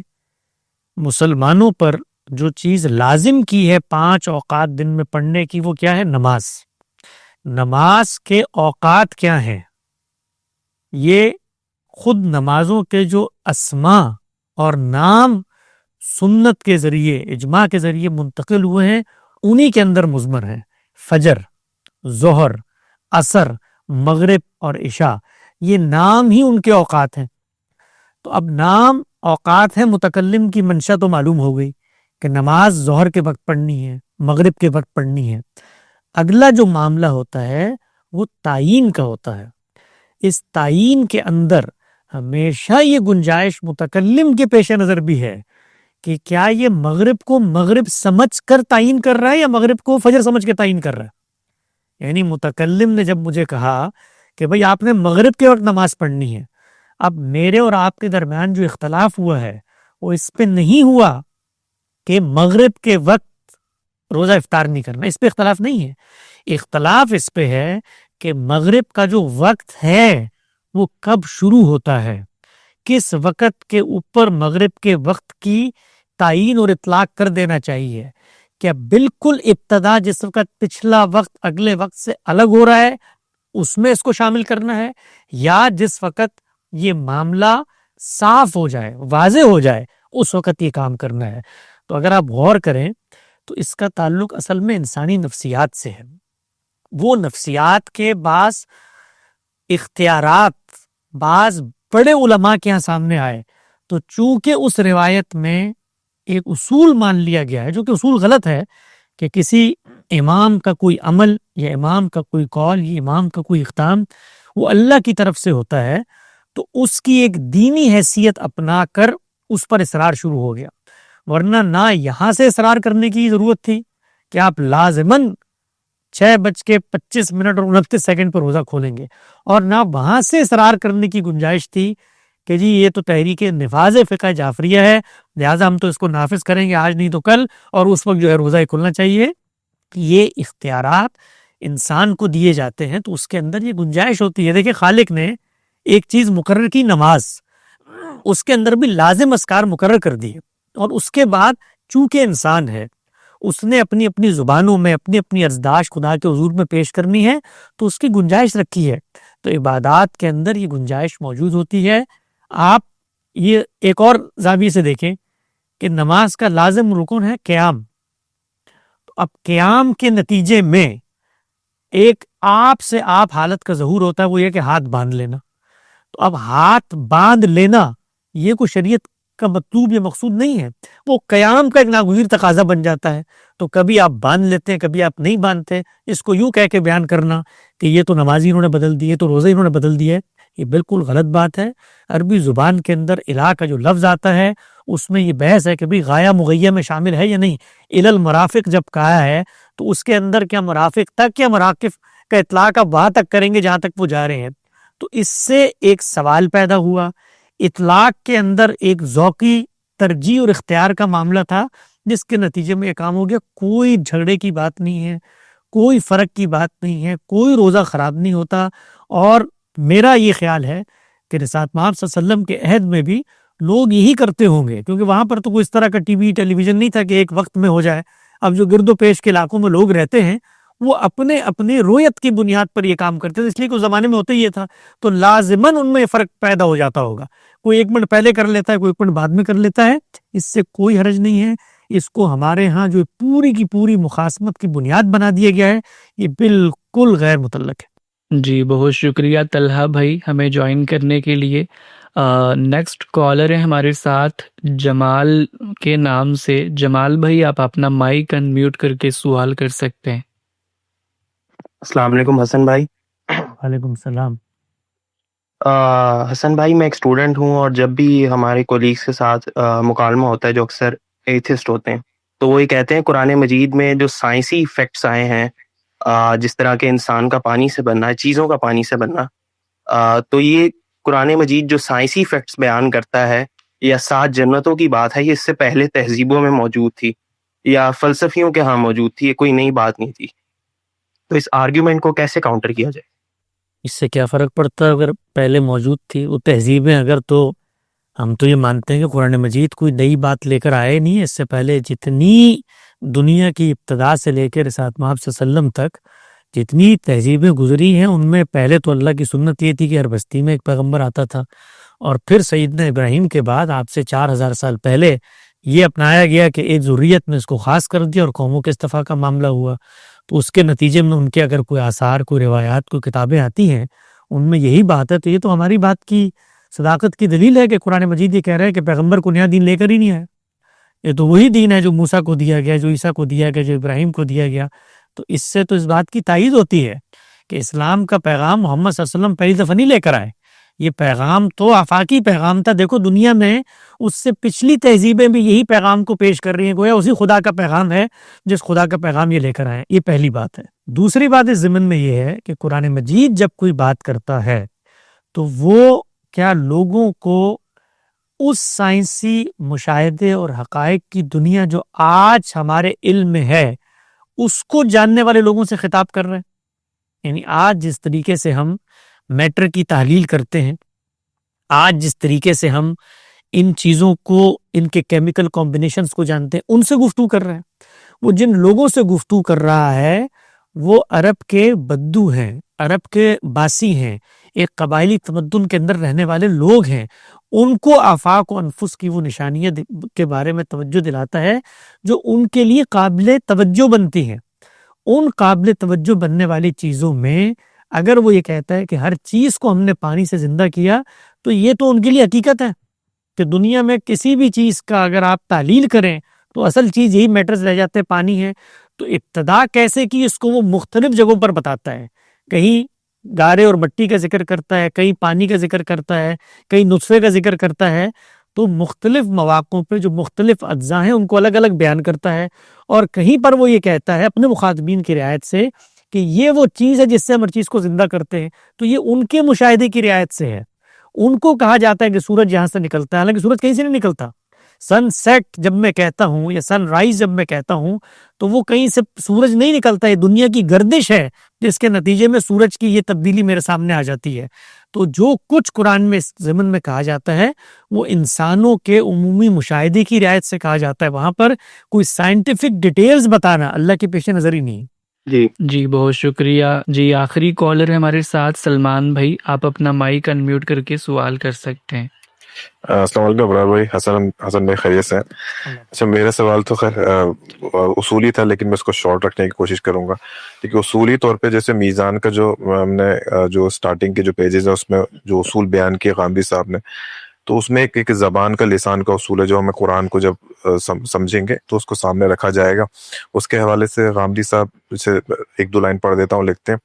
مسلمانوں پر جو چیز لازم کی ہے 5 اوقات دن میں پڑھنے کی، وہ کیا ہے؟ نماز۔ نماز کے اوقات کیا ہیں؟ یہ خود نمازوں کے جو اسماء اور نام سنت کے ذریعے اجماع کے ذریعے منتقل ہوئے ہیں انہی کے اندر مضمر ہیں۔ فجر، ظہر، عصر، مغرب اور عشاء، یہ نام ہی ان کے اوقات ہیں۔ تو اب نام اوقات ہیں، متکلم کی منشا تو معلوم ہو گئی کہ نماز ظہر کے وقت پڑھنی ہے، مغرب کے وقت پڑھنی ہے۔ اگلا جو معاملہ ہوتا ہے وہ تعیین کا ہوتا ہے۔ اس تعیین کے اندر ہمیشہ یہ گنجائش متکلم کے پیش نظر بھی ہے کہ کیا یہ مغرب کو مغرب سمجھ کر تعیین کر رہا ہے یا مغرب کو فجر سمجھ کے تعیین کر رہا ہے۔ یعنی متکلم نے جب مجھے کہا کہ بھئی آپ نے مغرب کے وقت نماز پڑھنی ہے، اب میرے اور آپ کے درمیان جو اختلاف ہوا ہے وہ اس پہ نہیں ہوا کہ مغرب کے وقت روزہ افطار نہیں کرنا، اس پہ اختلاف نہیں ہے۔ اختلاف اس پہ ہے کہ مغرب کا جو وقت ہے وہ کب شروع ہوتا ہے، کس وقت کے اوپر مغرب کے وقت کی تعیین اور اطلاق کر دینا چاہیے۔ کیا بالکل ابتدا جس وقت پچھلا وقت اگلے وقت سے الگ ہو رہا ہے اس میں اس کو شامل کرنا ہے، یا جس وقت یہ معاملہ صاف ہو جائے واضح ہو جائے اس وقت یہ کام کرنا ہے؟ تو اگر آپ غور کریں تو اس کا تعلق اصل میں انسانی نفسیات سے ہے۔ وہ نفسیات کے بعض اختیارات بعض بڑے علماء کے یہاں سامنے آئے تو چونکہ اس روایت میں ایک اصول مان لیا گیا ہے جو کہ اصول غلط ہے کہ کسی امام کا کوئی عمل یا امام کا کوئی قول یا امام کا کوئی اقدام وہ اللہ کی طرف سے ہوتا ہے، تو اس کی ایک دینی حیثیت اپنا کر اس پر اصرار شروع ہو گیا۔ ورنہ نہ یہاں سے اصرار کرنے کی ضرورت تھی کہ آپ لازماً 6:25 اور 29 سیکنڈ پر روزہ کھولیں گے، اور نہ وہاں سے اصرار کرنے کی گنجائش تھی کہ جی یہ تو تحریک نفاذ فقہ جعفریہ ہے لہٰذا ہم تو اس کو نافذ کریں گے آج نہیں تو کل، اور اس وقت جو ہے روزہ کھلنا چاہیے۔ یہ اختیارات انسان کو دیے جاتے ہیں تو اس کے اندر یہ گنجائش ہوتی ہے۔ دیکھیں خالق نے ایک چیز مقرر کی، نماز، اس کے اندر بھی لازم اذکار مقرر کر دیے، اور اس کے بعد چونکہ انسان ہے اس نے اپنی اپنی زبانوں میں اپنی اپنی ارزداشت خدا کے حضور میں پیش کرنی ہے تو اس کی گنجائش رکھی ہے۔ تو عبادات کے اندر یہ گنجائش موجود ہوتی ہے۔ آپ یہ ایک اور زاویے سے دیکھیں کہ نماز کا لازم رکن ہے قیام۔ تو اب قیام کے نتیجے میں ایک آپ سے آپ حالت کا ظہور ہوتا ہے، وہ یہ کہ ہاتھ باندھ لینا۔ تو اب ہاتھ باندھ لینا یہ کوئی شریعت کا مطلوب یا مقصود نہیں ہے، وہ قیام کا ایک ناگزیر تقاضا بن جاتا ہے۔ تو کبھی آپ باندھ لیتے ہیں کبھی آپ نہیں باندھتے، اس کو یوں کہہ کے بیان کرنا کہ یہ تو نمازی انہوں نے بدل دی ہے تو روزے انہوں نے بدل دی ہے، یہ بالکل غلط بات ہے۔ عربی زبان کے اندر الہ کا جو لفظ آتا ہے اس میں یہ بحث ہے کہ بھی غایہ مغیہ میں شامل ہے یا نہیں۔ الی المرافق جب کہا ہے تو اس کے اندر کیا مرافق تک یا مراقف کا اطلاق آپ وہاں تک کریں گے جہاں تک وہ جا رہے ہیں؟ تو اس سے ایک سوال پیدا ہوا۔ اطلاق کے اندر ایک ذوقی ترجیح اور اختیار کا معاملہ تھا جس کے نتیجے میں یہ کام ہو گیا۔ کوئی جھگڑے کی بات نہیں ہے، کوئی فرق کی بات نہیں ہے، کوئی روزہ خراب نہیں ہوتا۔ اور میرا یہ خیال ہے کہ رسالت مآب صلی اللہ علیہ وسلم کے عہد میں بھی لوگ یہی کرتے ہوں گے، کیونکہ وہاں پر تو کوئی اس طرح کا ٹی وی ٹیلی ویژن نہیں تھا کہ ایک وقت میں ہو جائے۔ اب جو گرد و پیش کے علاقوں میں لوگ رہتے ہیں وہ اپنے اپنے رویت کی بنیاد پر یہ کام کرتے تھے، اس لیے کہ اس زمانے میں ہوتا ہی یہ تھا، تو لازماً ان میں فرق پیدا ہو جاتا ہوگا۔ کوئی 1 منٹ پہلے کر لیتا ہے، کوئی 1 منٹ بعد میں کر لیتا ہے، اس سے کوئی حرج نہیں ہے۔ اس کو ہمارے ہاں جو پوری کی پوری مخاصمت کی بنیاد بنا دیا گیا ہے، یہ بالکل غیر متعلق ہے۔ جی بہت شکریہ طلحہ بھائی ہمیں جوائن کرنے کے لیے۔ نیکسٹ کالر ہے ہمارے ساتھ جمال کے نام سے۔ جمال بھائی آپ اپنا مائک انمیوٹ کر کے سوال کر سکتے ہیں۔ السلام علیکم حسن بھائی۔ وعلیکم السلام۔ حسن بھائی میں ایک اسٹوڈنٹ ہوں، اور جب بھی ہمارے کولیگس کے ساتھ مکالمہ ہوتا ہے جو اکثر ایتھسٹ ہوتے ہیں، تو وہ یہ کہتے ہیں قرآن مجید میں جو سائنسی فیکٹس آئے ہیں، جس طرح کہ انسان کا پانی سے بننا، چیزوں کا پانی سے بننا، تو یہ قرآن مجید جو سائنسی فیکٹس بیان کرتا ہے یا 7 جنتوں کی بات ہے، یہ اس سے پہلے تہذیبوں میں موجود تھی یا فلسفیوں کے ہاں موجود تھی، یہ کوئی نئی بات نہیں تھی. تو اس آرگیومنٹ کو کیسے کاؤنٹر کیا جائے؟ اس سے کیا فرق پڑتا ہے اگر پہلے موجود تھی وہ تہذیبیں؟ اگر تو ہم تو یہ مانتے ہیں کہ قرآن مجید کوئی نئی بات لے کر آئے نہیں. اس سے پہلے جتنی دنیا کی ابتدا سے لے کے رسالت مآب صلی اللہ علیہ وسلم تک جتنی تہذیبیں گزری ہیں، ان میں پہلے تو اللہ کی سنت یہ تھی کہ ہر بستی میں ایک پیغمبر آتا تھا، اور پھر سیدنا ابراہیم کے بعد آپ سے 4000 سال پہلے یہ اپنایا گیا کہ ایک ذریت میں اس کو خاص کر دیا اور قوموں کے استفاع کا معاملہ ہوا. تو اس کے نتیجے میں ان کے اگر کوئی آثار، کوئی روایات، کوئی کتابیں آتی ہیں، ان میں یہی بات ہے، تو یہ تو ہماری بات کی صداقت کی دلیل ہے کہ قرآن مجید یہ کہہ رہا ہے کہ پیغمبر کو نیا دین لے کر ہی نہیں آیا. یہ تو وہی دین ہے جو موسیٰ کو دیا گیا، جو عیسیٰ کو دیا گیا، جو ابراہیم کو دیا گیا. تو اس سے تو اس بات کی تائید ہوتی ہے کہ اسلام کا پیغام محمد صلی اللہ علیہ وسلم پہلی دفعہ نہیں لے کر آئے. یہ پیغام تو آفاقی پیغام تھا. دیکھو دنیا میں اس سے پچھلی تہذیبیں بھی یہی پیغام کو پیش کر رہی ہیں، گویا اسی خدا کا پیغام ہے جس خدا کا پیغام یہ لے کر آئے. یہ پہلی بات ہے. دوسری بات اس ضمن میں یہ ہے کہ قرآن مجید جب کوئی بات کرتا ہے تو وہ کیا لوگوں کو اس سائنسی مشاہدے اور حقائق کی دنیا جو آج ہمارے علم میں ہے اس کو جاننے والے لوگوں سے خطاب کر رہے ہیں؟ یعنی آج جس طریقے سے ہم میٹر کی تحلیل کرتے ہیں، آج جس طریقے سے ہم ان چیزوں کو، ان کے کیمیکل کمبینیشنز کو جانتے ہیں، ان سے گفتگو کر رہے ہیں. وہ جن لوگوں سے گفتگو کر رہا ہے وہ عرب کے بدو ہیں، عرب کے باسی ہیں، ایک قبائلی تمدن کے اندر رہنے والے لوگ ہیں. ان کو آفاق و انفس کی وہ نشانیاں کے بارے میں توجہ دلاتا ہے جو ان کے لیے قابل توجہ بنتی ہیں. ان قابل توجہ بننے والی چیزوں میں اگر وہ یہ کہتا ہے کہ ہر چیز کو ہم نے پانی سے زندہ کیا، تو یہ تو ان کے لیے حقیقت ہے کہ دنیا میں کسی بھی چیز کا اگر آپ تحلیل کریں تو اصل چیز یہی میٹرز رہ جاتے ہیں، پانی ہے. تو ابتدا کیسے کی اس کو وہ مختلف جگہوں پر بتاتا ہے. کہیں گارے اور مٹی کا ذکر کرتا ہے، کہیں پانی کا ذکر کرتا ہے، کہیں نطفے کا ذکر کرتا ہے. تو مختلف مواقعوں پہ جو مختلف اجزاء ہیں ان کو الگ الگ بیان کرتا ہے. اور کہیں پر وہ یہ کہتا ہے اپنے مخاطبین کی رعایت سے کہ یہ وہ چیز ہے جس سے ہم ہر چیز کو زندہ کرتے ہیں. تو یہ ان کے مشاہدے کی رعایت سے ہے. ان کو کہا جاتا ہے کہ سورج یہاں سے نکلتا ہے، حالانکہ سورج کہیں سے نہیں نکلتا. سن سیٹ جب میں کہتا ہوں یا سن رائز جب میں کہتا ہوں تو وہ کہیں سے سورج نہیں نکلتا. یہ دنیا کی گردش ہے جس کے نتیجے میں سورج کی یہ تبدیلی میرے سامنے آ جاتی ہے. تو جو کچھ قرآن میں اس ضمن میں کہا جاتا ہے وہ انسانوں کے عمومی مشاہدے کی رعایت سے کہا جاتا ہے. وہاں پر کوئی سائنٹیفک ڈیٹیلز بتانا اللہ کے پیش نظر ہی نہیں. جی بہت شکریہ. جی آخری کالر ہے ہمارے ساتھ سلمان بھائی، آپ اپنا مائک انمیوٹ کر کے سوال کر سکتے ہیں. السلام علیکم ابرار بھائی. حسن بھائی خیریت سے ہیں؟ اچھا میرا سوال تو خیر اصولی تھا، لیکن میں اس کو شارٹ رکھنے کی کوشش کروں گا. کیونکہ اصولی طور پہ جیسے میزان کا جو ہم نے جو سٹارٹنگ کے جو پیجز ہیں اس میں جو اصول بیان کیے غامدی صاحب نے، تو اس میں ایک زبان کا لسان کا اصول ہے جو ہمیں قرآن کو جب سمجھیں گے تو اس کو سامنے رکھا جائے گا. اس کے حوالے سے غامدی صاحب سے ایک دو لائن پڑھ دیتا ہوں. لکھتے ہیں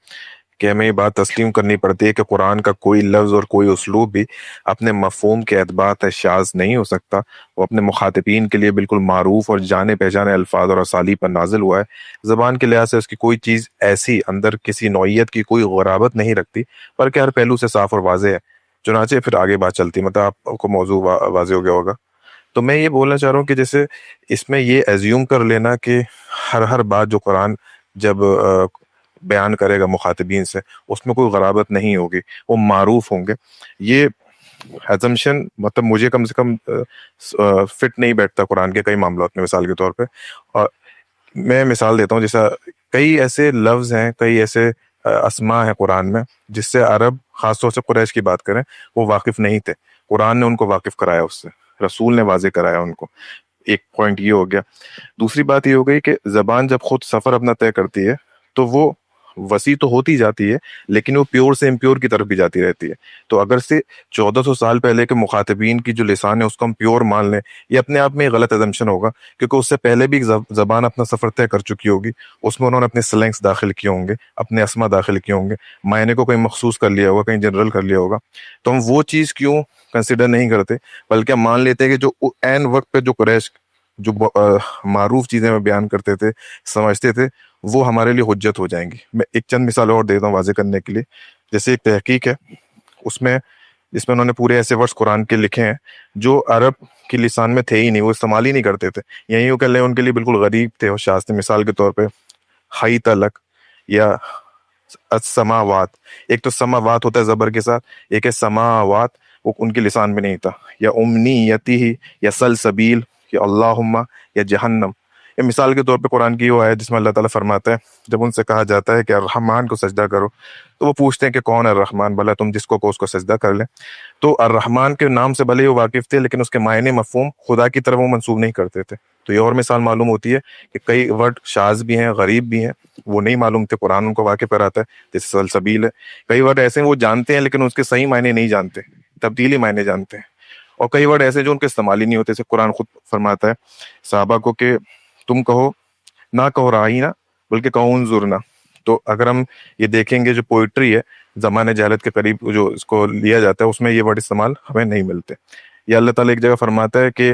کہ ہمیں یہ بات تسلیم کرنی پڑتی ہے کہ قرآن کا کوئی لفظ اور کوئی اسلوب بھی اپنے مفہوم کے اعتبار سے شاذ نہیں ہو سکتا. وہ اپنے مخاطبین کے لیے بالکل معروف اور جانے پہچانے الفاظ اور اسالیب پر نازل ہوا ہے. زبان کے لحاظ سے اس کی کوئی چیز ایسی اندر کسی نوعیت کی کوئی غرابت نہیں رکھتی، بلکہ ہر پہلو سے صاف اور واضح ہے. چنانچہ پھر آگے بات چلتی، مطلب آپ کو موضوع واضح ہو گیا ہوگا. تو میں یہ بولنا چاہ رہا ہوں کہ جیسے اس میں یہ ایزیوم کر لینا کہ ہر بات جو قرآن جب بیان کرے گا مخاطبین سے اس میں کوئی غرابت نہیں ہوگی، وہ معروف ہوں گے، یہ ایزمپشن مطلب مجھے کم سے کم فٹ نہیں بیٹھتا قرآن کے کئی معاملات میں. مثال کے طور پہ اور میں مثال دیتا ہوں، جیسا کئی ایسے لفظ ہیں، کئی ایسے اسماء ہیں قرآن میں جس سے عرب خاص طور سے قریش کی بات کریں وہ واقف نہیں تھے. قرآن نے ان کو واقف کرایا، اس سے رسول نے واضح کرایا ان کو. ایک پوائنٹ یہ ہو گیا. دوسری بات یہ ہو گئی کہ زبان جب خود سفر اپنا طے کرتی ہے تو وہ وسیع تو ہوتی جاتی ہے لیکن وہ پیور سے امپیور کی طرف بھی جاتی رہتی ہے. تو اگر سے 1400 سال پہلے کے مخاطبین کی جو لسان ہے اس کو ہم پیور مان لیں، یہ اپنے آپ میں غلط ایزمپشن ہوگا، کیونکہ اس سے پہلے بھی زبان اپنا سفر طے کر چکی ہوگی. اس میں انہوں نے اپنے سلینگس داخل کیے ہوں گے، اپنے اسما داخل کیے ہوں گے، معنی کو کہیں مخصوص کر لیا ہوگا، کہیں جنرل کر لیا ہوگا. تو ہم وہ چیز کیوں کنسیڈر نہیں کرتے، بلکہ ہم مان لیتے ہیں کہ جو عین وقت پہ جو قریش جو معروف چیزیں میں بیان کرتے تھے سمجھتے تھے وہ ہمارے لیے حجت ہو جائیں گی. میں ایک چند مثال اور دیتا ہوں واضح کرنے کے لیے. جیسے ایک تحقیق ہے اس میں جس میں انہوں نے پورے ایسے ورڈز قرآن کے لکھے ہیں جو عرب کی لسان میں تھے ہی نہیں, وہ استعمال ہی نہیں کرتے تھے, یہیں یوں کر لیں ان کے لیے بالکل غریب تھے اور شاذ تھے. مثال کے طور پہ ہائی تلک یا السماوات, ایک تو سماوات ہوتا ہے زبر کے ساتھ, ایک ہے سماوات, وہ ان کے لسان میں نہیں تھا. یا امنیتی ہی یا سلسبیل یا اللہم یا جہنم. یہ مثال کے طور پہ قرآن کی وہ ہے جس میں اللہ تعالیٰ فرماتا ہے جب ان سے کہا جاتا ہے کہ الرحمن کو سجدہ کرو تو وہ پوچھتے ہیں کہ کون ہے الرحمن, بھلا تم جس کو اس کو سجدہ کر لیں. تو الرحمن کے نام سے بھلے وہ واقف تھے لیکن اس کے معنی مفہوم خدا کی طرف وہ منسوب نہیں کرتے تھے. تو یہ اور مثال معلوم ہوتی ہے کہ کئی ورڈ شاذ بھی ہیں, غریب بھی ہیں, وہ نہیں معلوم تھے, قرآن ان کو واقف کراتا ہے. جیسے سلسبیل ہے, کئی ورڈ ایسے ہیں وہ جانتے ہیں لیکن اس کے صحیح معنی نہیں جانتے, تبدیلی معنی جانتے ہیں. اور کئی ورڈ ایسے جو ان کے استعمال ہی نہیں ہوتے. جیسے قرآن خود فرماتا ہے صحابہ کو کہ تم کہو نہ کہو رائینا بلکہ کہو انظرنا. تو اگر ہم یہ دیکھیں گے جو پوئٹری ہے زمانے جہالت کے قریب جو اس کو لیا جاتا ہے اس میں یہ ورڈ استعمال ہمیں نہیں ملتے. یا اللہ تعالیٰ ایک جگہ فرماتا ہے کہ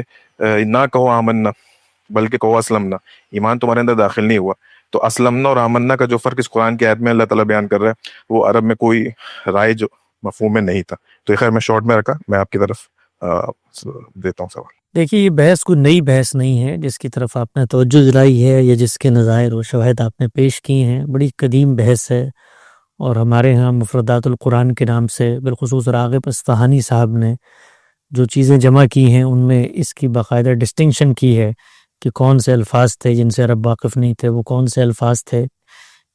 نہ کہو آمنا بلکہ کہو اسلمنا, ایمان تمہارے اندر داخل نہیں ہوا. تو اسلمنا اور آمنا کا جو فرق اس قرآن کی آیت میں اللہ تعالیٰ بیان کر رہا ہے وہ عرب میں کوئی رائے جو مفہوم میں نہیں تھا. تو خیر میں شارٹ میں رکھا, میں آپ کی طرف دیتا ہوں سوال. دیکھیے یہ بحث کوئی نئی بحث نہیں ہے جس کی طرف آپ نے توجہ دلائی ہے یا جس کے نظائر و شواہد آپ نے پیش کی ہیں. بڑی قدیم بحث ہے اور ہمارے ہاں مفردات القرآن کے نام سے بالخصوص راغب اصفہانی صاحب نے جو چیزیں جمع کی ہیں ان میں اس کی باقاعدہ ڈسٹنکشن کی ہے کہ کون سے الفاظ تھے جن سے عرب واقف نہیں تھے, وہ کون سے الفاظ تھے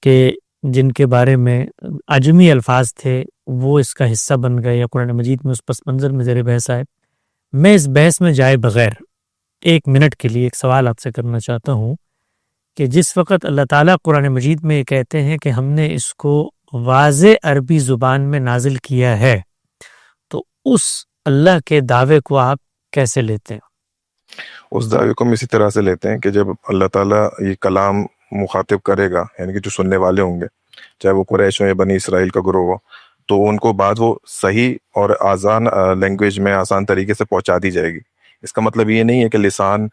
کہ جن کے بارے میں عجمی الفاظ تھے وہ اس کا حصہ بن گئے یا قرآن مجید میں اس پس منظر میں زیر بحث آئے. میں اس بحث میں جائے بغیر ایک منٹ کے لیے ایک سوال آپ سے کرنا چاہتا ہوں کہ جس وقت اللہ تعالیٰ قرآن مجید میں یہ کہتے ہیں کہ ہم نے اس کو واضح عربی زبان میں نازل کیا ہے, تو اس اللہ کے دعوے کو آپ کیسے لیتے ہیں؟ اس دعوے کو ہم اسی طرح سے لیتے ہیں کہ جب اللہ تعالیٰ یہ کلام مخاطب کرے گا, یعنی کہ جو سننے والے ہوں گے چاہے وہ قریش ہو یا بنی اسرائیل کا گروہ ہو, تو ان کو بعد وہ صحیح اور آسان لینگویج میں آسان طریقے سے پہنچا دی جائے گی. اس کا مطلب یہ نہیں ہے کہ لسان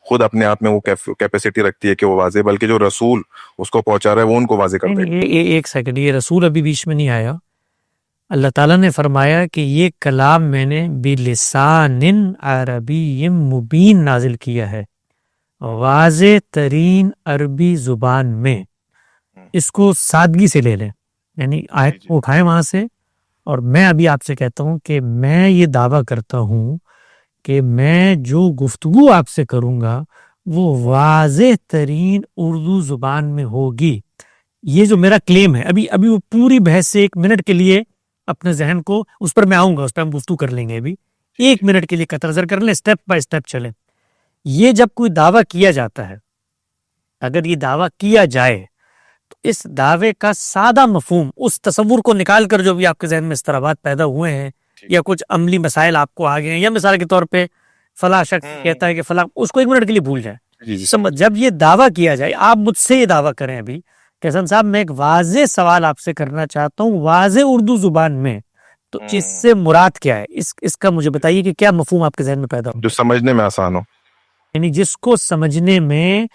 خود اپنے آپ میں وہ کیپیسٹی رکھتی ہے کہ وہ واضح, بلکہ جو رسول اس کو پہنچا رہا ہے وہ ان کو واضح کرتے ہیں. ایک سیکنڈ, یہ رسول ابھی بیچ میں نہیں آیا. اللہ تعالیٰ نے فرمایا کہ یہ کلام میں نے بلسان عربی مبین نازل کیا ہے, واضح ترین عربی زبان میں. اس کو سادگی سے لے لیں, یعنی آیت کو اٹھائیں وہاں سے, اور میں ابھی آپ سے کہتا ہوں کہ میں یہ دعویٰ کرتا ہوں کہ میں جو گفتگو آپ سے کروں گا وہ واضح ترین اردو زبان میں ہوگی. یہ جو میرا کلیم ہے, ابھی وہ پوری بحث سے ایک منٹ کے لیے اپنے ذہن کو اس پر میں آؤں گا, اس پہ ہم گفتگو کر لیں گے. ابھی ایک منٹ کے لیے قطع نظر کر لیں, اسٹیپ بائی اسٹیپ چلیں. یہ جب کوئی دعویٰ کیا جاتا ہے, اگر یہ دعویٰ کیا جائے تو اس دعوے کا سادہ مفہوم, اس تصور کو نکال کر جو بھی آپ کے ذہن میں اضطرابات پیدا ہوئے ہیں یا کچھ عملی مسائل آپ کو آگے ہیں, یا مثال کے طور پہ فلاں شخص کہتا ہے کہ فلاں, اس کو ایک منٹ کے لیے بھول جائیں. جب یہ دعویٰ کیا جائے, آپ مجھ سے یہ دعویٰ کریں ابھی کہ حسن صاحب میں ایک واضح سوال آپ سے کرنا چاہتا ہوں واضح اردو زبان میں, تو اس سے مراد کیا ہے؟ اس کا مجھے بتائیے کہ کیا مفہوم آپ کے ذہن میں پیدا ہو جو سمجھنے میں آسان ہو, یعنی جس کو سمجھنے میں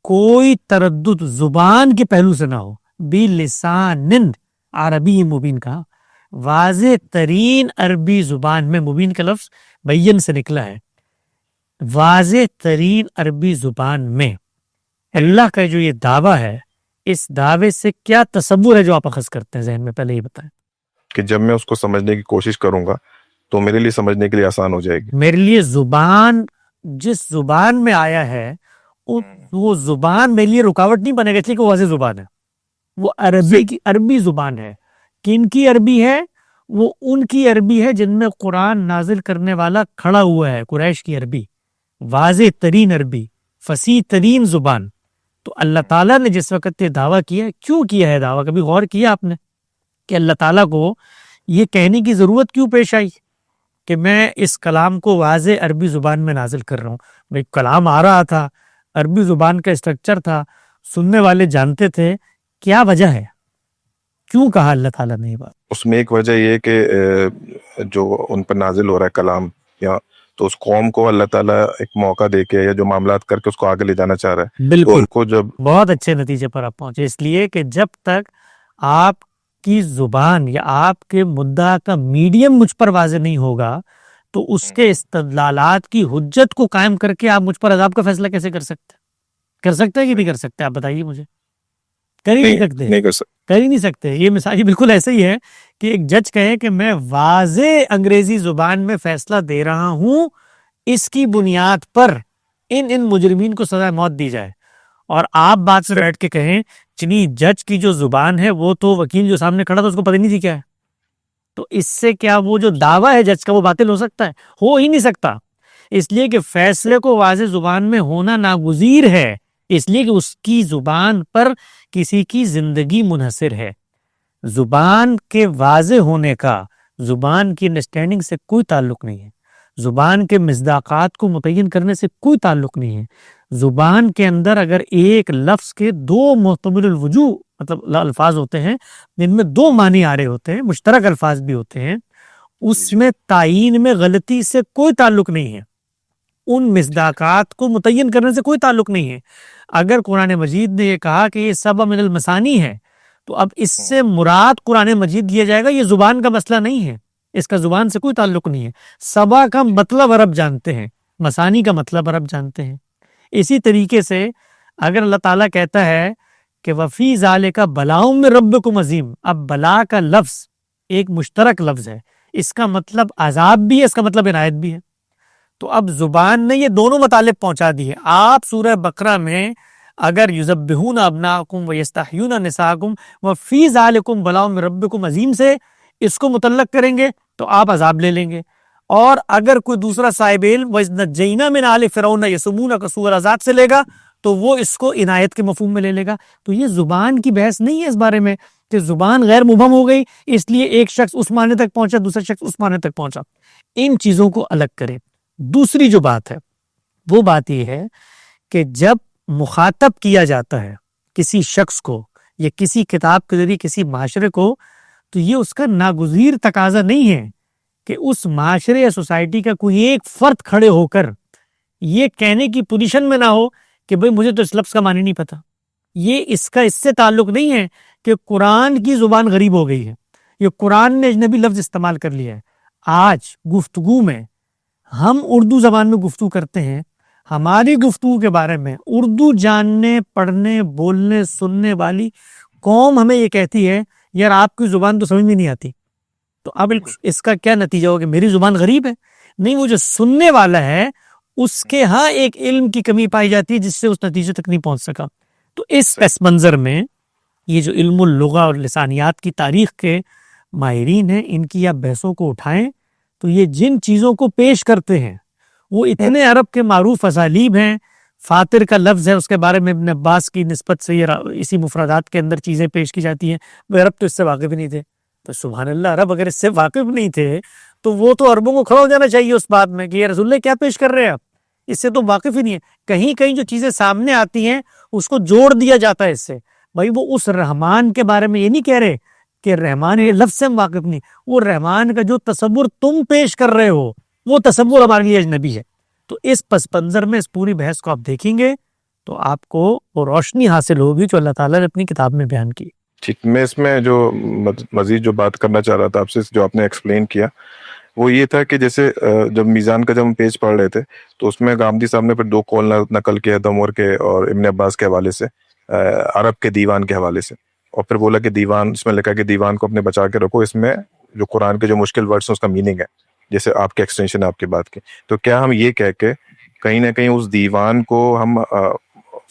کوئی تردد زبان کے پہلو سے نہ ہو. بلسان عربی مبین کا واضح ترین عربی زبان میں, مبین کا لفظ بین سے نکلا ہے, واضح ترین عربی زبان میں اللہ کا جو یہ دعویٰ ہے, اس دعوے سے کیا تصور ہے جو آپ اخذ کرتے ہیں ذہن میں؟ پہلے یہ بتائیں کہ جب میں اس کو سمجھنے کی کوشش کروں گا تو میرے لیے سمجھنے کے لیے آسان ہو جائے گی. میرے لیے زبان, جس زبان میں آیا ہے وہ زبان میرے لیے رکاوٹ نہیں بنے گا, اس لیے کہ وہ واضح زبان ہے, وہ عربی زبان ہے. کن کی عربی ہے؟ وہ ان کی عربی ہے جن میں قرآن نازل کرنے والا کھڑا ہوا ہے, قریش کی عربی, واضح ترین عربی, فصیح ترین زبان. تو اللہ تعالیٰ نے جس وقت یہ دعویٰ کیا ہے, کیوں کیا ہے دعویٰ؟ کبھی غور کیا آپ نے کہ اللہ تعالیٰ کو یہ کہنے کی ضرورت کیوں پیش آئی کہ میں اس کلام کو واضح عربی زبان میں نازل کر رہا ہوں؟ بھائی کلام آ رہا تھا, عربی زبان کا اسٹرکچر تھا, سننے والے جانتے تھے, کیا وجہ ہے, کیوں کہا اللہ تعالیٰ نے یہ بات؟ اس میں ایک وجہ یہ کہ جو ان پر نازل ہو رہا ہے کلام یا تو اس قوم کو اللہ تعالیٰ ایک موقع دے کے یا جو معاملات کر کے اس کو آگے لے جانا چاہ رہا ہے. تو بالکل ان کو جب بہت اچھے نتیجے پر آپ پہنچے، اس لیے کہ جب تک آپ کی زبان یا آپ کے مدعا کا میڈیم مجھ پر واضح نہیں ہوگا تو اس کے استدلالات کی حجت کو قائم کر کے آپ مجھ پر عذاب کا فیصلہ کیسے کر سکتے ہیں؟ کر سکتے ہیں کہ نہیں کر سکتے؟ آپ بتائیے مجھے. کر ہی نہیں سکتے، نہیں کر سکتے. کر ہی نہیں سکتے. یہ مثال یہ بالکل ایسے ہی ہے کہ ایک جج کہے کہ میں واضح انگریزی زبان میں فیصلہ دے رہا ہوں، اس کی بنیاد پر ان مجرمین کو سزا موت دی جائے، اور آپ بات سے بیٹھ کے کہیں چنی جج کی جو زبان ہے وہ تو وکیل جو سامنے کھڑا تھا اس کو پتہ نہیں تھی کیا ہے. تو اس سے کیا وہ جو دعویٰ ہے جج کا وہ باطل ہو سکتا ہے؟ ہو ہی نہیں سکتا. اس لیے کہ فیصلے کو واضح زبان میں ہونا ناگزیر ہے، اس لیے کہ اس کی زبان پر کسی کی زندگی منحصر ہے. زبان کے واضح ہونے کا زبان کی انڈرسٹینڈنگ سے کوئی تعلق نہیں ہے، زبان کے مصداقات کو متعین کرنے سے کوئی تعلق نہیں ہے. زبان کے اندر اگر ایک لفظ کے دو محتمل الوجوہ مطلب الفاظ ہوتے ہیں جن میں دو معنی آ رہے ہوتے ہیں، مشترک الفاظ بھی ہوتے ہیں، اس میں تعین میں غلطی سے کوئی تعلق نہیں ہے، ان مصداقات کو متعین کرنے سے کوئی تعلق نہیں ہے. اگر قرآن مجید نے یہ کہا کہ یہ سبع من المثانی ہے تو اب اس سے مراد قرآن مجید لیا جائے گا، یہ زبان کا مسئلہ نہیں ہے، اس کا زبان سے کوئی تعلق نہیں ہے. سبع کا مطلب عرب جانتے ہیں، مثانی کا مطلب عرب جانتے ہیں. اسی طریقے سے اگر اللہ تعالیٰ کہتا ہے کہ وفی ذالک بلاء من ربکم عظیم، اب بلا کا لفظ ایک مشترک لفظ ہے، اس کا مطلب عذاب بھی ہے، اس کا مطلب عنایت بھی ہے. تو اب زبان نے یہ دونوں مطالب پہنچا دیے. آپ سورہ بقرہ میں اگر یذبحون ابناءکم ویستحیون نساءکم وفی ذالکم بلاء من ربکم عظیم سے اس کو متعلق کریں گے تو آپ عذاب لے لیں گے، اور اگر کوئی دوسرا صاحب علم وَإِذْ نَجَّيْنَا مِنْ آلِ فِرْعَوْنَ يَسُومُونَكَ سُوءَ الْعَذَابِ سے لے گا تو وہ اس کو عنایت کے مفہوم میں لے لے گا. تو یہ زبان کی بحث نہیں ہے اس بارے میں کہ زبان غیر مبہم ہو گئی اس لیے ایک شخص اس معنی تک پہنچا دوسرا شخص اس معنی تک پہنچا. ان چیزوں کو الگ کرے. دوسری جو بات ہے وہ بات یہ ہے کہ جب مخاطب کیا جاتا ہے کسی شخص کو یا کسی کتاب کے ذریعے کسی معاشرے کو تو یہ اس کا ناگزیر تقاضا نہیں ہے کہ اس معاشرے یا سوسائٹی کا کوئی ایک فرد کھڑے ہو کر یہ کہنے کی پوزیشن میں نہ ہو کہ بھئی مجھے تو اس لفظ کا معنی نہیں پتا. یہ اس کا اس سے تعلق نہیں ہے کہ قرآن کی زبان غریب ہو گئی ہے، یہ قرآن نے اجنبی لفظ استعمال کر لیا ہے. آج گفتگو میں ہم اردو زبان میں گفتگو کرتے ہیں، ہماری گفتگو کے بارے میں اردو جاننے پڑھنے بولنے سننے والی قوم ہمیں یہ کہتی ہے یار آپ کی زبان تو سمجھ میں نہیں آتی. تو اب اس کا کیا نتیجہ ہوگا؟ میری زبان غریب ہے؟ نہیں، وہ جو سننے والا ہے اس کے ہاں ایک علم کی کمی پائی جاتی ہے جس سے اس نتیجے تک نہیں پہنچ سکا. تو اس پس منظر میں یہ جو علم اللغہ اور لسانیات کی تاریخ کے ماہرین ہیں ان کی آپ بحثوں کو اٹھائیں تو یہ جن چیزوں کو پیش کرتے ہیں وہ اتنے عرب کے معروف اسالیب ہیں. فاتر کا لفظ ہے، اس کے بارے میں ابن عباس کی نسبت سے یہ اسی مفردات کے اندر چیزیں پیش کی جاتی ہیں. وہ عرب تو اس سے واقف نہیں تھے. تو سبحان اللہ، عرب اگر اس سے واقف نہیں تھے تو وہ تو عربوں کو کھڑا ہو جانا چاہیے اس بات میں کہ یہ رسول اللہ کیا پیش کر رہے ہیں آپ، اس سے تو واقف ہی نہیں ہے. کہیں کہیں جو چیزیں سامنے آتی ہیں اس کو جوڑ دیا جاتا ہے اس سے. بھائی وہ اس رحمان کے بارے میں یہ نہیں کہہ رہے کہ رحمان یہ لفظ سے ہم واقف نہیں، وہ رحمان کا جو تصور تم پیش کر رہے ہو وہ تصور ہمارے لیے اجنبی ہے. تو اس پس منظر میں اس پوری بحث کو آپ دیکھیں گے تو آپ کو وہ روشنی حاصل ہوگی جو اللہ تعالیٰ نے اپنی کتاب میں بیان کی. ٹھیک، میں اس میں جو مزید جو بات کرنا چاہ رہا تھا آپ سے، جو آپ نے ایکسپلین کیا وہ یہ تھا کہ جیسے جب میزان کا جب ہم پیج پڑھ رہے تھے تو اس میں غامدی صاحب نے پھر دو قول نقل کیا دمور کے اور ابن عباس کے حوالے سے، عرب کے دیوان کے حوالے سے، اور پھر بولا کہ دیوان، اس میں لکھا کہ دیوان کو اپنے بچا کے رکھو، اس میں جو قرآن کے جو مشکل ورڈس ہیں اس کا میننگ ہے، جیسے آپ کے ایکسٹینشن آپ کی بات کی. تو کیا ہم یہ کہہ کے کہیں نہ کہیں اس دیوان کو ہم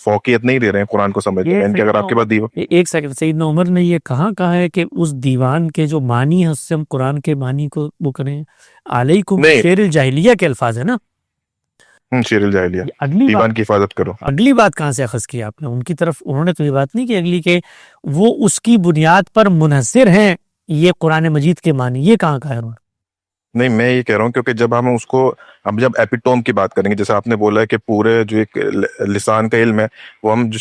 فوقیت نہیں دے رہے ہیں قرآن کو سمجھتے ہیں کہ اگر آپ کے پاس دیوان؟ ایک سیکنڈ، سیدنا عمر نے یہ کہا ہے کہ اس دیوان کے جو معنی ہے اس سے ہم قرآن کے معنی کو وہ کریں. علیکم شعر الجاہلیہ کے الفاظ ہے نا، شعر الجاہلیہ، اگلی دیوان کی حفاظت کرو. اگلی بات کہاں سے اخذ کی آپ نے؟ ان کی طرف انہوں نے تو یہ بات نہیں کی اگلی کہ وہ اس کی بنیاد پر منحصر ہیں یہ قرآن مجید کے معنی، یہ کہاں کہا ہے انہوں نے؟ نہیں میں یہ کہہ رہا ہوں کیونکہ جب ہم اس کو اب جب ایپیٹوم کی بات کریں گے، جیسے آپ نے بولا ہے کہ پورے جو ایک لسان کا علم ہے وہ ہم جو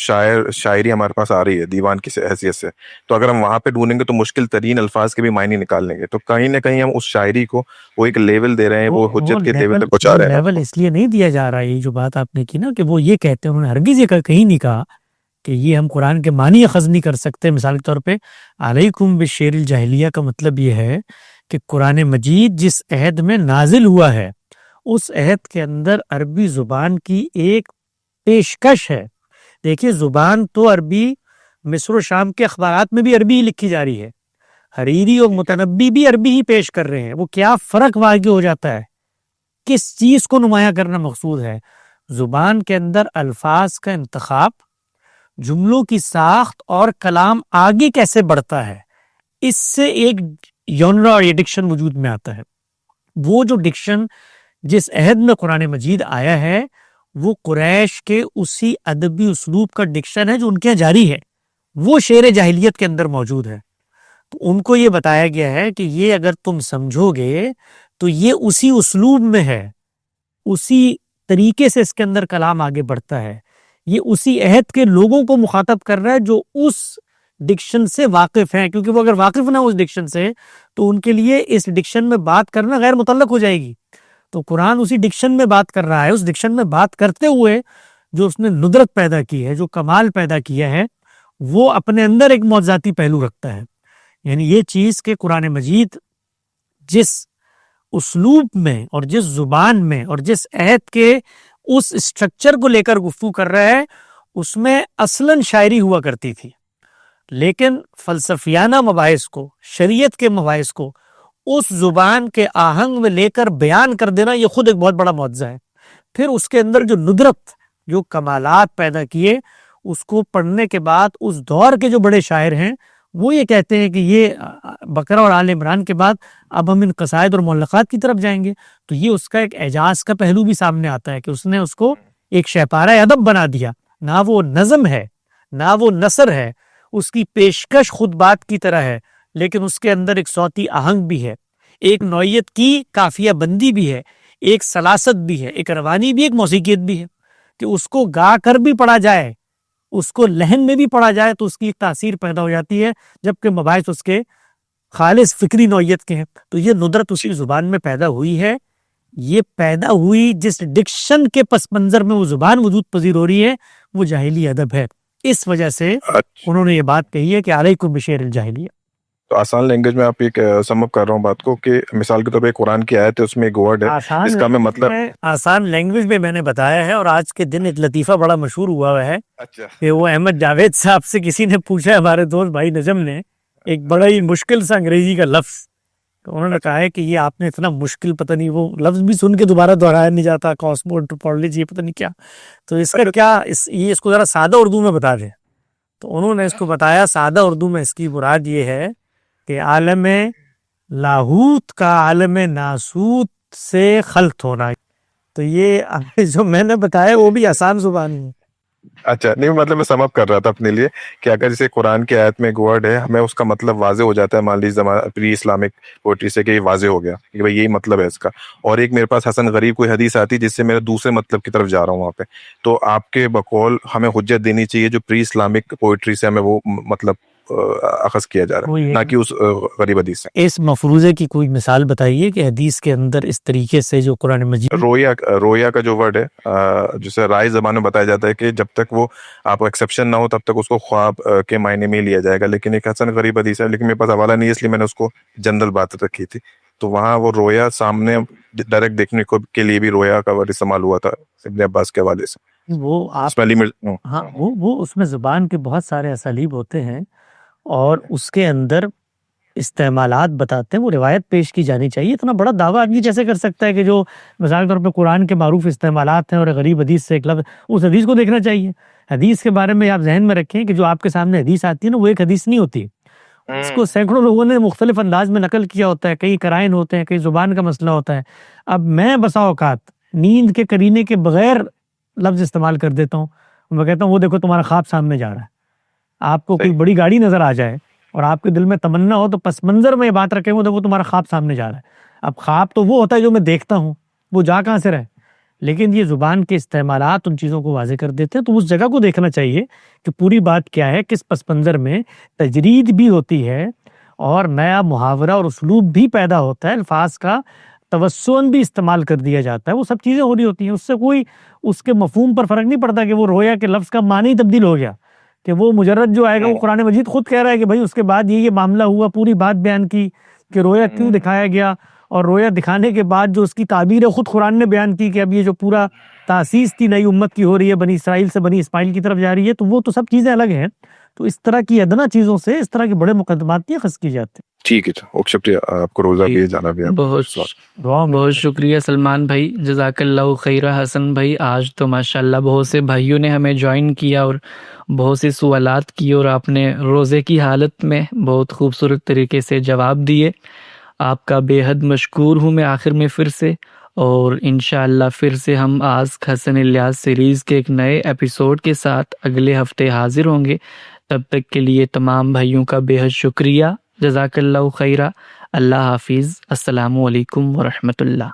شاعری ہمارے پاس آ رہی ہے دیوان کی حیثیت سے، تو اگر ہم وہاں پہ ڈھونڈیں گے تو مشکل ترین الفاظ کے بھی معنی نکال لیں گے، تو کہیں نہ کہیں ہم اس شاعری کو وہ ایک لیول دے رہے ہیں، وہ حجت کے لیول تک پہنچا رہے ہیں. لیول اس لیے نہیں دیا جا رہا ہے، یہ جو بات آپ نے کی نا کہ وہ یہ کہتے ہیں، انہوں نے ہرگز یہ کہیں نہیں کہا کہ یہ ہم قرآن کے معنی اخذ نہیں کر سکتے. مثال کے طور پہ علیکم بشعر الجاہلیہ کا مطلب یہ ہے کہ قرآن مجید جس عہد میں نازل ہوا ہے اس عہد کے اندر عربی زبان کی ایک پیشکش ہے. دیکھیے زبان تو عربی، مصر و شام کے اخبارات میں بھی عربی ہی لکھی جا رہی ہے، حریری اور متنبی بھی عربی ہی پیش کر رہے ہیں. وہ کیا فرق واقع ہو جاتا ہے، کس چیز کو نمایاں کرنا مقصود ہے؟ زبان کے اندر الفاظ کا انتخاب، جملوں کی ساخت اور کلام آگے کیسے بڑھتا ہے، اس سے ایک یونرا اور یہ ڈکشن وجود میں آتا ہے. وہ جو ڈکشن جس عہد میں قرآن مجید آیا ہے وہ قریش کے اسی ادبی اسلوب کا ڈکشن ہے جو ان کے یہاں جاری ہے، وہ شعر جاہلیت کے اندر موجود ہے. تو ان کو یہ بتایا گیا ہے کہ یہ اگر تم سمجھو گے تو یہ اسی اسلوب میں ہے، اسی طریقے سے اس کے اندر کلام آگے بڑھتا ہے، یہ اسی عہد کے لوگوں کو مخاطب کر رہا ہے جو اس ڈکشن سے واقف ہیں، کیونکہ وہ اگر واقف نہ ہو اس ڈکشن سے تو ان کے لیے اس ڈکشن میں بات کرنا غیر متعلق ہو جائے گی. تو قرآن اسی ڈکشن میں بات کر رہا ہے، اس ڈکشن میں بات کرتے ہوئے جو اس نے ندرت پیدا کی ہے، جو کمال پیدا کیا ہے، وہ اپنے اندر ایک معجزاتی پہلو رکھتا ہے. یعنی یہ چیز کہ قرآن مجید جس اسلوب میں اور جس زبان میں اور جس عہد کے اس اسٹرکچر کو لے کر گفتگو کر رہا ہے اس میں اصلاً شاعری ہوا کرتی تھی، لیکن فلسفیانہ مباحث کو، شریعت کے مباحث کو اس زبان کے آہنگ میں لے کر بیان کر دینا یہ خود ایک بہت بڑا معجزہ ہے. پھر اس کے اندر جو ندرت، جو کمالات پیدا کیے، اس کو پڑھنے کے بعد اس دور کے جو بڑے شاعر ہیں وہ یہ کہتے ہیں کہ یہ بقرہ اور آل عمران کے بعد اب ہم ان قصائد اور معلقات کی طرف جائیں گے. تو یہ اس کا ایک اعجاز کا پہلو بھی سامنے آتا ہے کہ اس نے اس کو ایک شہپارہ ادب بنا دیا. نہ وہ نظم ہے نہ وہ نثر ہے، اس کی پیشکش خود بات کی طرح ہے، لیکن اس کے اندر ایک صوتی آہنگ بھی ہے، ایک نوعیت کی قافیہ بندی بھی ہے، ایک سلاست بھی ہے، ایک روانی بھی، ایک موسیقیت بھی ہے کہ اس کو گا کر بھی پڑھا جائے، اس کو لہن میں بھی پڑھا جائے تو اس کی ایک تاثیر پیدا ہو جاتی ہے، جبکہ مباحث اس کے خالص فکری نوعیت کے ہیں. تو یہ ندرت اسی زبان میں پیدا ہوئی ہے. یہ پیدا ہوئی جس ڈکشن کے پس منظر میں وہ زبان وجود پذیر ہو رہی ہے وہ جاہلی ادب ہے. اس وجہ سے انہوں نے یہ بات کہی ہے کہ علیکم بشعر الجاہلیہ. تو آسان لینگویج میں آپ ایک سم اپ کر رہا ہوں بات کو کہ مثال کے طور پہ قرآن کی آیت ہے، اس میں ایک ورڈ ہے اس کا میں مطلب آسان لینگویج میں نے بتایا ہے. اور آج کے دن ایک لطیفہ بڑا مشہور ہوا ہے کہ وہ احمد جاوید صاحب سے کسی نے پوچھا، ہمارے دوست بھائی نجم نے، ایک بڑا ہی مشکل سا انگریزی کا لفظ، تو انہوں نے کہا ہے کہ یہ آپ نے اتنا مشکل، پتہ نہیں وہ لفظ بھی سن کے دوبارہ دہرایا نہیں جاتا، کاسمو انتھروپولوجی پتہ نہیں کیا، تو اس کا کیا یہ اس کو ذرا سادہ اردو میں بتا دیں. تو انہوں نے اس کو بتایا سادہ اردو میں، اس کی مراد یہ ہے کہ عالم لاہوت کا عالم ناسوت سے خلط ہونا. تو یہ جو میں نے بتایا وہ بھی آسان زبان ہے. اچھا نہیں، مطلب میں سم اپ کر رہا تھا اپنے لیے کہ اگر جیسے قرآن کی آیت میں ایک ورڈ ہے، ہمیں اس کا مطلب واضح ہو جاتا ہے مان لیجیے پری اسلامک پوئٹری سے کہ یہ واضح ہو گیا کہ بھائی یہی مطلب ہے اس کا، اور ایک میرے پاس حسن غریب کوئی حدیث آتی جس سے میرے دوسرے مطلب کی طرف جا رہا ہوں وہاں پہ، تو آپ کے بقول ہمیں حجت دینی چاہیے جو پری اسلامک پوئٹری سے ہمیں وہ مطلب اخذ کیا جا رہا ہے، نہ کہ اس غریب حدیث سے. اس مفروضے کی کوئی مثال بتائیے کہ حدیث کے اندر اس طریقے سے جو قرآن مجید رویا کا جو ورڈ ہے، جسے رائے زبان میں بتایا جاتا ہے کہ جب تک وہ آپ ایکسیپشن نہ ہو تب تک اس کو خواب کے معنی میں لیا جائے گا، لیکن ایک حسن غریب حدیث ہے، لیکن میرے پاس حوالہ نہیں ہے اس لیے میں نے اس کو جنرل بات رکھی تھی. تو وہاں وہ رویا سامنے ڈائریکٹ دیکھنے کے لیے بھی رویا کا ورڈ استعمال ہوا تھا ابن عباس کے حوالے سے. وہ آپ ہاں وہ اس میں زبان کے بہت سارے اسالیب ہوتے ہیں اور اس کے اندر استعمالات بتاتے ہیں، وہ روایت پیش کی جانی چاہیے. اتنا بڑا دعویٰ آدمی جیسے کر سکتا ہے کہ جو مثال کے طور پہ قرآن کے معروف استعمالات ہیں اور غریب حدیث سے ایک لفظ، اس حدیث کو دیکھنا چاہیے. حدیث کے بارے میں آپ ذہن میں رکھیں کہ جو آپ کے سامنے حدیث آتی ہے نا وہ ایک حدیث نہیں ہوتی، اس کو سینکڑوں لوگوں نے مختلف انداز میں نقل کیا ہوتا ہے، کئی قرائن ہوتے ہیں، کئی زبان کا مسئلہ ہوتا ہے. اب میں بسا اوقات نیند کے قرینے کے بغیر لفظ استعمال کر دیتا ہوں، میں کہتا ہوں وہ دیکھو تمہارا خواب سامنے جا رہا ہے. آپ کو کوئی بڑی گاڑی نظر آ جائے اور آپ کے دل میں تمنا ہو تو پس منظر میں یہ بات رکھیں وہ دیکھو تمہارا خواب سامنے جا رہا ہے. اب خواب تو وہ ہوتا ہے جو میں دیکھتا ہوں، وہ جا کہاں سے رہے، لیکن یہ زبان کے استعمالات ان چیزوں کو واضح کر دیتے ہیں. تو اس جگہ کو دیکھنا چاہیے کہ پوری بات کیا ہے، کس پس منظر میں تجرید بھی ہوتی ہے اور نیا محاورہ اور اسلوب بھی پیدا ہوتا ہے، الفاظ کا توسعاً بھی استعمال کر دیا جاتا ہے. وہ سب چیزیں ہو رہی ہوتی ہیں، اس سے کوئی اس کے مفہوم پر فرق نہیں پڑتا کہ وہ رویا کے لفظ کا معنی تبدیل ہو گیا، کہ وہ مجرد جو آئے گا، وہ قرآن مجید خود کہہ رہا ہے کہ بھائی اس کے بعد یہ معاملہ ہوا، پوری بات بیان کی کہ رویا کیوں دکھایا گیا، اور رویا دکھانے کے بعد جو اس کی تعبیر ہے خود قرآن نے بیان کی کہ اب یہ جو پورا تاسیس تھی نئی امت کی ہو رہی ہے، بنی اسرائیل سے بنی اسماعیل کی طرف جا رہی ہے. تو وہ تو سب چیزیں الگ ہیں. تو اس طرح کی ادنا چیزوں سے اس طرح کے بڑے مقدمات نہیں خاص کی جاتے. ٹھیک ہے، اوکے، شکریہ. آپ کو روزہ بھی جانا بھی ہے. بہت شکریہ سلمان بھائی، جزاک اللہ خیر. حسن بھائی، آج تو ماشاءاللہ بہت سے بھائیوں نے ہمیں جوائن کیا اور بہت سے سوالات کیے، اور آپ نے روزے کی حالت میں بہت خوبصورت طریقے سے جواب دیے. آپ کا بے حد مشکور ہوں میں آخر میں پھر سے. اور انشاءاللہ پھر سے ہم آسک حسن الیاس سیریز کے ایک نئے ایپیسوڈ کے ساتھ اگلے ہفتے حاضر ہوں گے. تب تک کے لیے تمام بھائیوں کا بے حد شکریہ. جزاک اللہ خیرہ. اللہ حافظ. السلام علیکم ورحمۃ اللہ.